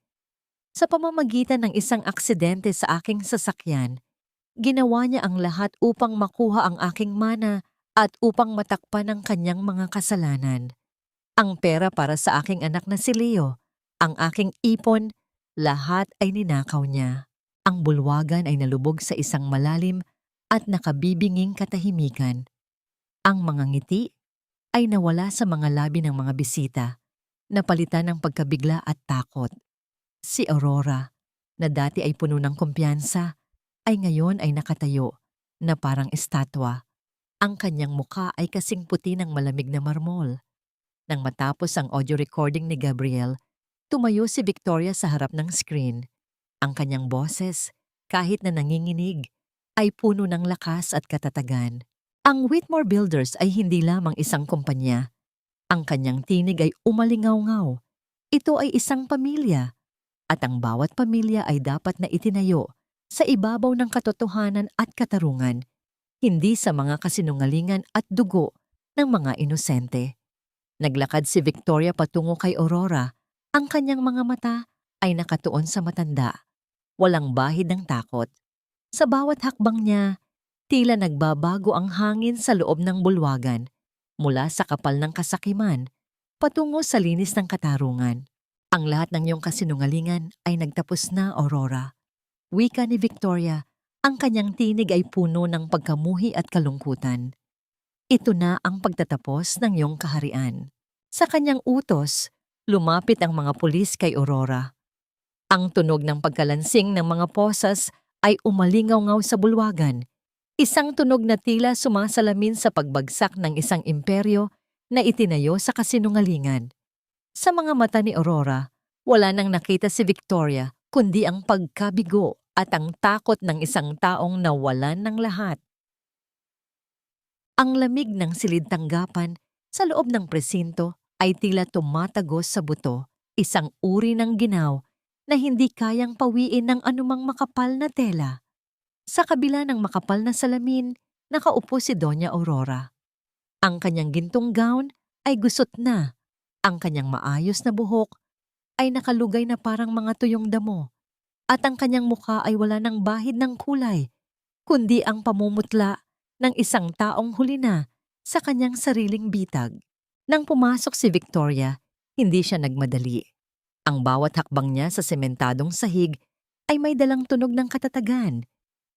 Sa pamamagitan ng isang aksidente sa aking sasakyan, ginawa niya ang lahat upang makuha ang aking mana at upang matakpan ang kanyang mga kasalanan. Ang pera para sa aking anak na si Leo, ang aking ipon, lahat ay ninakaw niya. Ang bulwagan ay nalubog sa isang malalim at nakabibinging katahimikan. Ang mga ngiti ay nawala sa mga labi ng mga bisita, napalitan ng pagkabigla at takot. Si Aurora, na dati ay puno ng kumpiyansa, ay ngayon ay nakatayo na parang estatwa. Ang kanyang muka ay kasing puti ng malamig na marmol. Nang matapos ang audio recording ni Gabriel, tumayo si Victoria sa harap ng screen. Ang kanyang boses, kahit na nanginginig, ay puno ng lakas at katatagan. Ang Whitmore Builders ay hindi lamang isang kumpanya. Ang kanyang tinig ay umalingaw-ngaw. Ito ay isang pamilya, at ang bawat pamilya ay dapat na itinayo sa ibabaw ng katotohanan at katarungan, hindi sa mga kasinungalingan at dugo ng mga inosente. Naglakad si Victoria patungo kay Aurora. Ang kanyang mga mata ay nakatuon sa matanda. Walang bahid ng takot. Sa bawat hakbang niya, tila nagbabago ang hangin sa loob ng bulwagan, mula sa kapal ng kasakiman patungo sa linis ng katarungan. Ang lahat ng iyong kasinungalingan ay nagtapos na, Aurora. Wika ni Victoria, ang kanyang tinig ay puno ng pagkamuhi at kalungkutan. Ito na ang pagtatapos ng iyong kaharian. Sa kanyang utos, lumapit ang mga pulis kay Aurora. Ang tunog ng pagkalansing ng mga posas ay umalingaw-ngaw sa bulwagan. Isang tunog na tila sumasalamin sa pagbagsak ng isang imperyo na itinayo sa kasinungalingan. Sa mga mata ni Aurora, wala nang nakita si Victoria kundi ang pagkabigo at ang takot ng isang taong nawalan ng lahat. Ang lamig ng silid tanggapan sa loob ng presinto ay tila tumatagos sa buto, isang uri ng ginaw na hindi kayang pawiin ng anumang makapal na tela. Sa kabila ng makapal na salamin, nakaupo si Doña Aurora. Ang kanyang gintong gown ay gusot na. Ang kanyang maayos na buhok ay nakalugay na parang mga tuyong damo. At ang kanyang mukha ay wala ng bahid ng kulay, kundi ang pamumutla ng isang taong huli na sa kanyang sariling bitag. Nang pumasok si Victoria, hindi siya nagmadali. Ang bawat hakbang niya sa sementadong sahig ay may dalang tunog ng katatagan.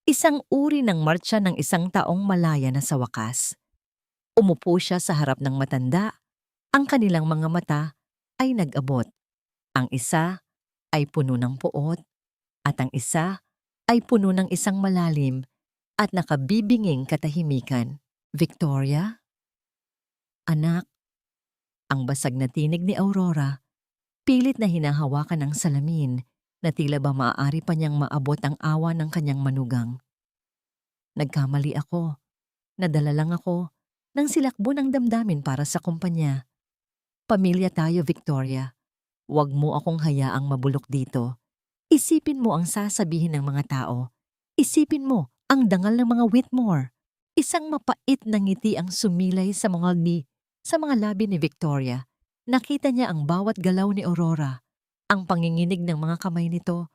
Isang uri ng martsa ng isang taong malaya na sa wakas. Umupo siya sa harap ng matanda. Ang kanilang mga mata ay nag-abot. Ang isa ay puno ng puot at ang isa ay puno ng isang malalim at nakabibinging katahimikan. Victoria? Anak, ang basag na tinig ni Aurora, pilit na hinahawakan ng salamin na tila ba maaari pa niyang maabot ang awa ng kanyang manugang. Nagkamali ako. Nadala lang ako ng silakbo ng damdamin para sa kumpanya. Pamilya tayo, Victoria. Huwag mo akong hayaang mabulok dito. Isipin mo ang sasabihin ng mga tao. Isipin mo ang dangal ng mga Whitmore. Isang mapait na ngiti ang sumilay sa mga labi ni Victoria. Nakita niya ang bawat galaw ni Aurora, ang panginginig ng mga kamay nito,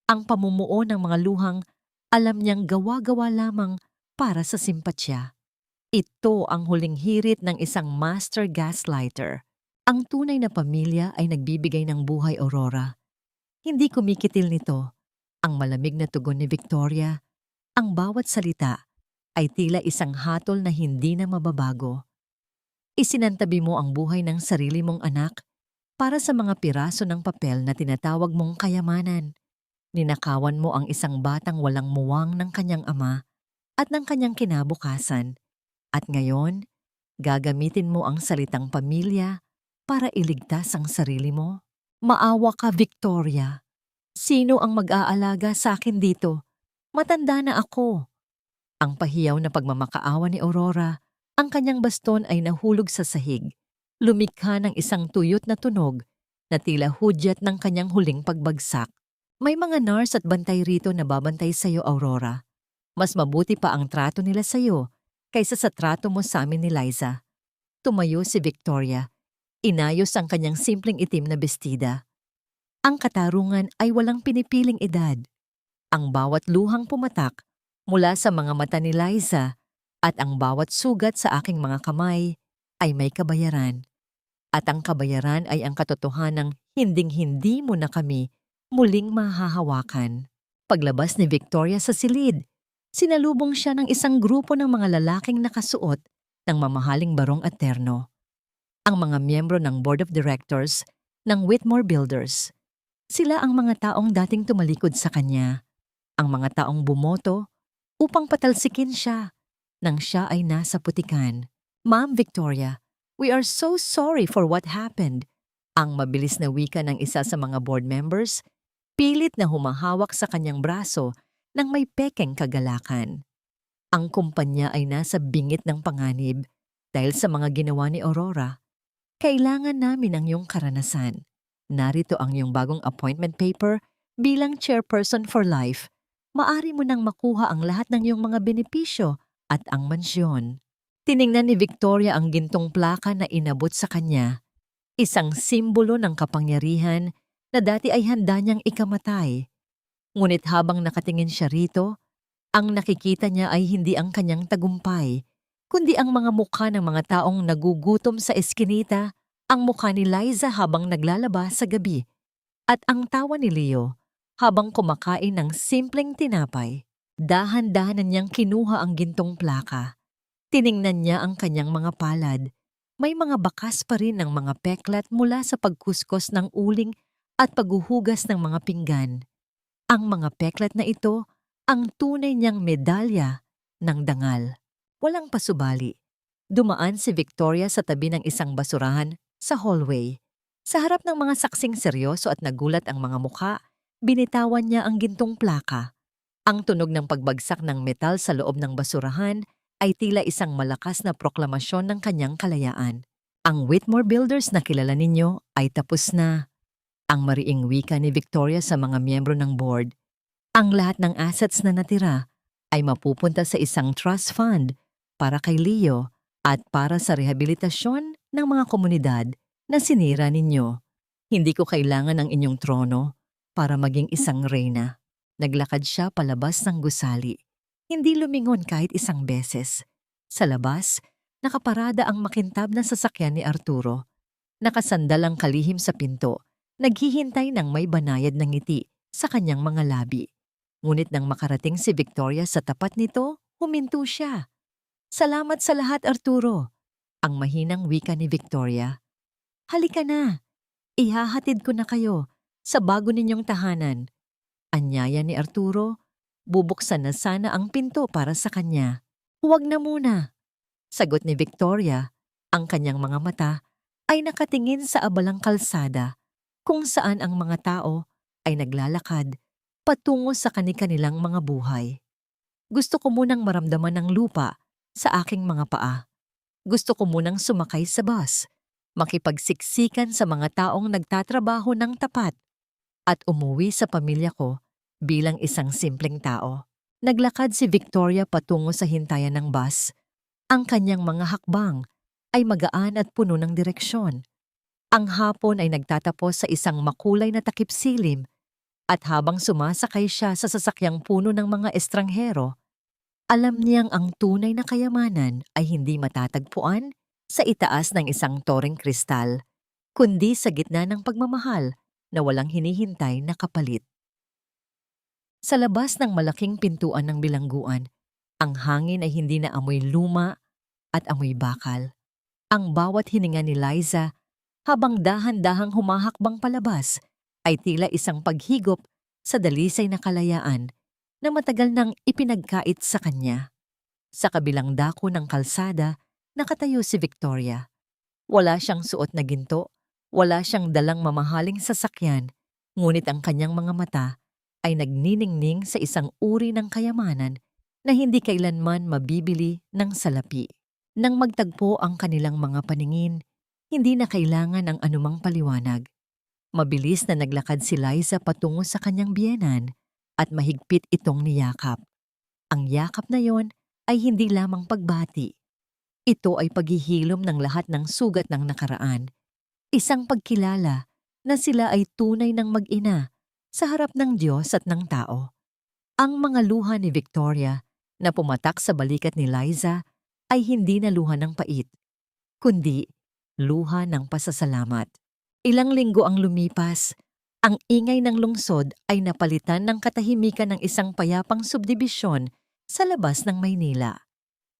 ang pamumuo ng mga luhang alam niyang gawa-gawa lamang para sa simpatsya. Ito ang huling hirit ng isang master gaslighter. Ang tunay na pamilya ay nagbibigay ng buhay, Aurora. Hindi kumikitil nito. Ang malamig na tugon ni Victoria, ang bawat salita ay tila isang hatol na hindi na mababago. Isinantabi mo ang buhay ng sarili mong anak para sa mga piraso ng papel na tinatawag mong kayamanan. Ninakawan mo ang isang batang walang muwang ng kanyang ama at ng kanyang kinabukasan. At ngayon, gagamitin mo ang salitang pamilya para iligtas ang sarili mo? Maawa ka, Victoria. Sino ang mag-aalaga sa akin dito? Matanda na ako. Ang pahiyaw na pagmamakaawa ni Aurora, ang kanyang baston ay nahulog sa sahig. Lumikha ng isang tuyot na tunog na tila hudyat ng kanyang huling pagbagsak. May mga nurse at bantay rito na babantay sa'yo, Aurora. Mas mabuti pa ang trato nila sa'yo kaysa sa trato mo sa amin ni Liza. Tumayo si Victoria. Inayos ang kanyang simpleng itim na bestida. Ang katarungan ay walang pinipiling edad. Ang bawat luhang pumatak mula sa mga mata ni Liza at ang bawat sugat sa aking mga kamay ay may kabayaran. At ang kabayaran ay ang katotohanang hinding-hindi mo na kami muling mahahawakan. Paglabas ni Victoria sa silid, sinalubong siya ng isang grupo ng mga lalaking nakasuot ng mamahaling barong at terno. Ang mga miyembro ng Board of Directors ng Whitmore Builders. Sila ang mga taong dating tumalikod sa kanya, ang mga taong bumoto upang patalsikin siya nang siya ay nasa putikan. Ma'am Victoria, we are so sorry for what happened. Ang mabilis na wika ng isa sa mga board members, pilit na humahawak sa kanyang braso ng may pekeng kagalakan. Ang kumpanya ay nasa bingit ng panganib dahil sa mga ginawa ni Aurora. Kailangan namin ang iyong karanasan. Narito ang iyong bagong appointment paper bilang chairperson for life. Maari mo nang makuha ang lahat ng iyong mga benepisyo at ang mansyon. Tiningnan ni Victoria ang gintong plaka na inabot sa kanya. Isang simbolo ng kapangyarihan na dati ay handa niyang ikamatay. Ngunit habang nakatingin siya rito, ang nakikita niya ay hindi ang kanyang tagumpay, kundi ang mga mukha ng mga taong nagugutom sa eskinita, ang mukha ni Liza habang naglalaba sa gabi, at ang tawa ni Leo habang kumakain ng simpleng tinapay. Dahan-dahan niyang kinuha ang gintong plaka. Tiningnan niya ang kanyang mga palad. May mga bakas pa rin ng mga peklat mula sa pagkuskos ng uling at paghuhugas ng mga pinggan. Ang mga peklat na ito, ang tunay niyang medalya ng dangal. Walang pasubali. Dumaan si Victoria sa tabi ng isang basurahan sa hallway. Sa harap ng mga saksing seryoso at nagulat ang mga mukha, binitawan niya ang gintong plaka. Ang tunog ng pagbagsak ng metal sa loob ng basurahan ay tila isang malakas na proklamasyon ng kanyang kalayaan. Ang Whitmore Builders na kilala ninyo ay tapos na. Ang mariing wika ni Victoria sa mga miyembro ng board. Ang lahat ng assets na natira ay mapupunta sa isang trust fund para kay Leo at para sa rehabilitasyon ng mga komunidad na sinira ninyo. Hindi ko kailangan ng inyong trono para maging isang reyna. Naglakad siya palabas ng gusali. Hindi lumingon kahit isang beses. Sa labas, nakaparada ang makintab na sasakyan ni Arturo. Nakasandal ang kalihim sa pinto, naghihintay ng may banayad na ngiti sa kanyang mga labi. Ngunit nang makarating si Victoria sa tapat nito, huminto siya. "Salamat sa lahat, Arturo." Ang mahinang wika ni Victoria. "Halika na, ihahatid ko na kayo sa bago ninyong tahanan." Anyaya ni Arturo, bubuksan na sana ang pinto para sa kanya. "Huwag na muna," sagot ni Victoria. Ang kanyang mga mata ay nakatingin sa abalang kalsada kung saan ang mga tao ay naglalakad patungo sa kani-kanilang mga buhay. "Gusto ko munang maramdaman ng lupa sa aking mga paa. Gusto ko munang sumakay sa bus, makipagsiksikan sa mga taong nagtatrabaho ng tapat, at umuwi sa pamilya ko bilang isang simpleng tao." Naglakad si Victoria patungo sa hintayan ng bus. Ang kanyang mga hakbang ay magaan at puno ng direksyon. Ang hapon ay nagtatapos sa isang makulay na takip silim, at habang sumasakay siya sa sasakyang puno ng mga estranghero, alam niyang ang tunay na kayamanan ay hindi matatagpuan sa itaas ng isang toreng kristal, kundi sa gitna ng pagmamahal na walang hinihintay na kapalit. Sa labas ng malaking pintuan ng bilangguan, ang hangin ay hindi na amoy luma at amoy bakal. Ang bawat hininga ni Liza habang dahan-dahang humahakbang palabas ay tila isang paghigop sa dalisay na kalayaan na matagal nang ipinagkait sa kanya. Sa kabilang dako ng kalsada, nakatayo si Victoria. Wala siyang suot na ginto, wala siyang dalang mamahaling sasakyan, ngunit ang kanyang mga mata ay nagniningning sa isang uri ng kayamanan na hindi kailanman mabibili ng salapi. Nang magtagpo ang kanilang mga paningin, hindi na kailangan ang anumang paliwanag. Mabilis na naglakad si Liza patungo sa kanyang biyenan at mahigpit itong niyakap. Ang yakap na yon ay hindi lamang pagbati. Ito ay paghihilom ng lahat ng sugat ng nakaraan. Isang pagkilala na sila ay tunay ng mag-ina sa harap ng Diyos at ng tao. Ang mga luha ni Victoria na pumatak sa balikat ni Liza ay hindi na luha ng pait, kundi luha ng pasasalamat. Ilang linggo ang lumipas, ang ingay ng lungsod ay napalitan ng katahimikan ng isang payapang subdibisyon sa labas ng Maynila.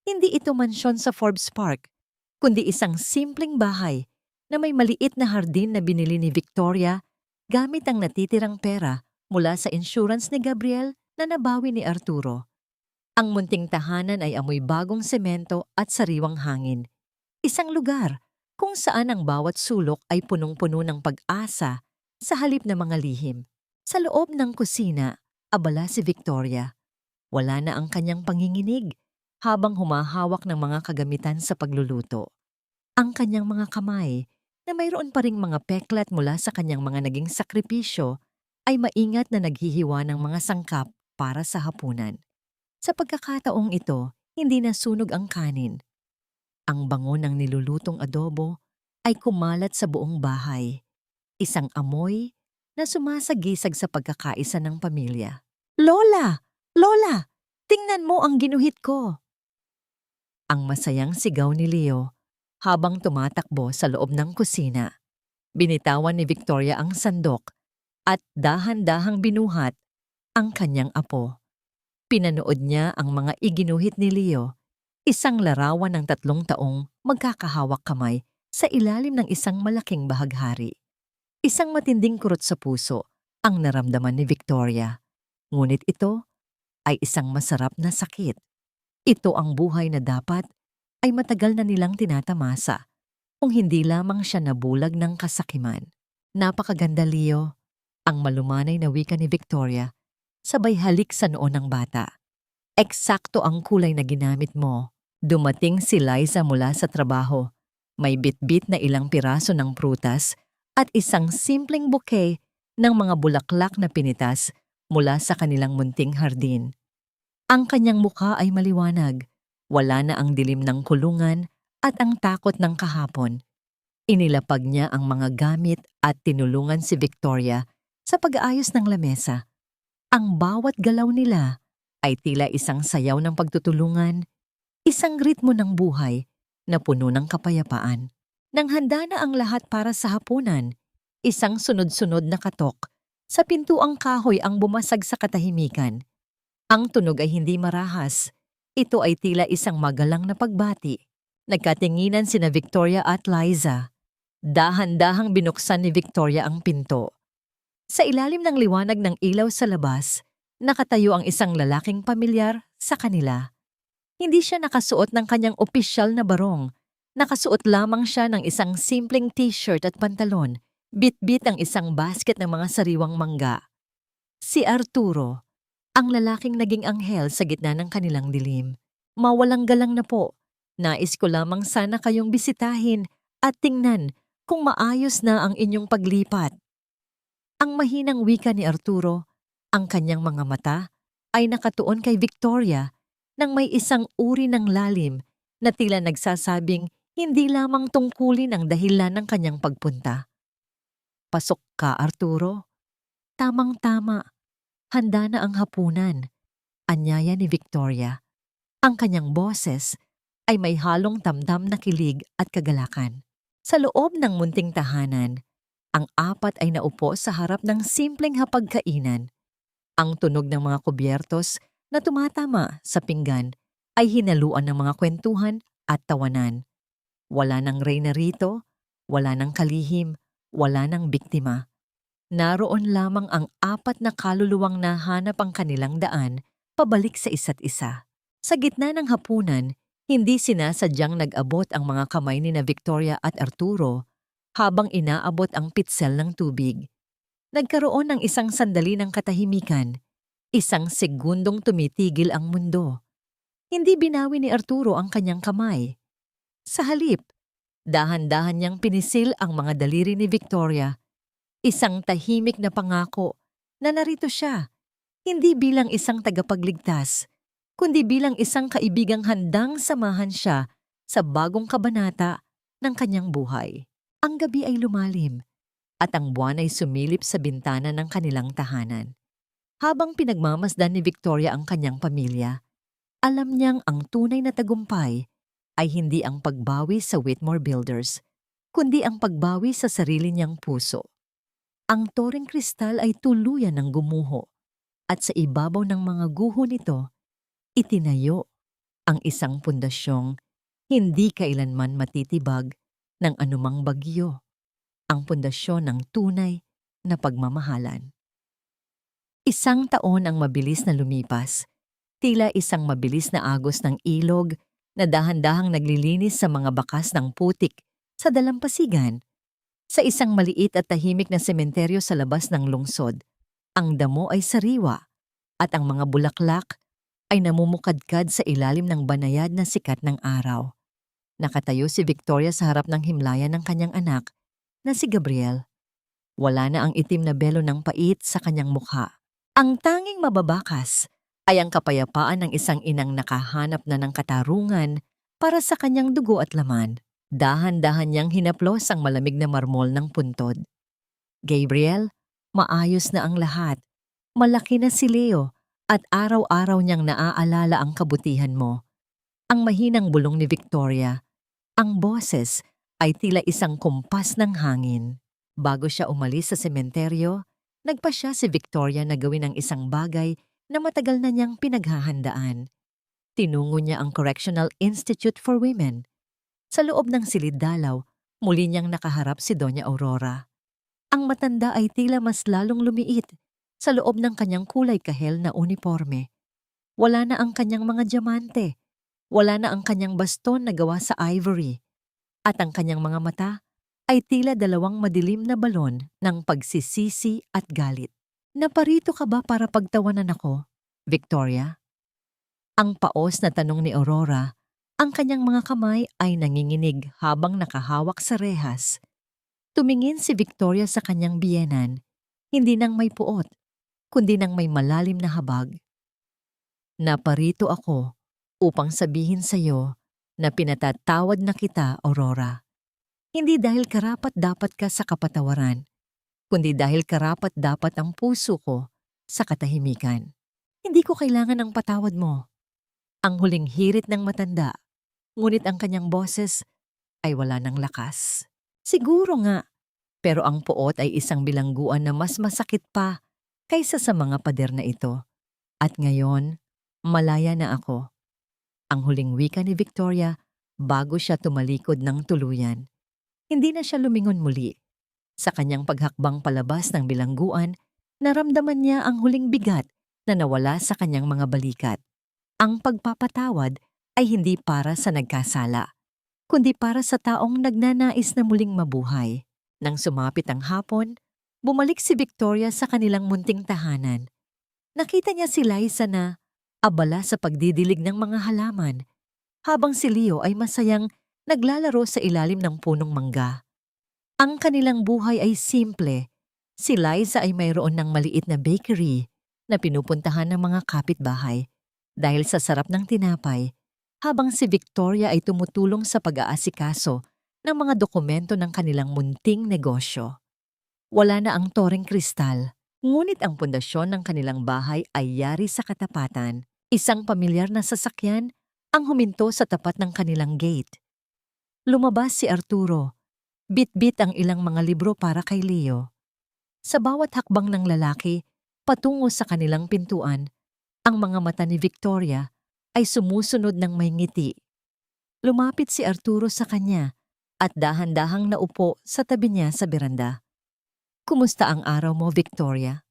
Hindi ito mansyon sa Forbes Park, kundi isang simpleng bahay na may maliit na hardin na binili ni Victoria gamit ang natitirang pera mula sa insurance ni Gabriel na nabawi ni Arturo. Ang munting tahanan ay amoy bagong semento at sariwang hangin. Isang lugar kung saan ang bawat sulok ay punong-puno ng pag-asa sa halip na mga lihim. Sa loob ng kusina, abala si Victoria. Wala na ang kanyang panginginig habang humahawak ng mga kagamitan sa pagluluto. Ang kanyang mga kamay, na mayroon pa ring mga peklat mula sa kanyang mga naging sakripisyo, ay maingat na naghihiwa ng mga sangkap para sa hapunan. Sa pagkakataong ito, hindi nasunog ang kanin. Ang bango ng nilulutong adobo ay kumalat sa buong bahay. Isang amoy na sumasagisag sa pagkakaisa ng pamilya. "Lola! Lola! Tingnan mo ang ginuhit ko!" Ang masayang sigaw ni Leo habang tumatakbo sa loob ng kusina. Binitawan ni Victoria ang sandok at dahan-dahang binuhat ang kanyang apo. Pinanood niya ang mga iginuhit ni Leo, isang larawan ng 3 taong magkakahawak kamay sa ilalim ng isang malaking bahaghari. Isang matinding kurot sa puso ang naramdaman ni Victoria. Ngunit ito ay isang masarap na sakit. Ito ang buhay na dapat ay matagal na nilang tinatamasa kung hindi lamang siya nabulag ng kasakiman. "Napakaganda, Leo," ang malumanay na wika ni Victoria, sabay halik sa noo ng bata. "Eksakto ang kulay na ginamit mo." Dumating si Liza mula sa trabaho. May bitbit na ilang piraso ng prutas at isang simpleng bouquet ng mga bulaklak na pinitas mula sa kanilang munting hardin. Ang kanyang mukha ay maliwanag. Wala na ang dilim ng kulungan at ang takot ng kahapon. Inilapag niya ang mga gamit at tinulungan si Victoria sa pag-aayos ng lamesa. Ang bawat galaw nila ay tila isang sayaw ng pagtutulungan, isang ritmo ng buhay na puno ng kapayapaan. Nang handa na ang lahat para sa hapunan, isang sunod-sunod na katok Sa pintuang kahoy ang bumasag sa katahimikan. Ang tunog ay hindi marahas. Ito ay tila isang magalang na pagbati. Nagkatinginan sina Victoria at Liza. Dahan-dahang binuksan ni Victoria ang pinto. Sa ilalim ng liwanag ng ilaw sa labas, nakatayo ang isang lalaking pamilyar sa kanila. Hindi siya nakasuot ng kanyang opisyal na barong. Nakasuot lamang siya ng isang simpleng t-shirt at pantalon. Bit-bit ang isang basket ng mga sariwang mangga. Si Arturo, ang lalaking naging anghel sa gitna ng kanilang dilim. Mawalang galang na po. Nais ko lamang sana kayong bisitahin at tingnan kung maayos na ang inyong paglipat. Ang mahinang wika ni Arturo, ang kanyang mga mata, ay nakatuon kay Victoria nang may isang uri ng lalim na tila nagsasabing hindi lamang tungkulin ang dahilan ng kanyang pagpunta. Pasok ka, Arturo. Tamang-tama. Handa na ang hapunan. Anyaya ni Victoria. Ang kanyang boses ay may halong tamdam na kilig at kagalakan. Sa loob ng munting tahanan, ang apat ay naupo sa harap ng simpleng hapagkainan. Ang tunog ng mga kubyertos na tumatama sa pinggan ay hinaluan ng mga kwentuhan at tawanan. Wala nang reyna rito, wala nang kalihim, wala nang biktima. Naroon lamang ang apat na kaluluwang nahanap ang kanilang daan pabalik sa isa't isa. Sa gitna ng hapunan, hindi sinasadyang nag-abot ang mga kamay ni na Victoria at Arturo habang inaabot ang pitsel ng tubig. Nagkaroon ng isang sandali ng katahimikan, isang segundong tumitigil ang mundo. Hindi binawi ni Arturo ang kanyang kamay. Sa halip, dahan-dahan niyang pinisil ang mga daliri ni Victoria, isang tahimik na pangako na narito siya, hindi bilang isang tagapagligtas, kundi bilang isang kaibigang handang samahan siya sa bagong kabanata ng kanyang buhay. Ang gabi ay lumalim at ang buwan ay sumilip sa bintana ng kanilang tahanan. Habang pinagmamasdan ni Victoria ang kanyang pamilya, alam niyang ang tunay na tagumpay ay hindi ang pagbawi sa Whitmore Builders, kundi ang pagbawi sa sarili niyang puso. Ang toreng kristal ay tuluyan ng gumuho at sa ibabaw ng mga guho nito, itinayo ang isang pundasyong hindi kailanman matitibag ng anumang bagyo, ang pundasyon ng tunay na pagmamahalan. Isang taon ang mabilis na lumipas, tila isang mabilis na agos ng ilog na dahan-dahang naglilinis sa mga bakas ng putik sa dalampasigan. Sa isang maliit at tahimik na sementeryo sa labas ng lungsod, ang damo ay sariwa at ang mga bulaklak ay namumukadkad sa ilalim ng banayad na sikat ng araw. Nakatayo si Victoria sa harap ng himlayan ng kanyang anak na si Gabriel. Wala na ang itim na belo ng pait sa kanyang mukha. Ang tanging mababakas ay ang kapayapaan ng isang inang nakahanap na ng katarungan para sa kanyang dugo at laman. Dahan-dahan niyang hinaplos ang malamig na marmol ng puntod. Gabriel, maayos na ang lahat. Malaki na si Leo at araw-araw niyang naaalala ang kabutihan mo. Ang mahinang bulong ni Victoria, ang boses ay tila isang kumpas ng hangin. Bago siya umalis sa sementeryo, nagpa siya si Victoria na gawin ang isang bagay na matagal na niyang pinaghahandaan. Tinungo niya ang Correctional Institute for Women. Sa loob ng silid-dalaw, muli niyang nakaharap si Doña Aurora. Ang matanda ay tila mas lalong lumiit sa loob ng kanyang kulay kahel na uniforme. Wala na ang kanyang mga diamante. Wala na ang kanyang baston na gawa sa ivory. At ang kanyang mga mata ay tila dalawang madilim na balon ng pagsisisi at galit. Naparito ka ba para pagtawanan ako, Victoria? Ang paos na tanong ni Aurora, ang kanyang mga kamay ay nanginginig habang nakahawak sa rehas. Tumingin si Victoria sa kanyang biyenan, hindi nang may puot, kundi nang may malalim na habag. Naparito ako upang sabihin sa iyo na pinatatawad na kita, Aurora. Hindi dahil karapat-dapat ka sa kapatawaran, kundi dahil karapat-dapat ang puso ko sa katahimikan. Hindi ko kailangan ng patawad mo. Ang huling hirit ng matanda, ngunit ang kanyang boses ay wala ng lakas. Siguro nga, Pero ang puot ay isang bilangguan na mas masakit pa kaysa sa mga pader na ito. At ngayon, malaya na ako. Ang huling wika ni Victoria bago siya tumalikod ng tuluyan. Hindi na siya lumingon muli. Sa kanyang paghakbang palabas ng bilangguan, naramdaman niya ang huling bigat na nawala sa kanyang mga balikat. Ang pagpapatawad ay hindi para sa nagkasala, kundi para sa taong nagnanais na muling mabuhay. Nang sumapit ang hapon, bumalik si Victoria sa kanilang munting tahanan. Nakita niya si Liza na abala sa pagdidilig ng mga halaman, habang si Leo ay masayang naglalaro sa ilalim ng punong mangga. Ang kanilang buhay ay simple. Si Liza ay mayroon ng maliit na bakery na pinupuntahan ng mga kapitbahay dahil sa sarap ng tinapay, habang si Victoria ay tumutulong sa pag-aasikaso ng mga dokumento ng kanilang munting negosyo. Wala na ang toreng kristal, ngunit ang pundasyon ng kanilang bahay ay yari sa katapatan. Isang pamilyar na sasakyan ang huminto sa tapat ng kanilang gate. Lumabas si Arturo. Bit-bit ang ilang mga libro para kay Leo. Sa bawat hakbang ng lalaki patungo sa kanilang pintuan, ang mga mata ni Victoria ay sumusunod ng may ngiti. Lumapit si Arturo sa kanya at dahan-dahang naupo sa tabi niya sa beranda. "Kumusta ang araw mo, Victoria?"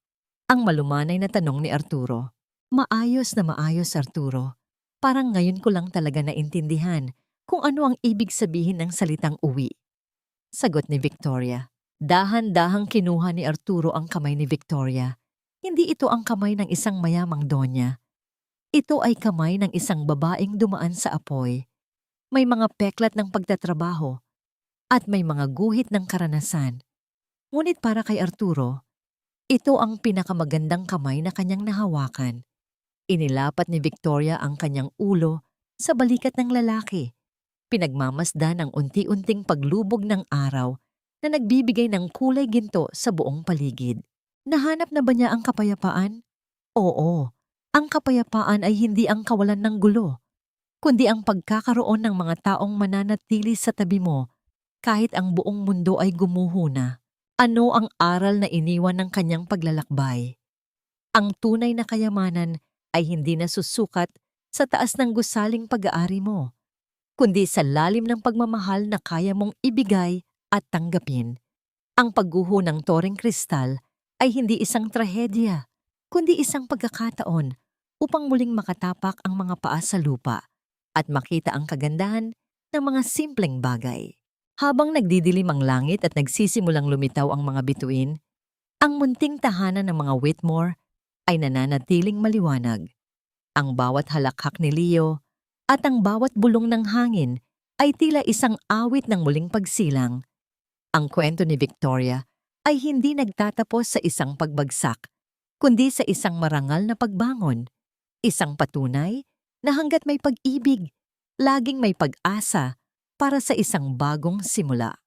Ang malumanay na tanong ni Arturo. "Maayos na maayos, Arturo. Parang ngayon ko lang talaga naintindihan kung ano ang ibig sabihin ng salitang uwi." Sagot ni Victoria. Dahan-dahang kinuha ni Arturo ang kamay ni Victoria. Hindi ito ang kamay ng isang mayamang donya. Ito ay kamay ng isang babaeng dumaan sa apoy. May mga peklat ng pagtatrabaho at may mga guhit ng karanasan. Ngunit para kay Arturo, ito ang pinakamagandang kamay na kanyang nahawakan. Inilapat ni Victoria ang kanyang ulo sa balikat ng lalaki. Pinagmamasdan ang unti-unting paglubog ng araw na nagbibigay ng kulay ginto sa buong paligid. Nahanap na ba niya ang kapayapaan? Oo, ang kapayapaan ay hindi ang kawalan ng gulo, kundi ang pagkakaroon ng mga taong mananatili sa tabi mo kahit ang buong mundo ay gumuho na. Ano ang aral na iniwan ng kanyang paglalakbay? Ang tunay na kayamanan ay hindi nasusukat sa taas ng gusaling pag-aari mo, kundi sa lalim ng pagmamahal na kaya mong ibigay at tanggapin. Ang pagguho ng toreng kristal ay hindi isang trahedya, kundi isang pagkakataon upang muling makatapak ang mga paa sa lupa at makita ang kagandahan ng mga simpleng bagay. Habang nagdidilim ang langit at nagsisimulang lumitaw ang mga bituin, ang munting tahanan ng mga Whitmore ay nananatiling maliwanag. Ang bawat halakhak ni Leo at ang bawat bulong ng hangin ay tila isang awit ng muling pagsilang. Ang kwento ni Victoria ay hindi nagtatapos sa isang pagbagsak, kundi sa isang marangal na pagbangon. Isang patunay na hangga't may pag-ibig, laging may pag-asa para sa isang bagong simula.